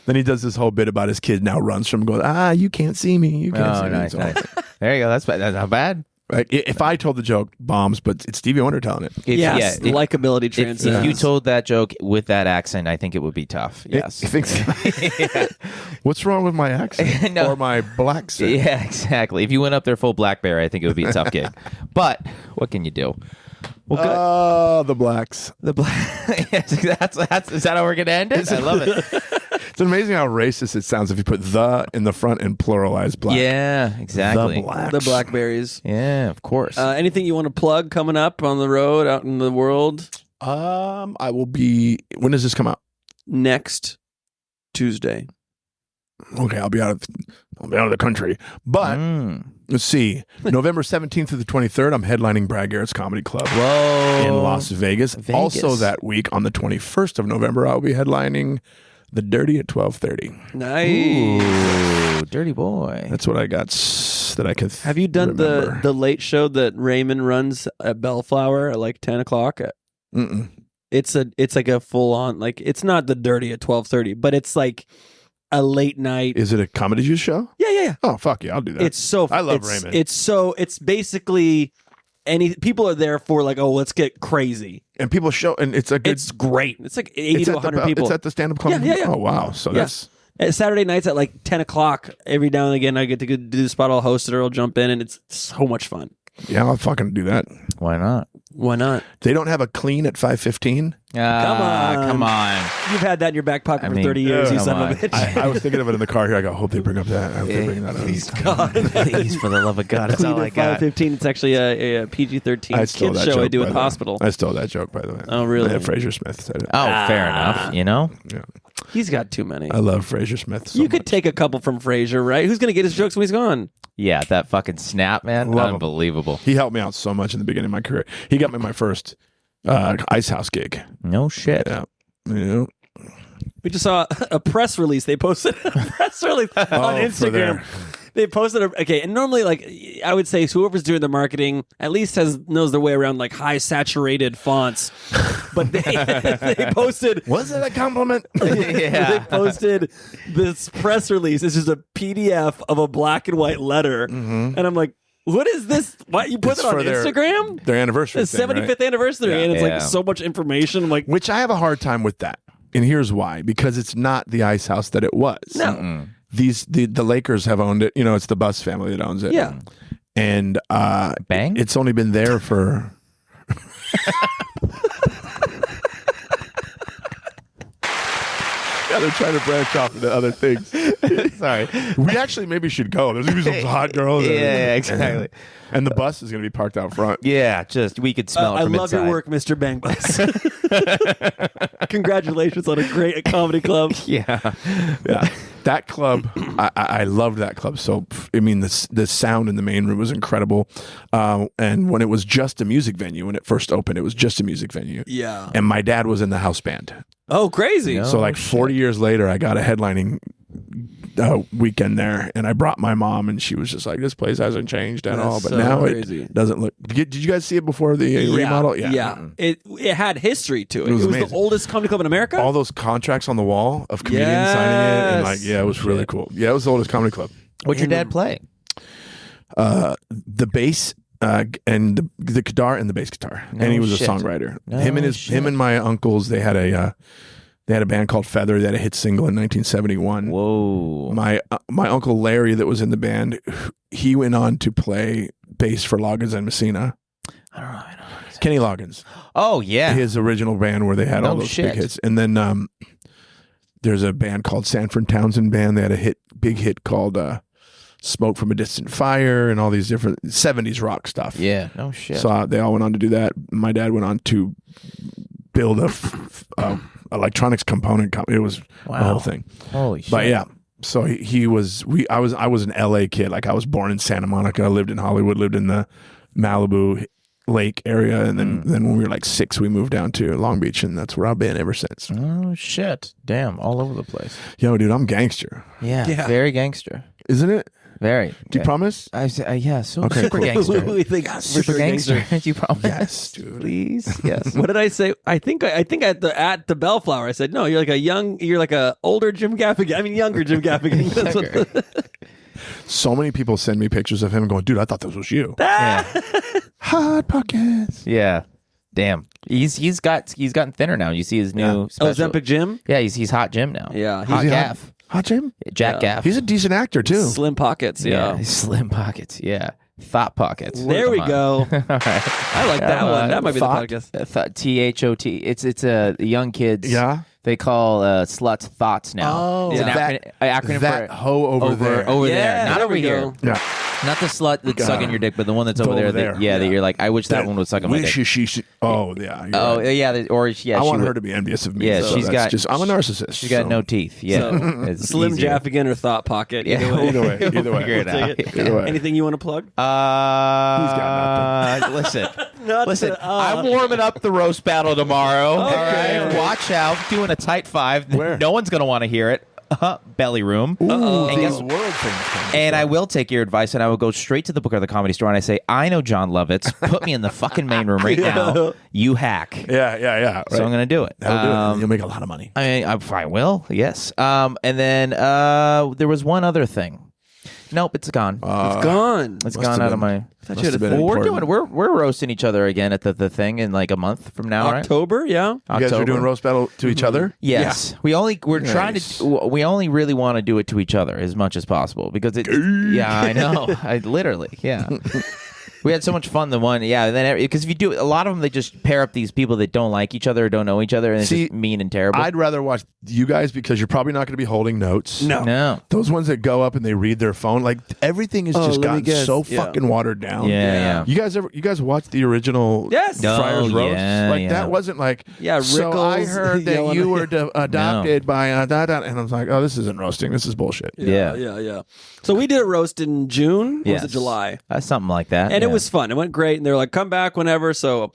Speaker 2: Then he does this whole bit about his kid now runs from him, goes, you can't see me. You can't see me.
Speaker 1: Nice,
Speaker 2: So,
Speaker 1: nice. There you go. That's not bad.
Speaker 2: Like, if I told the joke, bombs, but it's Stevie Wonder telling it.
Speaker 3: Yes, likability transcends.
Speaker 1: If you told that joke with that accent, I think it would be tough. Yes.
Speaker 2: You think so? What's wrong with my accent?
Speaker 1: No.
Speaker 2: Or my black accent?
Speaker 1: Yeah, exactly. If you went up there full Blackberry, I think it would be a tough gig. But what can you do? Well, good.
Speaker 2: Oh, the blacks.
Speaker 1: Yes, is that how we're going to end it? I love it.
Speaker 2: It's amazing how racist it sounds if you put the in the front and pluralize black.
Speaker 1: Yeah, exactly.
Speaker 2: The blacks.
Speaker 3: The Blackberries.
Speaker 1: Yeah, of course.
Speaker 3: Anything you want to plug coming up on the road, out in the world?
Speaker 2: I will be. When does this come out?
Speaker 3: Next Tuesday.
Speaker 2: Okay, I'll be out of the country. But let's see. November 17th to the 23rd, I'm headlining Brad Garrett's Comedy Club in Las Vegas. Also that week, on the 21st of November, I'll be headlining The Dirty at 12:30.
Speaker 3: Nice.
Speaker 1: Ooh, dirty boy.
Speaker 2: That's what I got that I could
Speaker 3: Have you done
Speaker 2: remember.
Speaker 3: the late show that Raymond runs at Bellflower at like 10 o'clock?
Speaker 2: Mm-mm.
Speaker 3: It's like a full on, like, it's not The Dirty at 12:30, but it's like a late night.
Speaker 2: Is it a Comedy Juice show?
Speaker 3: Yeah.
Speaker 2: Oh, fuck yeah, I'll do that.
Speaker 3: It's so
Speaker 2: I love Raymond.
Speaker 3: It's basically people are there for like, oh, let's get crazy.
Speaker 2: And people show, and it's
Speaker 3: great. It's like 80 to 100 people.
Speaker 2: It's at the stand-up club?
Speaker 3: Yeah.
Speaker 2: Oh, wow. So that's...
Speaker 3: Saturday nights at like 10 o'clock, every now and again, I get to go do the spot. I'll host it or I'll jump in, and it's so much fun.
Speaker 2: Yeah, I'll fucking do that.
Speaker 1: Why not?
Speaker 3: Why not?
Speaker 2: They don't have a clean at 5:15?
Speaker 1: Come on.
Speaker 3: You've had that in your back pocket for 30 years, you son of a bitch.
Speaker 2: I was thinking of it in the car here. I go, hope they bring up that. I hope they bring that up.
Speaker 1: Please, God. Please, for the love of God. That's all I got.
Speaker 3: 5:15. It's actually a PG-13 kids show I do at the hospital.
Speaker 2: I stole that joke, by the way.
Speaker 3: Oh, really?
Speaker 2: Yeah, Fraser Smith said it.
Speaker 1: Oh, fair enough. You know?
Speaker 2: Yeah.
Speaker 3: He's got too many.
Speaker 2: I love Fraser Smith so
Speaker 3: You could
Speaker 2: much.
Speaker 3: take a couple from Fraser, right? Who's going to get his jokes when he's gone?
Speaker 1: Yeah, that fucking snap, man.
Speaker 2: Love him.
Speaker 1: Unbelievable.
Speaker 2: He helped me out so much in the beginning of my career. He got me my first Ice House gig.
Speaker 1: No shit.
Speaker 2: Yeah. Yeah.
Speaker 3: We just saw a press release. They posted a press release on Instagram. They posted and normally, like, I would say whoever's doing the marketing at least knows their way around like high saturated fonts. But they posted.
Speaker 2: Was it a compliment?
Speaker 3: They posted this press release. It's just a PDF of a black and white letter, and I'm like, what is this? Why you put
Speaker 2: It's
Speaker 3: it on
Speaker 2: for
Speaker 3: Instagram?
Speaker 2: Their anniversary.
Speaker 3: The 75th anniversary, and it's like so much information. I'm like,
Speaker 2: which I have a hard time with that. And here's why. Because it's not the ice house that it was.
Speaker 3: No.
Speaker 2: The Lakers have owned it. You know, it's the Bus family that owns it.
Speaker 3: Yeah.
Speaker 2: And
Speaker 1: Bang?
Speaker 2: it's only been there for... Yeah, they're trying to branch off into other things.
Speaker 1: Sorry.
Speaker 2: We actually maybe should go. There's going to be some hot girls.
Speaker 1: Yeah, exactly.
Speaker 2: And the bus is going to be parked out front.
Speaker 1: Yeah, just we could smell it
Speaker 3: I
Speaker 1: from
Speaker 3: love
Speaker 1: inside.
Speaker 3: your work, Mr. Bang Bus. Congratulations on a great comedy club.
Speaker 1: Yeah.
Speaker 2: Yeah. That club, I loved that club. So, I mean, the sound in the main room was incredible. And when it was just a music venue, when it first opened, it was just a music venue.
Speaker 3: Yeah.
Speaker 2: And my dad was in the house band.
Speaker 3: Oh, crazy.
Speaker 1: No.
Speaker 2: So like 40 years later, I got a headlining weekend there, and I brought my mom, and she was just like, "This place hasn't changed at all." But
Speaker 3: so
Speaker 2: now
Speaker 3: crazy.
Speaker 2: it doesn't look. Did you guys see it before the remodel?
Speaker 3: Yeah. It had history to it.
Speaker 2: It was
Speaker 3: the
Speaker 2: amazing.
Speaker 3: oldest comedy club in America.
Speaker 2: All those contracts on the wall of comedians signing it, and like, yeah, it was really cool. Yeah, it was the oldest comedy club.
Speaker 1: What'd your dad play?
Speaker 2: The bass. And the guitar and the bass guitar,
Speaker 1: No
Speaker 2: and he was
Speaker 1: shit.
Speaker 2: a songwriter.
Speaker 1: No
Speaker 2: him and my uncles, they had a band called Feather. They had a hit single in 1971.
Speaker 1: Whoa.
Speaker 2: My uncle Larry, that was in the band, he went on to play bass for Loggins and Messina.
Speaker 1: I don't know.
Speaker 2: Kenny Loggins,
Speaker 1: Oh yeah.
Speaker 2: his original band where they had all
Speaker 1: No
Speaker 2: those
Speaker 1: shit.
Speaker 2: big hits. And then there's a band called Sanford Townsend Band. They had a big hit called Smoke from a Distant Fire, and all these different 70s rock stuff.
Speaker 1: Yeah. No shit.
Speaker 2: So they all went on to do that. My dad went on to build a electronics component company. It was the whole thing.
Speaker 1: Holy shit.
Speaker 2: But yeah, so he was. I was an LA kid. Like I was born in Santa Monica. I lived in Hollywood. Lived in the Malibu Lake area, and then when we were like 6, we moved down to Long Beach, and that's where I've been ever since.
Speaker 1: Oh shit. Damn. All over the place.
Speaker 2: Yo, dude, I'm gangster,
Speaker 1: Yeah. Very gangster.
Speaker 2: isn't it?
Speaker 1: Very.
Speaker 2: Do you promise?
Speaker 1: Yeah. So
Speaker 2: Okay,
Speaker 1: super
Speaker 2: cool.
Speaker 1: gangster.
Speaker 3: We think
Speaker 1: Super gangster. Do you promise?
Speaker 2: Yes, dude.
Speaker 1: Please. Yes.
Speaker 3: What did I say? I think at the Bellflower, I said, no, you're like a older Jim Gaffigan. I mean, younger Jim Gaffigan. That's what
Speaker 2: So many people send me pictures of him going, dude, I thought this was you.
Speaker 1: Yeah.
Speaker 2: Hot pockets.
Speaker 1: Yeah. Damn. He's gotten thinner now. You see his new special.
Speaker 3: Ozempic Jim?
Speaker 1: Yeah, he's hot Jim now.
Speaker 3: Yeah.
Speaker 1: Hot
Speaker 2: Is he
Speaker 1: Gaff.
Speaker 2: Hot Jim?
Speaker 1: Jack Gaff.
Speaker 2: He's a decent actor too.
Speaker 3: Slim pockets, yeah.
Speaker 1: He's slim pockets. Yeah. Thought pockets.
Speaker 3: There we
Speaker 1: Come on.
Speaker 3: go.
Speaker 1: All right.
Speaker 3: I like that one. That might be
Speaker 2: Thot.
Speaker 3: the podcast.
Speaker 1: Thought, Thot. It's the young kids.
Speaker 2: Yeah.
Speaker 1: They call sluts thoughts now.
Speaker 2: Oh,
Speaker 1: it's an acronym
Speaker 2: that
Speaker 1: for
Speaker 2: hoe over there.
Speaker 1: Over
Speaker 3: Yeah,
Speaker 1: there, not
Speaker 3: there
Speaker 1: over
Speaker 3: we
Speaker 1: here.
Speaker 3: go.
Speaker 2: Yeah.
Speaker 1: Not the slut that's sucking your dick, but the one that's over
Speaker 2: over
Speaker 1: there.
Speaker 2: there.
Speaker 1: That you're like, I wish that one was sucking my dick.
Speaker 2: Oh, yeah. you're
Speaker 1: Oh,
Speaker 2: right.
Speaker 1: yeah, or yeah.
Speaker 2: I
Speaker 1: she
Speaker 2: want
Speaker 1: would-
Speaker 2: her to be envious of me.
Speaker 1: Yeah,
Speaker 2: so
Speaker 1: she's
Speaker 2: that's
Speaker 1: got-
Speaker 2: just, I'm a narcissist.
Speaker 1: She's got
Speaker 2: so.
Speaker 1: no teeth. Yeah,
Speaker 3: So,
Speaker 1: it's
Speaker 3: Slim
Speaker 1: easier.
Speaker 3: Jaffigan or Thought Pocket.
Speaker 1: Yeah.
Speaker 3: Either way.
Speaker 2: Either way.
Speaker 1: Figure it
Speaker 3: We'll
Speaker 1: out.
Speaker 3: take it.
Speaker 2: Either way.
Speaker 3: Anything you want to plug?
Speaker 2: got
Speaker 1: Listen,
Speaker 3: Not
Speaker 1: listen.
Speaker 3: the-
Speaker 1: I'm warming up the roast battle tomorrow. All
Speaker 3: Okay.
Speaker 1: right, watch out. Doing a tight 5.
Speaker 2: Where?
Speaker 1: No one's gonna want to hear it. Belly room.
Speaker 2: Ooh,
Speaker 1: And
Speaker 2: these
Speaker 1: guess-
Speaker 2: world things.
Speaker 1: And I will take your advice, and I will go straight to the Booker of the Comedy Store, and I say, I know John Lovitz. Put me in the fucking main room right now. You hack.
Speaker 2: Yeah. Right.
Speaker 1: So I'm going to do it.
Speaker 2: That'll do it. You'll make a lot of money.
Speaker 1: I will, yes. And then there was one other thing. Nope, it's gone.
Speaker 3: It's gone.
Speaker 1: It's
Speaker 2: must
Speaker 1: gone
Speaker 2: have
Speaker 1: out of
Speaker 2: been-
Speaker 1: my.
Speaker 2: Must have been
Speaker 1: Well, we're
Speaker 2: important.
Speaker 1: doing. We're roasting each other again at the thing in like a month from now, right?
Speaker 3: October, yeah.
Speaker 2: You guys are
Speaker 1: October.
Speaker 2: doing roast battle to each other?
Speaker 1: Yes, we're trying
Speaker 2: Nice.
Speaker 1: to. We only really want to do it to each other as much as possible because it. Yeah, I know. I literally, yeah. We had so much fun the one, yeah. And then because if you do a lot of them, they just pair up these people that don't like each other or don't know each other, and it's
Speaker 2: See,
Speaker 1: just mean and terrible.
Speaker 2: I'd rather watch you guys because you're probably not going to be holding notes.
Speaker 1: no.
Speaker 2: Those ones that go up and they read their phone, like everything has just
Speaker 3: let me
Speaker 2: gotten
Speaker 3: guess.
Speaker 2: so
Speaker 3: Yeah.
Speaker 2: fucking watered down.
Speaker 1: Yeah.
Speaker 2: You guys watched the original
Speaker 3: Yes.
Speaker 1: No.
Speaker 2: Friars
Speaker 1: Oh,
Speaker 2: Roast?
Speaker 1: yeah,
Speaker 2: Like
Speaker 1: yeah.
Speaker 2: that wasn't like
Speaker 3: Yeah,
Speaker 2: So I
Speaker 3: Rickles
Speaker 2: heard that
Speaker 3: yelling
Speaker 2: you
Speaker 3: at-
Speaker 2: were adopted by and I was like, oh, this isn't roasting. This is bullshit.
Speaker 1: Yeah.
Speaker 3: So we did a roast in June. Or
Speaker 1: Yes.
Speaker 3: was it July?
Speaker 1: Something like that.
Speaker 3: And
Speaker 1: yeah.
Speaker 3: it was fun. It went great. And they were like, come back whenever. So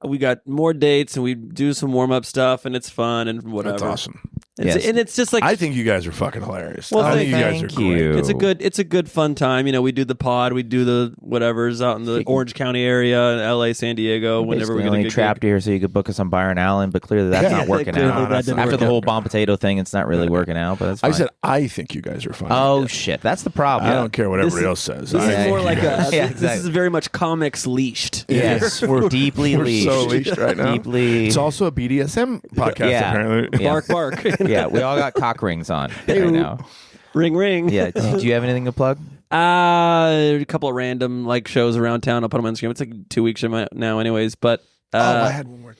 Speaker 3: we got more dates and we do some warm up stuff and it's fun and whatever.
Speaker 2: That's awesome.
Speaker 3: It's,
Speaker 1: Yes.
Speaker 3: And it's just like,
Speaker 2: I think you guys are fucking hilarious.
Speaker 3: Well,
Speaker 2: I think you guys are
Speaker 1: thank
Speaker 2: great.
Speaker 1: you.
Speaker 3: it's a good fun time. You know, we do the pod, we do the whatever's out in the Orange County area, LA, San Diego, whenever we
Speaker 1: Basically
Speaker 3: get a
Speaker 1: only
Speaker 3: good
Speaker 1: trapped
Speaker 3: gig.
Speaker 1: here so you could book us on Byron Allen, but clearly that's
Speaker 2: Yeah.
Speaker 1: not working
Speaker 3: Clearly
Speaker 1: out.
Speaker 3: that didn't
Speaker 1: After
Speaker 3: work
Speaker 1: the
Speaker 3: out.
Speaker 1: whole bomb potato thing, it's not really working out. But that's
Speaker 2: I
Speaker 1: fine.
Speaker 2: said I think you guys are funny.
Speaker 1: oh shit, that's the problem.
Speaker 2: I don't care what
Speaker 3: This
Speaker 2: everybody
Speaker 3: is-
Speaker 2: else says.
Speaker 3: This
Speaker 2: I
Speaker 3: is
Speaker 2: think
Speaker 3: more
Speaker 2: you
Speaker 3: like
Speaker 2: guys-
Speaker 3: a.
Speaker 1: Yeah,
Speaker 3: This is
Speaker 1: exactly.
Speaker 3: very much comics leashed.
Speaker 1: Yes, we're deeply deeply
Speaker 2: We're
Speaker 1: leashed.
Speaker 2: so leashed right now.
Speaker 1: Deeply.
Speaker 2: It's also a BDSM podcast,
Speaker 1: Yeah.
Speaker 2: apparently.
Speaker 1: Yeah.
Speaker 3: Bark, bark.
Speaker 1: Yeah, we all got cock rings on right now.
Speaker 3: Ring, ring.
Speaker 1: Yeah. Do you have anything to plug?
Speaker 3: A couple of random like shows around town. I'll put them on Instagram. It's like 2 weeks from now, anyways. But
Speaker 2: I had one more.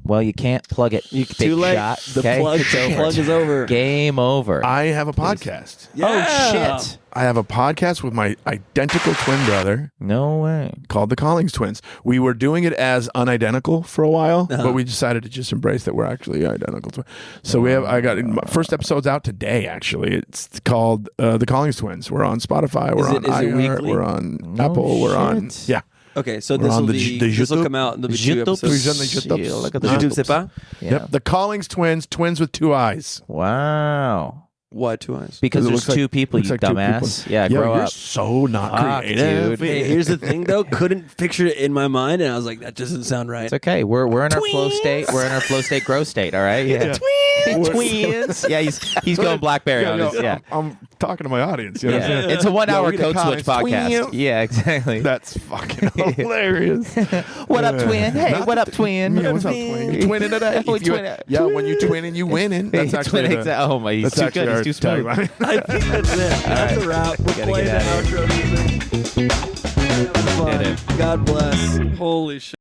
Speaker 1: Well, you can't plug it.
Speaker 3: you
Speaker 1: Big
Speaker 3: too late.
Speaker 1: shot.
Speaker 3: The
Speaker 1: Okay?
Speaker 3: plug,
Speaker 1: It's
Speaker 3: the
Speaker 1: over.
Speaker 3: plug is over.
Speaker 1: Game over.
Speaker 2: I have a podcast.
Speaker 3: Yeah.
Speaker 1: Oh shit!
Speaker 2: I have a podcast with my identical twin brother
Speaker 1: No way.
Speaker 2: called the Collings Twins. We were doing it as unidentical for a while, but we decided to just embrace that we're actually identical twins. So I got my first episode's out today. Actually, it's called the Collings Twins. We're on Spotify. We're on
Speaker 3: is it
Speaker 2: iHeart.
Speaker 3: weekly?
Speaker 2: We're on
Speaker 1: No
Speaker 2: Apple. We're on
Speaker 1: shit.
Speaker 3: Okay, so
Speaker 2: We're
Speaker 3: this
Speaker 2: on
Speaker 3: will
Speaker 2: the
Speaker 3: be this will
Speaker 2: YouTube.
Speaker 3: come out in the 2
Speaker 1: YouTube.
Speaker 3: episodes.
Speaker 1: Look at the
Speaker 3: YouTube,
Speaker 1: YouTube.
Speaker 3: c'est pas?
Speaker 1: Yeah.
Speaker 2: Yep, the Collings Twins, twins with two eyes.
Speaker 1: Wow.
Speaker 3: What? 2 eyes.
Speaker 1: Because
Speaker 2: It
Speaker 1: there's
Speaker 2: looks like-
Speaker 1: two people,
Speaker 2: looks
Speaker 1: you
Speaker 2: like two
Speaker 1: dumbass.
Speaker 2: people.
Speaker 1: Yeah,
Speaker 2: Yo,
Speaker 1: grow
Speaker 2: you're
Speaker 1: up.
Speaker 2: so not
Speaker 1: Fuck,
Speaker 2: creative.
Speaker 1: dude.
Speaker 3: Hey, here's the thing, though. Couldn't picture it in my mind, and I was like, that doesn't sound right.
Speaker 1: It's okay. We're in our flow state. We're in our flow state, grow state. All right. Yeah. Twins. Yeah, he's going BlackBerry on his. Yeah.
Speaker 2: I'm talking to my audience. You know what I'm
Speaker 1: Yeah.
Speaker 2: saying?
Speaker 1: It's a 1 hour
Speaker 2: we got
Speaker 1: code switch
Speaker 2: Collings.
Speaker 1: podcast.
Speaker 2: Twins.
Speaker 1: Yeah, exactly.
Speaker 2: That's fucking hilarious.
Speaker 1: What up, twin? Hey,
Speaker 2: Not
Speaker 1: what up,
Speaker 2: the-
Speaker 1: twin?
Speaker 2: Yeah, what's up, twin? You twinning today?
Speaker 1: We
Speaker 2: If you-
Speaker 1: twin-
Speaker 2: Yeah, when you twinning, you winning. That's
Speaker 1: Hey,
Speaker 2: actually
Speaker 1: twin, oh my, he's
Speaker 2: that's
Speaker 1: too
Speaker 2: actually
Speaker 1: good.
Speaker 2: our
Speaker 1: He's too smooth.
Speaker 2: tagline.
Speaker 3: I think that's it. That's a wrap. We're
Speaker 1: Gotta
Speaker 3: playing
Speaker 1: get
Speaker 3: the
Speaker 1: out of
Speaker 3: outro music. Have fun.
Speaker 1: Did it.
Speaker 3: God bless. Holy shit.